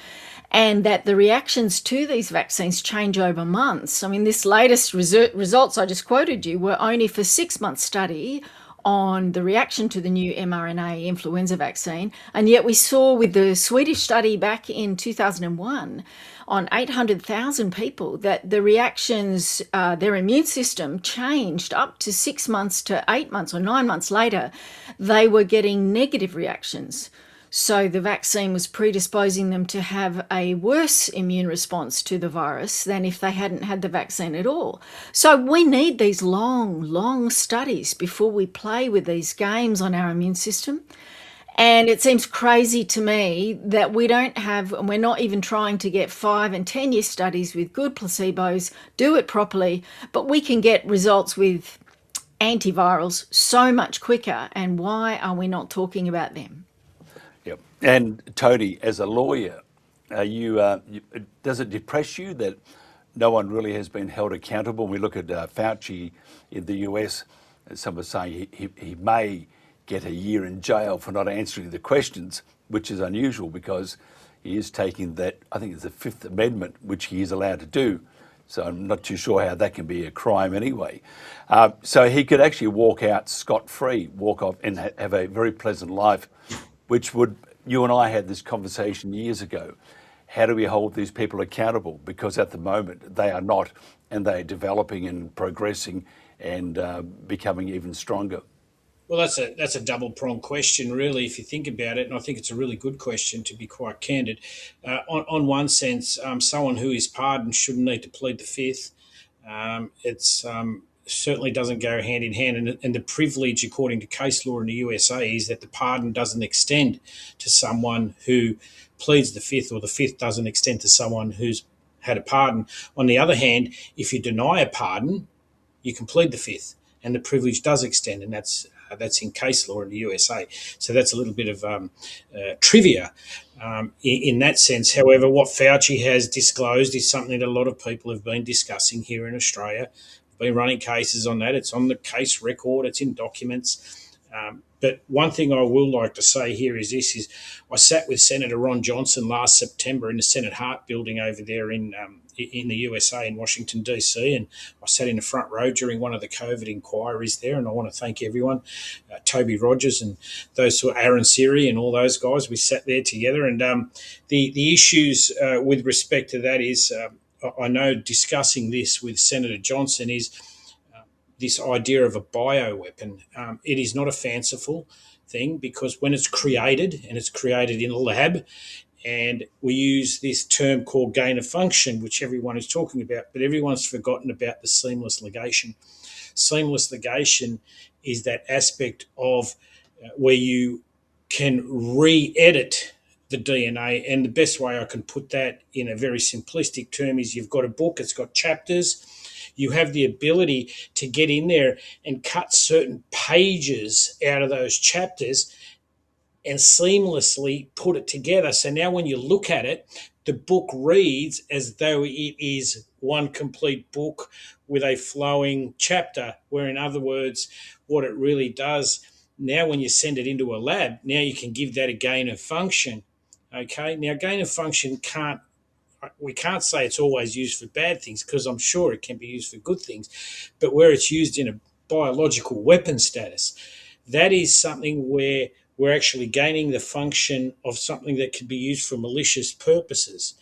and that the reactions to these vaccines change over months. I mean, this latest results I just quoted you were only for 6-month study on the reaction to the new mRNA influenza vaccine. And yet we saw with the Swedish study back in 2001 on 800,000 people that the reactions, their immune system changed up to 6 months to 8 months or 9 months later. They were getting negative reactions. So the vaccine was predisposing them to have a worse immune response to the virus than if they hadn't had the vaccine at all. So we need these long studies before we play with these games on our immune system. And it seems crazy to me that we don't have, and we're not even trying to get 5 and 10-year studies with good placebos, do it properly, but we can get results with antivirals so much quicker. And why are we not talking about them? Yep. And Tony, as a lawyer, does it depress you that no one really has been held accountable? When we look at Fauci in the US, some are saying he may get a year in jail for not answering the questions, which is unusual because he is taking that, I think it's the Fifth Amendment, which he is allowed to do. So I'm not too sure how that can be a crime anyway. So he could actually walk out scot-free, walk off and have a very pleasant life, which would, you and I had this conversation years ago. How do we hold these people accountable? Because at the moment they are not, and they are developing and progressing and becoming even stronger. Well, that's a double-pronged question, really, if you think about it, and I think it's a really good question, to be quite candid. On one sense, someone who is pardoned shouldn't need to plead the fifth. It's certainly doesn't go hand in hand, and the privilege, according to case law in the USA, is that the pardon doesn't extend to someone who pleads the fifth, or the fifth doesn't extend to someone who's had a pardon. On the other hand, if you deny a pardon, you can plead the fifth, and the privilege does extend, and that's in case law in the USA. So that's a little bit of trivia in that sense. However, what Fauci has disclosed is something that a lot of people have been discussing here in Australia. We've been running cases on that. It's on the case record. It's in documents. But one thing I will like to say here is this: is I sat with Senator Ron Johnson last September in the Senate Hart building over there in the USA in Washington, D.C., and I sat in the front row during one of the COVID inquiries there, and I want to thank everyone, Toby Rogers and those who are Aaron Siri and all those guys. We sat there together, and the issues with respect to that is, I know discussing this with Senator Johnson is this idea of a bioweapon. It is not a fanciful thing, because when it's created, and it's created in a lab, and we use this term called gain of function, which everyone is talking about, but everyone's forgotten about the seamless ligation. Seamless ligation is that aspect of where you can re-edit the DNA, and the best way I can put that in a very simplistic term is you've got a book, it's got chapters. You have the ability to get in there and cut certain pages out of those chapters and seamlessly put it together. So now when you look at it, the book reads as though it is one complete book with a flowing chapter, where in other words, what it really does, now when you send it into a lab, now you can give that a gain of function. Okay, now gain of function we can't say it's always used for bad things, because I'm sure it can be used for good things, but where it's used in a biological weapon status, that is something where we're actually gaining the function of something that can be used for malicious purposes.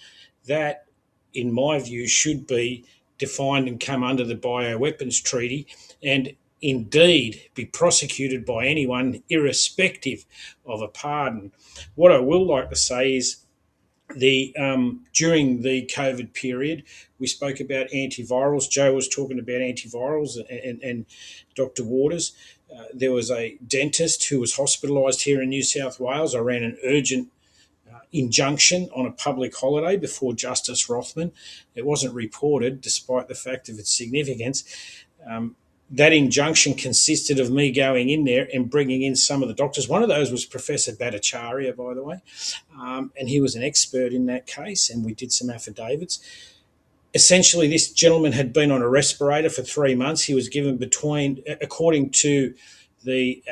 That, in my view, should be defined and come under the Bioweapons Treaty, and indeed be prosecuted by anyone irrespective of a pardon. What I will like to say is, during the COVID period, we spoke about antivirals. Joe was talking about antivirals, and Dr. Waters. There was a dentist who was hospitalised here in New South Wales. I ran an urgent injunction on a public holiday before Justice Rothman. It wasn't reported, despite the fact of its significance. That injunction consisted of me going in there and bringing in some of the doctors. One of those was Professor Bhattacharya, by the way, and he was an expert in that case, and we did some affidavits. Essentially, this gentleman had been on a respirator for 3 months. He was given according to the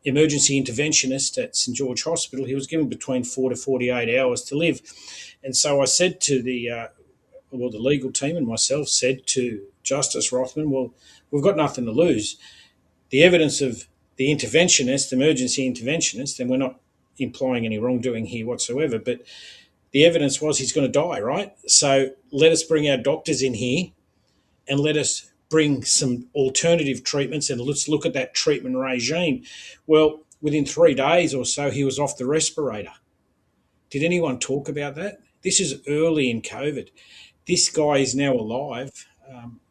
emergency interventionist at St George Hospital, he was given between 4 to 48 hours to live. And so I said to the legal team and myself said to Justice Rothman, well, we've got nothing to lose. The evidence of the interventionist, emergency interventionist, and we're not implying any wrongdoing here whatsoever, but the evidence was he's going to die, right? So let us bring our doctors in here and let us bring some alternative treatments, and let's look at that treatment regime. Well, within 3 days or so, he was off the respirator. Did anyone talk about that? This is early in COVID. This guy is now alive.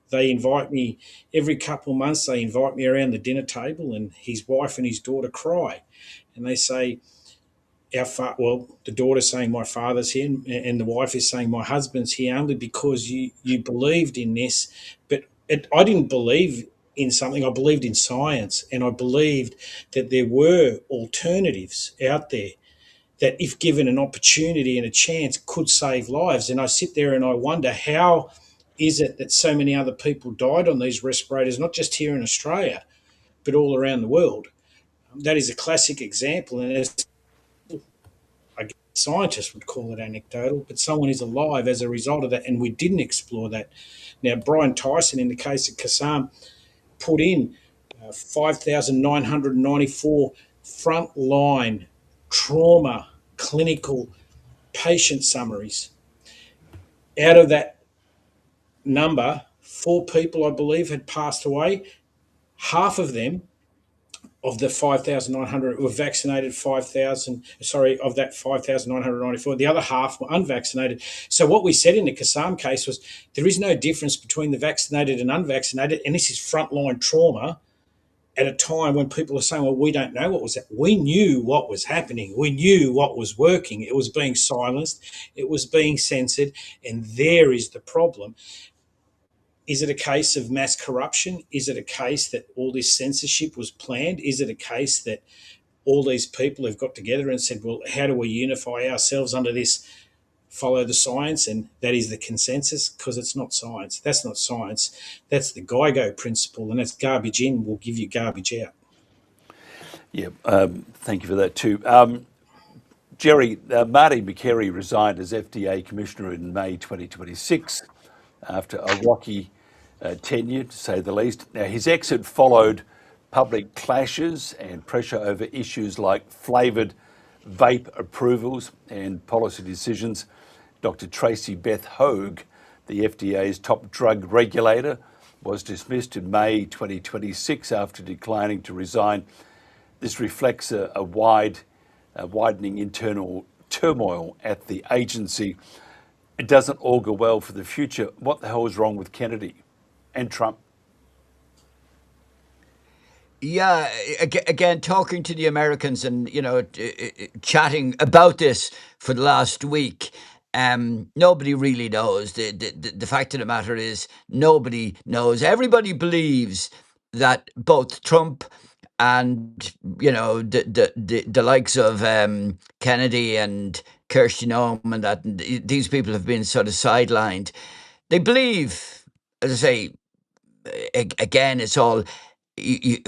They invite me every couple of months. They invite me around the dinner table, and his wife and his daughter cry. And they say, the daughter's saying my father's here, and the wife is saying my husband's here only because you believed in this. But I didn't believe in something. I believed in science, and I believed that there were alternatives out there that, if given an opportunity and a chance, could save lives. And I sit there and I wonder, how is it that so many other people died on these respirators, not just here in Australia, but all around the world? That is a classic example, and as I guess scientists would call it anecdotal, but someone is alive as a result of that, and we didn't explore that. Now, Brian Tyson, in the case of Kassam, put in 5,994 frontline trauma clinical patient summaries. Out of that number, 4 people, I believe, had passed away. Half of them, of the 5,900, were vaccinated. 5,000, sorry, of that 5,994, the other half were unvaccinated. So what we said in the Kassam case was there is no difference between the vaccinated and unvaccinated, and this is frontline trauma at a time when people are saying, well, we don't know what was that. We knew what was happening. We knew what was working. It was being silenced. It was being censored. And there is the problem. Is it a case of mass corruption? Is it a case that all this censorship was planned? Is it a case that all these people have got together and said, well, how do we unify ourselves under this, follow the science, and that is the consensus? Because it's not science. That's not science. That's the GIGO principle, and that's garbage in will give you garbage out. Yeah, thank you for that too. Jerry, Marty McCary resigned as FDA Commissioner in May 2026 after a rocky tenure, to say the least. Now, his exit followed public clashes and pressure over issues like flavoured vape approvals and policy decisions. Dr. Tracy Beth Hogue, the FDA's top drug regulator, was dismissed in May 2026 after declining to resign. This reflects a widening internal turmoil at the agency. It doesn't augur well for the future. What the hell is wrong with Kennedy and Trump? Yeah, again, talking to the Americans and, chatting about this for the last week, nobody really knows. The fact of the matter is nobody knows. Everybody believes that both Trump and, the likes of Kennedy and Kirsty Noem and that, and these people have been sort of sidelined. They believe, as I say, again, it's all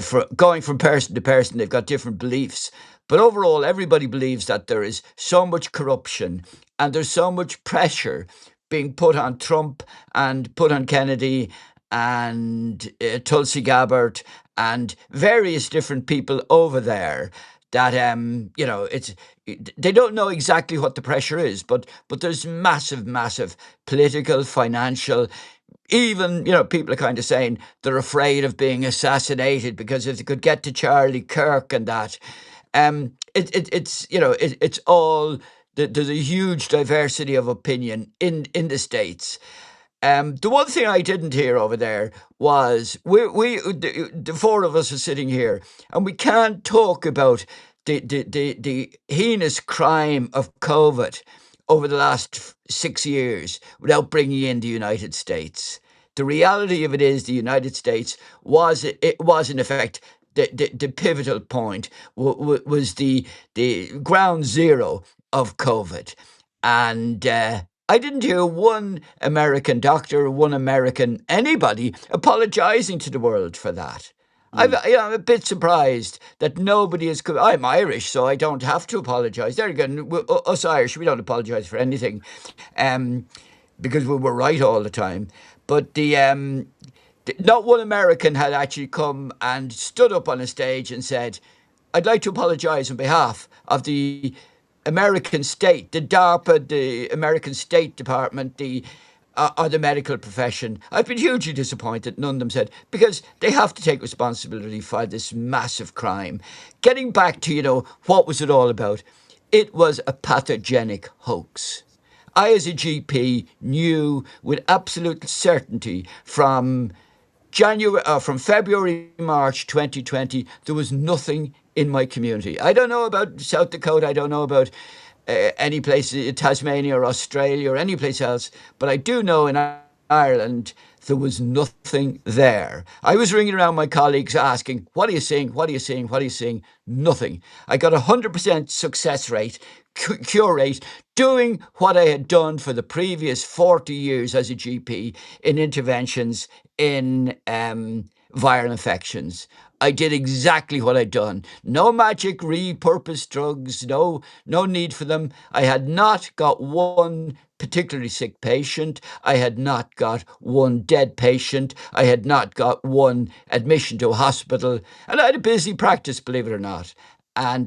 for going from person to person, they've got different beliefs. But overall, everybody believes that there is so much corruption and there's so much pressure being put on Trump and put on Kennedy and Tulsi Gabbard and various different people over there that it's they don't know exactly what the pressure is, but there's massive political, financial. Even, people are kind of saying they're afraid of being assassinated because if they could get to Charlie Kirk and that, it's all, there's a huge diversity of opinion in the States. The one thing I didn't hear over there was the 4 of us are sitting here and we can't talk about the heinous crime of COVID over the last 6 years without bringing in the United States. The reality of it is the United States was in effect the pivotal point, was the ground zero of COVID. And I didn't hear one American doctor, one American anybody apologising to the world for that. I'm a bit surprised that nobody is. I'm Irish, so I don't have to apologise. There again, us Irish, we don't apologise for anything, because we were right all the time. But not one American had actually come and stood up on a stage and said, "I'd like to apologise on behalf of the American state, the DARPA, the American State Department, or the medical profession." I've been hugely disappointed none of them said, because they have to take responsibility for this massive crime. Getting back to, what was it all about? It was a pathogenic hoax. I, as a GP, knew with absolute certainty from February, March 2020, there was nothing in my community. I don't know about South Dakota. I don't know about any place, Tasmania or Australia or any place else, but I do know in Ireland there was nothing there. I was ringing around my colleagues asking, what are you seeing? What are you seeing? What are you seeing? Nothing. I got 100% success rate, cure rate, doing what I had done for the previous 40 years as a GP in interventions in viral infections. I did exactly what I'd done. No magic repurposed drugs, no need for them. I had not got one particularly sick patient. I had not got one dead patient. I had not got one admission to a hospital. And I had a busy practice, believe it or not. And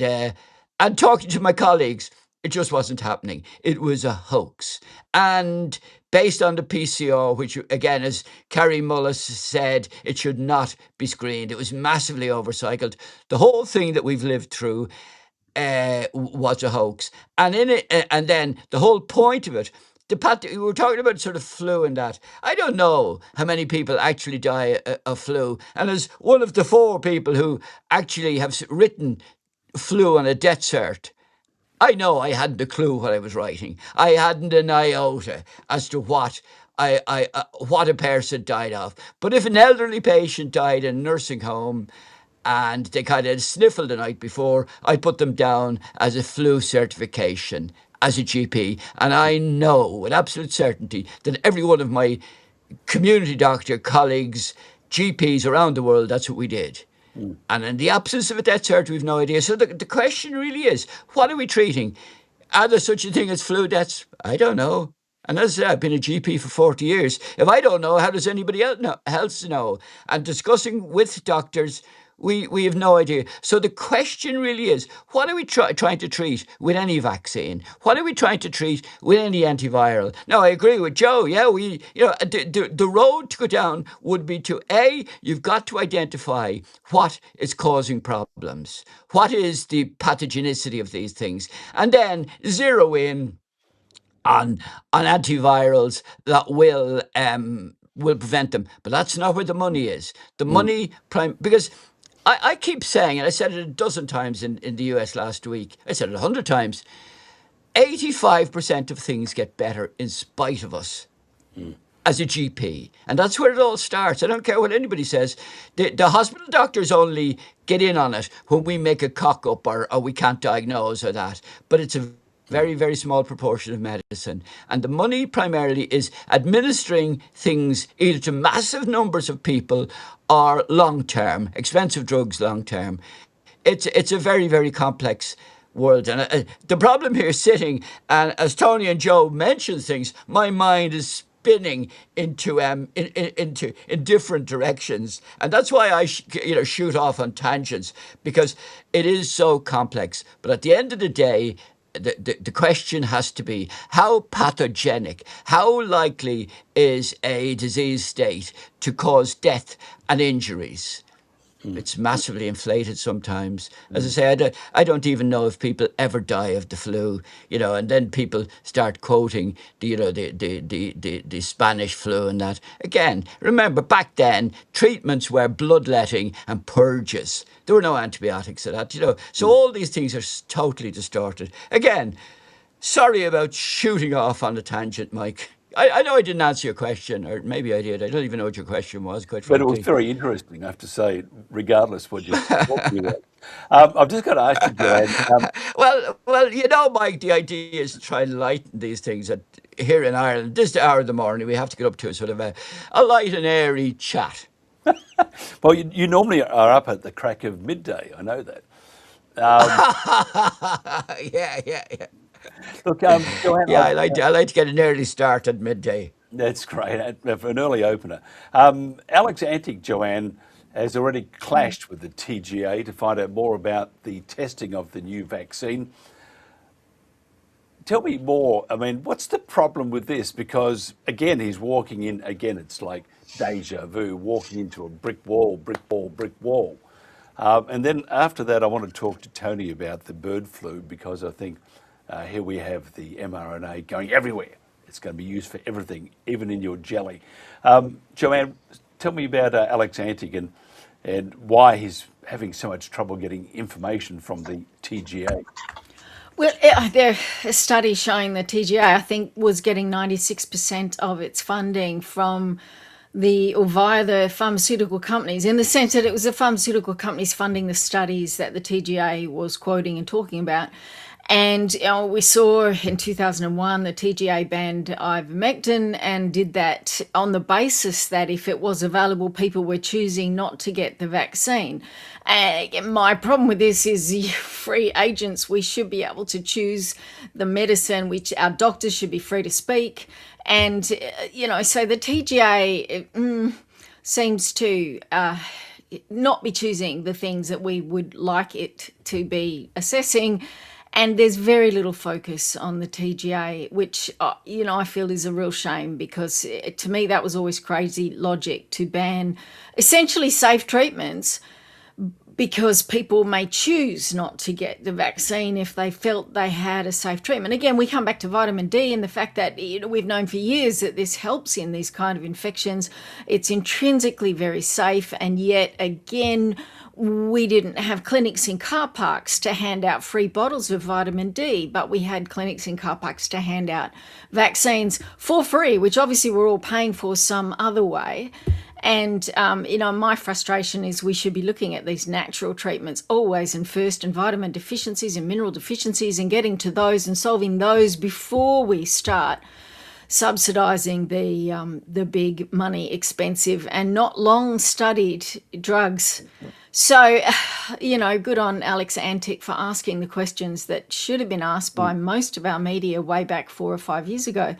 talking to my colleagues, it just wasn't happening. It was a hoax. And based on the PCR, which again, as Carrie Mullis said, it should not be screened. It was massively overcycled. The whole thing that we've lived through was a hoax. And in it, and then the whole point of it, we were talking about sort of flu and that. I don't know how many people actually die of flu. And as one of the 4 people who actually have written flu on a death cert, I know I hadn't a clue what I was writing. I hadn't an iota as to what what a person died of. But if an elderly patient died in a nursing home and they kind of sniffled the night before, I put them down as a flu certification as a GP. And I know with absolute certainty that every one of my community doctor colleagues, GPs around the world, that's what we did. And in the absence of a death cert, we've no idea. So the question really is, what are we treating? Are there such a thing as flu deaths? I don't know. And as I said, I've been a GP for 40 years. If I don't know, how does anybody else know? And discussing with doctors, we have no idea. So the question really is, what are we trying to treat with any vaccine? What are we trying to treat with any antiviral? Now, I agree with Joe. Yeah, the road to go down would be to, you've got to identify what is causing problems. What is the pathogenicity of these things? And then zero in on antivirals that will prevent them. But that's not where the money is. The money, because I keep saying, and I said it a dozen times in the US last week, I said it 100 times, 85% of things get better in spite of us as a GP. And that's where it all starts. I don't care what anybody says. The hospital doctors only get in on it when we make a cock up or we can't diagnose or that. But it's a very, very small proportion of medicine. And the money primarily is administering things either to massive numbers of people or long-term, expensive drugs long-term. It's a very, very complex world. And the problem here sitting, and as Tony and Joe mentioned things, my mind is spinning into in different directions, and that's why I shoot off on tangents, because it is so complex. But at the end of the day, the question has to be, how pathogenic, how likely is a disease state to cause death and injuries? It's massively inflated sometimes. As I say, I don't even know if people ever die of the flu, and then people start quoting the Spanish flu and that. Again, remember back then, treatments were bloodletting and purges. There were no antibiotics at that, So all these things are totally distorted. Again, sorry about shooting off on a tangent, Mike. I know I didn't answer your question, or maybe I did. I don't even know what your question was, quite frankly. But it was very interesting, I have to say, regardless what you're talking about. I've just got to ask you, Joanne. Well, Mike, the idea is to try and lighten these things. Here in Ireland, this hour of the morning, we have to get up to a sort of a light and airy chat. Well, you normally are up at the crack of midday. I know that. Yeah. Look, Joanne, I like to get an early start at midday. That's great, for an early opener. Alex Antic, Joanne, has already clashed with the TGA to find out more about the testing of the new vaccine. Tell me more. I mean, what's the problem with this? Because, again, he's walking in, it's like deja vu, walking into a brick wall. And then after that, I want to talk to Tony about the bird flu, because I think here we have the mRNA going everywhere. It's going to be used for everything, even in your jelly. Joanne, tell me about Alex Antic and why he's having so much trouble getting information from the TGA? Well, there a study showing the TGA, I think, was getting 96% of its funding from or via the pharmaceutical companies, in the sense that it was the pharmaceutical companies funding the studies that the TGA was quoting and talking about. And we saw in 2001 the TGA banned ivermectin and did that on the basis that if it was available, people were choosing not to get the vaccine. My problem with this is free agents. We should be able to choose the medicine, which our doctors should be free to speak. And, so the TGA seems to not be choosing the things that we would like it to be assessing. And there's very little focus on the TGA, which, I feel is a real shame, because to me that was always crazy logic to ban essentially safe treatments, because people may choose not to get the vaccine if they felt they had a safe treatment. Again, we come back to vitamin D and the fact that we've known for years that this helps in these kind of infections. It's intrinsically very safe, and yet again, we didn't have clinics in car parks to hand out free bottles of vitamin D, but we had clinics in car parks to hand out vaccines for free, which obviously we're all paying for some other way. And, my frustration is we should be looking at these natural treatments always and first, and vitamin deficiencies and mineral deficiencies, and getting to those and solving those before we start subsidising the big money, expensive and not long studied drugs. So, good on Alex Antic for asking the questions that should have been asked by most of our media way back 4 or 5 years ago.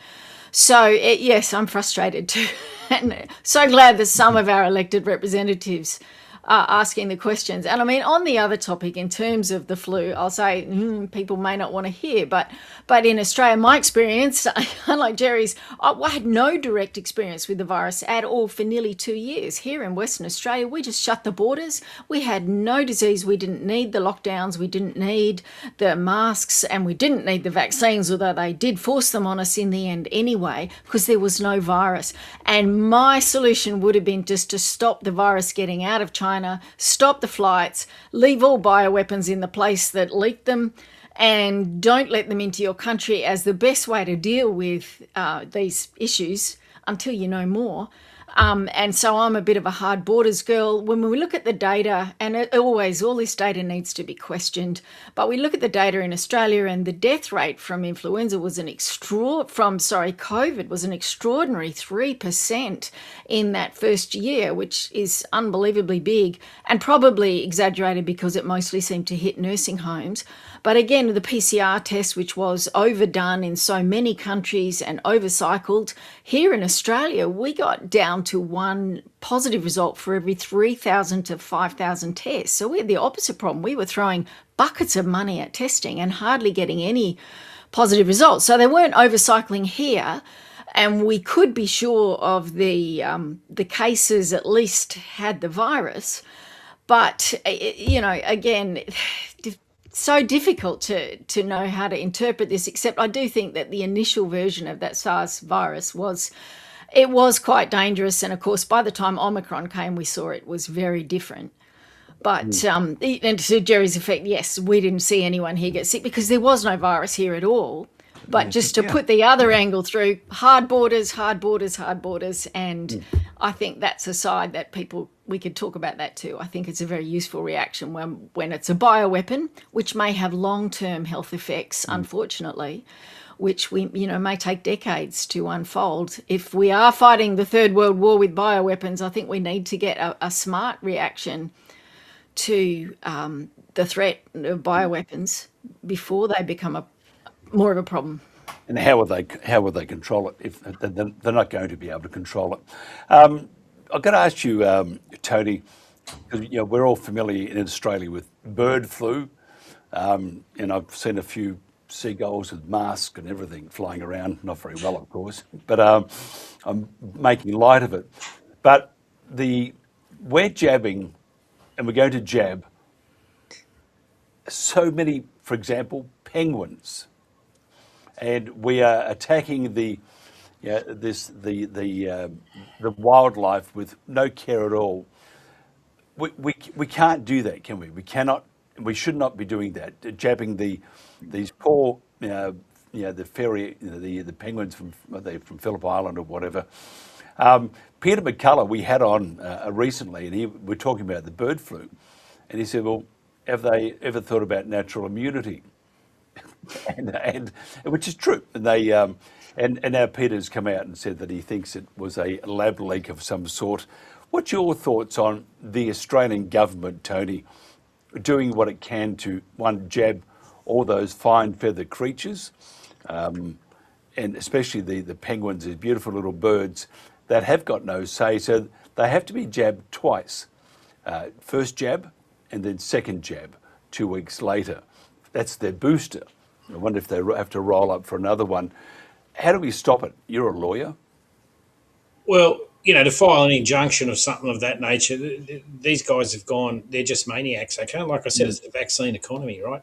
So, yes, I'm frustrated too. And so glad that some of our elected representatives are asking the questions. And I mean, on the other topic, in terms of the flu, I'll say people may not want to hear, but in Australia, my experience, unlike Jerry's, I had no direct experience with the virus at all for nearly 2 years. Here in Western Australia, we just shut the borders. We had no disease. We didn't need the lockdowns. We didn't need the masks, and we didn't need the vaccines, although they did force them on us in the end anyway, because there was no virus. And my solution would have been just to stop the virus getting out of China, stop the flights, leave all bioweapons in the place that leaked them, and don't let them into your country as the best way to deal with these issues until you know more. And so I'm a bit of a hard borders girl. When we look at the data, and all this data needs to be questioned, but we look at the data in Australia, and the death rate from influenza was COVID was an extraordinary 3% in that first year, which is unbelievably big and probably exaggerated because it mostly seemed to hit nursing homes. But again, the PCR test, which was overdone in so many countries and overcycled, here in Australia, we got down to one positive result for every 3,000 to 5,000 tests. So we had the opposite problem. We were throwing buckets of money at testing and hardly getting any positive results. So they weren't overcycling here, and we could be sure of the cases at least had the virus. But, again, so difficult to know how to interpret this, except I do think that the initial version of that SARS virus was quite dangerous. And of course, by the time Omicron came, we saw it was very different. But and to Jerry's effect, yes, we didn't see anyone here get sick because there was no virus here at all. But just to put the other angle through, hard borders, and I think that's a side that we could talk about that too. I think it's a very useful reaction when it's a bioweapon, which may have long-term health effects, unfortunately, which may take decades to unfold. If we are fighting the Third World War with bioweapons, I think we need to get a smart reaction to the threat of bioweapons before they become more of a problem. And how will they control it if they're not going to be able to control it? I've got to ask you, Tony, because we're all familiar in Australia with bird flu, and I've seen a few seagulls with masks and everything flying around, not very well, of course, but I'm making light of it. But we're jabbing, and we're going to jab so many, for example, penguins. And we are attacking the wildlife with no care at all. we can't do that, can we? We cannot. We should not be doing that. Jabbing these poor, the ferry, the penguins from from Phillip Island or whatever. Peter McCullough we had on recently, and we're talking about the bird flu, and he said, "Well, have they ever thought about natural immunity?" and which is true. And they and now Peter's come out and said that he thinks it was a lab leak of some sort. What's your thoughts on the Australian government, Tony, doing what it can to, one, jab all those fine feathered creatures, and especially the penguins, these beautiful little birds that have got no say, so they have to be jabbed twice. First jab and then second jab 2 weeks later. That's their booster. I wonder if they have to roll up for another one. How do we stop it? You're a lawyer. Well, to file an injunction or something of that nature, these guys have gone, they're just maniacs, okay? Like I said, it's the vaccine economy, right?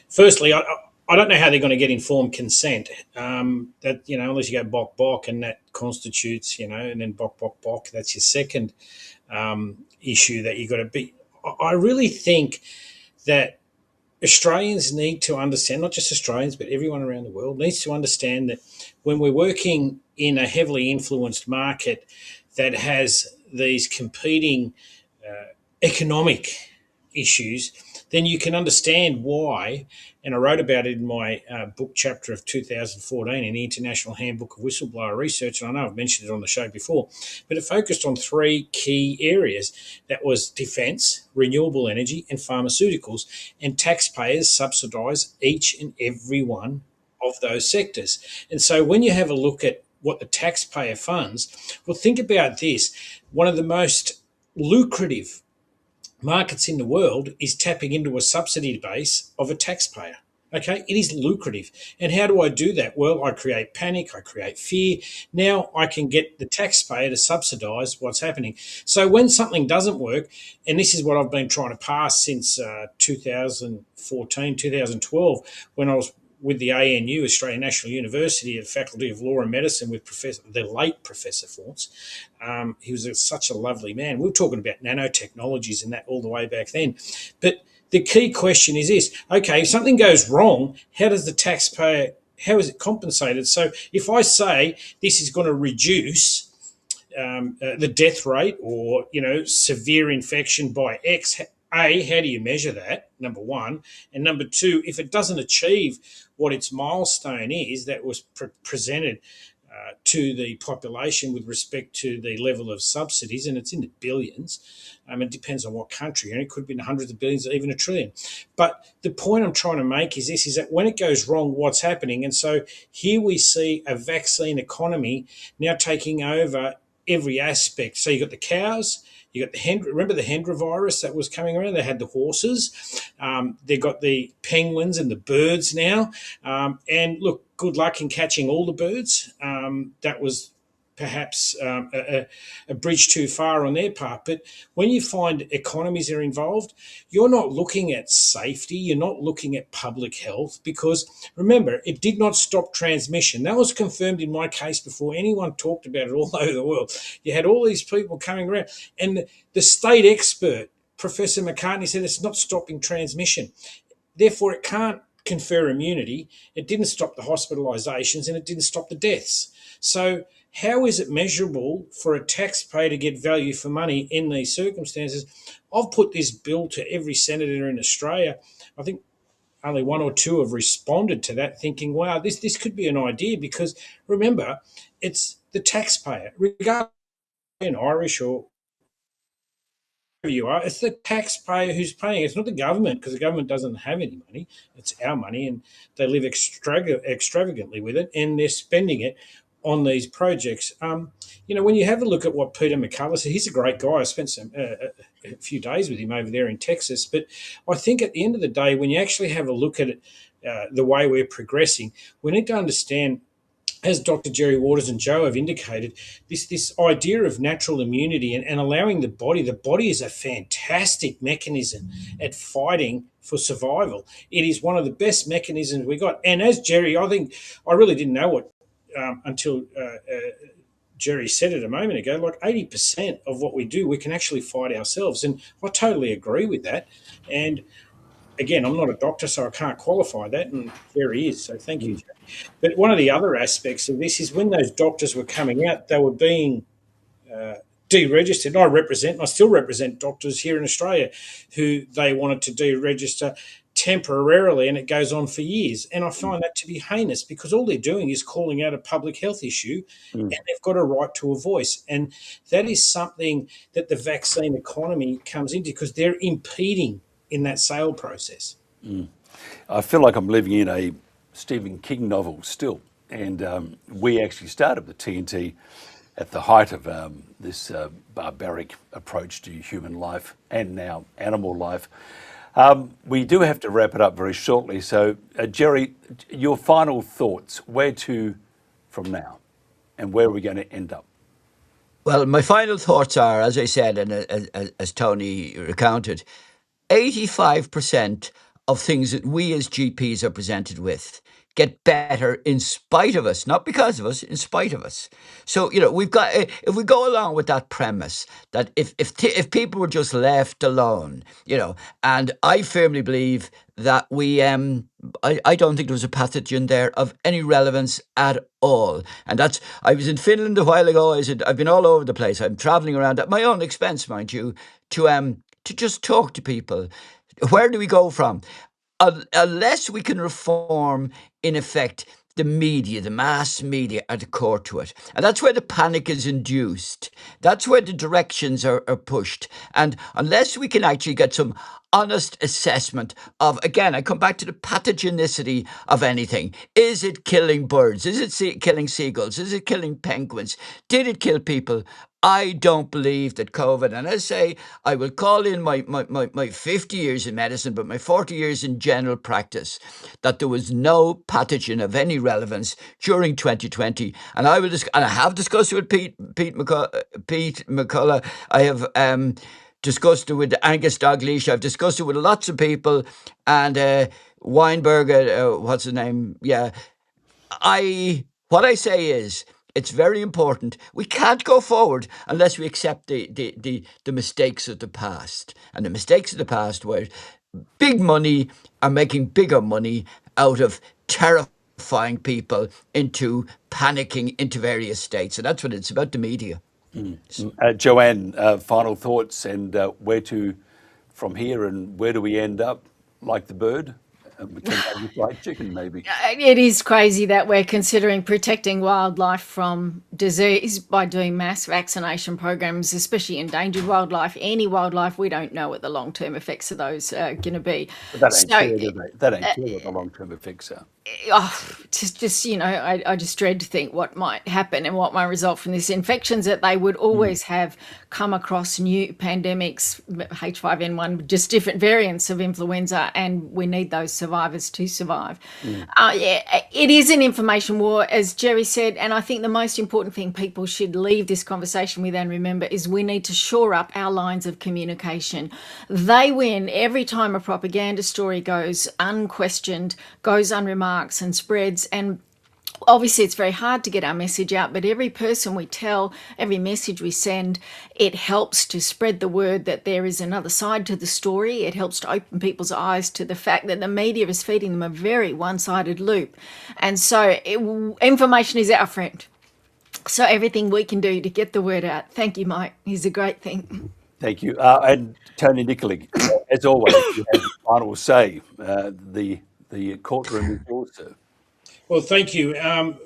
Firstly, I don't know how they're going to get informed consent. That, unless you go bok bok, and that constitutes, and then bok bok bok, that's your second issue that you've got to be. I really think that Australians need to understand, not just Australians, but everyone around the world needs to understand that when we're working in a heavily influenced market that has these competing economic issues, then you can understand why, and I wrote about it in my book chapter of 2014 in the International Handbook of Whistleblower Research, and I know I've mentioned it on the show before, but it focused on 3 key areas. That was defence, renewable energy, and pharmaceuticals, and taxpayers subsidise each and every one of those sectors. And so when you have a look at what the taxpayer funds, well, think about this. One of the most lucrative markets in the world is tapping into a subsidy base of a taxpayer. Okay, it is lucrative. And how do I do that? Well, I create panic, I create fear. Now I can get the taxpayer to subsidise what's happening. So when something doesn't work, and this is what I've been trying to pass since 2014, 2012, when I was with the ANU, Australian National University, at Faculty of Law and Medicine with the late Professor Faunce. He was such a lovely man. We were talking about nanotechnologies and that all the way back then. But the key question is this: okay, if something goes wrong, how does the taxpayer, how is it compensated? So if I say this is going to reduce the death rate or, severe infection by X, A, how do you measure that, number one? And number two, if it doesn't achieve what its milestone is that was presented to the population with respect to the level of subsidies, and it's in the billions. It depends on what country, and it could be in the hundreds of billions or even $1 trillion. But the point I'm trying to make is this, is that when it goes wrong, what's happening? And so here we see a vaccine economy now taking over every aspect. So you've got the cows, you got the remember the Hendra virus that was coming around? They had the horses. They've got the penguins and the birds now. And look, good luck in catching all the birds. That was perhaps a bridge too far on their part. But when you find economies are involved, you're not looking at safety, you're not looking at public health, because remember, it did not stop transmission. That was confirmed in my case before anyone talked about it all over the world. You had all these people coming around, and the state expert, Professor McCartney, said it's not stopping transmission. Therefore, it can't confer immunity. It didn't stop the hospitalisations, and it didn't stop the deaths. So how is it measurable for a taxpayer to get value for money in these circumstances? I've put this bill to every senator in Australia. I think only 1 or 2 have responded to that, thinking, wow, this could be an idea, because remember, it's the taxpayer, regardless of being Irish or whoever you are, it's the taxpayer who's paying. It's not the government, because the government doesn't have any money. It's our money, and they live extravagantly with it, and they're spending it on these projects. When you have a look at what Peter McCullough said, he's a great guy. I spent a few days with him over there in Texas. But I think at the end of the day, when you actually have a look at it, the way we're progressing, we need to understand, as Dr. Jerry Waters and Joe have indicated, this idea of natural immunity and allowing the body is a fantastic mechanism at fighting for survival. It is one of the best mechanisms we got. And as Jerry, I think I really didn't know what until Jerry said it a moment ago, like 80% of what we do, we can actually fight ourselves. And I totally agree with that. And again, I'm not a doctor, so I can't qualify that, and Jerry is, so thank you, Jerry. But one of the other aspects of this is when those doctors were coming out, they were being deregistered. And I still represent doctors here in Australia who they wanted to deregister temporarily, and it goes on for years. And I find that to be heinous, because all they're doing is calling out a public health issue, and they've got a right to a voice. And that is something that the vaccine economy comes into, because they're impeding in that sale process. I feel like I'm living in a Stephen King novel still. And we actually started with TNT at the height of this barbaric approach to human life and now animal life. We do have to wrap it up very shortly. So, Jerry, your final thoughts, where to from now, and where are we going to end up? Well, my final thoughts are, as I said, and as Tony recounted, 85% of things that we as GPs are presented with get better in spite of us, not because of us, in spite of us. So, we've got, if we go along with that premise, that if people were just left alone, and I firmly believe that I don't think there was a pathogen there of any relevance at all. And I was in Finland a while ago. I've been all over the place. I'm traveling around at my own expense, mind you, to just talk to people. Where do we go from? Unless we can reform, in effect, the media, the mass media are the core to it. And that's where the panic is induced. That's where the directions are pushed. And unless we can actually get some honest assessment of, again, I come back to the pathogenicity of anything. Is it killing birds? Is it killing seagulls? Is it killing penguins? Did it kill people? I don't believe that COVID, and I say I will call in my 50 years in medicine, but my 40 years in general practice, that there was no pathogen of any relevance during 2020. And I have discussed it with Pete McCullough. I have discussed it with Angus Dalgleish. I've discussed it with lots of people, and Weinberg, what's his name? Yeah. What I say is, it's very important. We can't go forward unless we accept the mistakes of the past. And the mistakes of the past were big money are making bigger money out of terrifying people into panicking into various states. And that's what it's about, the media. Joanne, final thoughts, and where to from here, and where do we end up, like the bird? Like chicken, maybe. It is crazy that we're considering protecting wildlife from disease by doing mass vaccination programs, especially endangered wildlife. Any wildlife, we don't know what the long-term effects of those are going to be. But that ain't clear, That ain't clear what the long-term effects are. I just dread to think what might happen and what might result from this. Infections that they would always have come across new pandemics, H5N1, just different variants of influenza, and we need those survivors to survive. It is an information war, as Jerry said, and I think the most important thing people should leave this conversation with and remember is we need to shore up our lines of communication. They win every time a propaganda story goes unquestioned, goes unremarked, and spreads. And obviously it's very hard to get our message out, but every person we tell, every message we send, it helps to spread the word that there is another side to the story. It helps to open people's eyes to the fact that the media is feeding them a very one-sided loop. And so information is our friend. So everything we can do to get the word out. Thank you, Mike. Is a great thing. Thank you. And Tony Nicoli, as always, you have the final say. The courtroom is yours, sir. Well, thank you.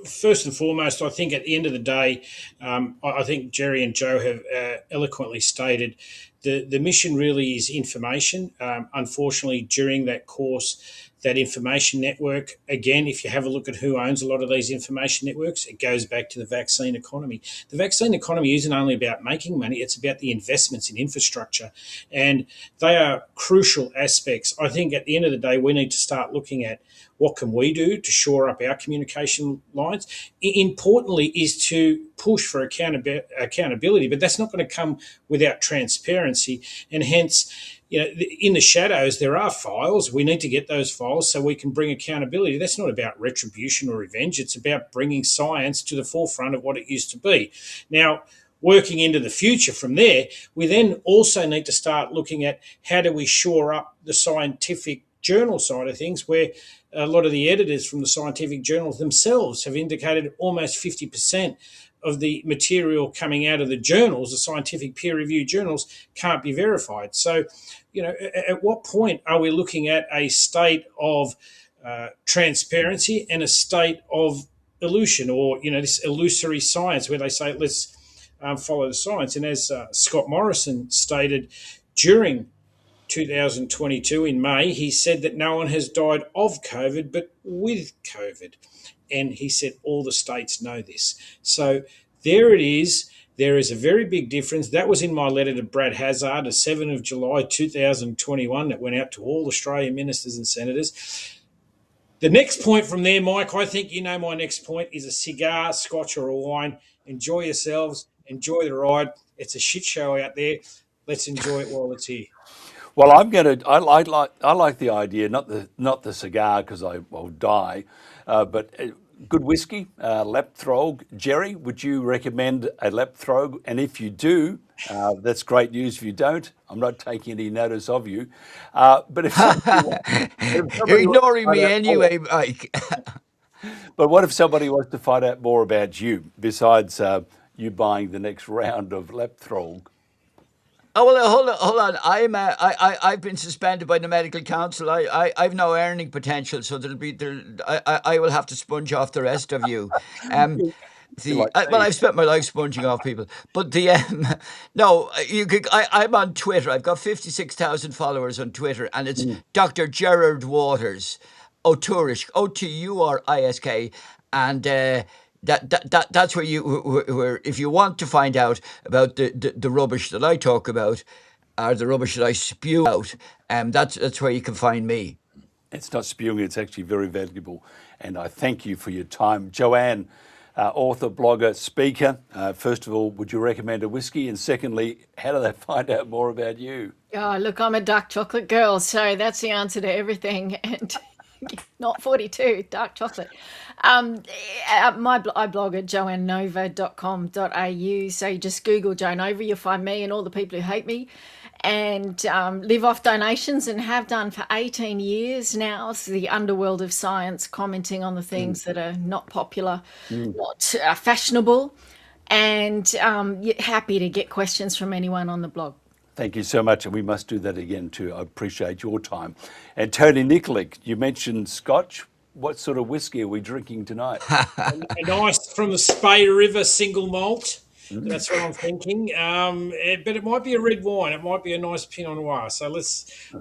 First and foremost, I think at the end of the day, I think Jerry and Joe have eloquently stated the mission really is information. Unfortunately, during that course, that information network, again, if you have a look at who owns a lot of these information networks, it goes back to the vaccine economy. The vaccine economy isn't only about making money, it's about the investments in infrastructure. And they are crucial aspects. I think at the end of the day, we need to start looking at what can we do to shore up our communication lines. Importantly is to push for accountability, but that's not going to come without transparency. And hence, in the shadows, there are files. We need to get those files so we can bring accountability. That's not about retribution or revenge. It's about bringing science to the forefront of what it used to be. Now, working into the future from there, we then also need to start looking at how do we shore up the scientific journal side of things, where a lot of the editors from the scientific journals themselves have indicated almost 50% of the material coming out of the journals, the scientific peer-reviewed journals, can't be verified. So, at what point are we looking at a state of transparency and a state of illusion, or, this illusory science where they say, let's follow the science? And as Scott Morrison stated during 2022 in May, he said that no one has died of COVID, but with COVID. And he said all the states know this. So there it is. There is a very big difference. That was in my letter to Brad Hazzard, the 7th of July 2021, that went out to all Australian ministers and senators. The next point from there, Mike, I think my next point is a cigar, scotch or a wine. Enjoy yourselves. Enjoy the ride. It's a shit show out there. Let's enjoy it while it's here. Well, I like the idea, not the cigar because I will die, but good whiskey, Lapthrog. Jerry, would you recommend a Lapthrog? And if you do, that's great news. If you don't, I'm not taking any notice of you. But if you're ignoring me anyway, Mike. But what if somebody wants to find out more about you besides you buying the next round of Lapthrog? Oh, well, hold on. I've been suspended by the medical council. I've no earning potential, so I will have to sponge off the rest of you. I've spent my life sponging off people, but I'm on Twitter. I've got 56,000 followers on Twitter, and it's Dr. Gerard Waters, O'Tourisk, Oturisk, and. That's where where if you want to find out about the rubbish that I talk about, or the rubbish that I spew out, that's where you can find me. It's not spewing; it's actually very valuable, and I thank you for your time, Joanne, author, blogger, speaker. First of all, would you recommend a whiskey? And secondly, how do they find out more about you? Oh, look, I'm a dark chocolate girl, so that's the answer to everything. And not 42, dark chocolate. I blog at joannenova.com.au. So you just Google Jo Nova, you'll find me and all the people who hate me, and live off donations, and have done for 18 years now. It's the underworld of science, commenting on the things that are not popular, not fashionable, and happy to get questions from anyone on the blog. Thank you so much, and we must do that again too. I appreciate your time. And Tony Nikolic, you mentioned Scotch. What sort of whiskey are we drinking tonight? A nice from the Spey River single malt. That's what I'm thinking. But it might be a red wine. It might be a nice Pinot Noir. So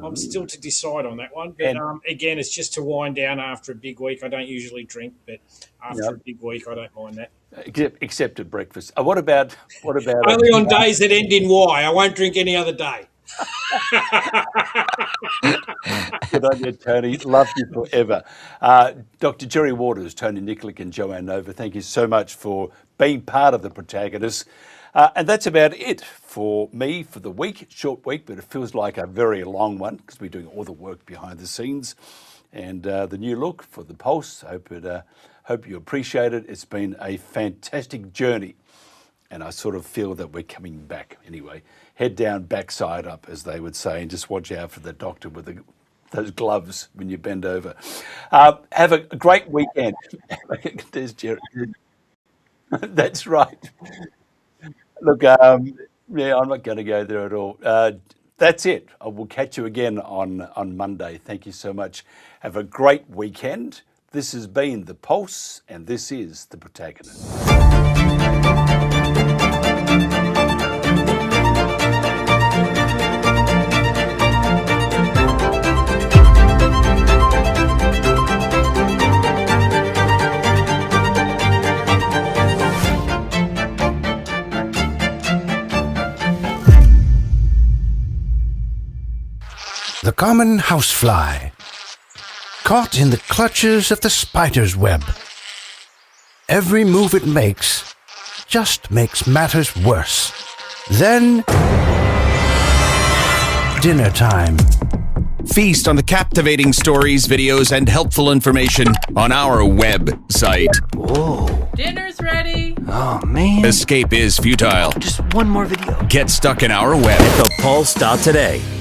I'm still to decide on that one. But again, it's just to wind down after a big week. I don't usually drink, but after a big week, I don't mind that. Except at breakfast. What about only on days that end in Y? I won't drink any other day. Good on you, Tony. Love you forever. Dr. Jerry Waters, Tony Nikolic and Joanne Nova, thank you so much for being part of the Protagonists. And that's about it for me for the week. Short week, but it feels like a very long one because we're doing all the work behind the scenes. And the new look for the Pulse, hope you appreciate it. It's been a fantastic journey. And I sort of feel that we're coming back anyway. Head down, backside up, as they would say, and just watch out for the doctor with those gloves when you bend over. Have a great weekend. There's Jerry. That's right. Look, I'm not going to go there at all. That's it. I will catch you again on Monday. Thank you so much. Have a great weekend. This has been The Pulse, and this is The Protagonist. The common housefly, caught in the clutches of the spider's web. Every move it makes just makes matters worse. Then dinner time. Feast on the captivating stories, videos, and helpful information on our website. Whoa. Dinner's ready. Oh, man. Escape is futile. Just one more video. Get stuck in our web at thepulse.today.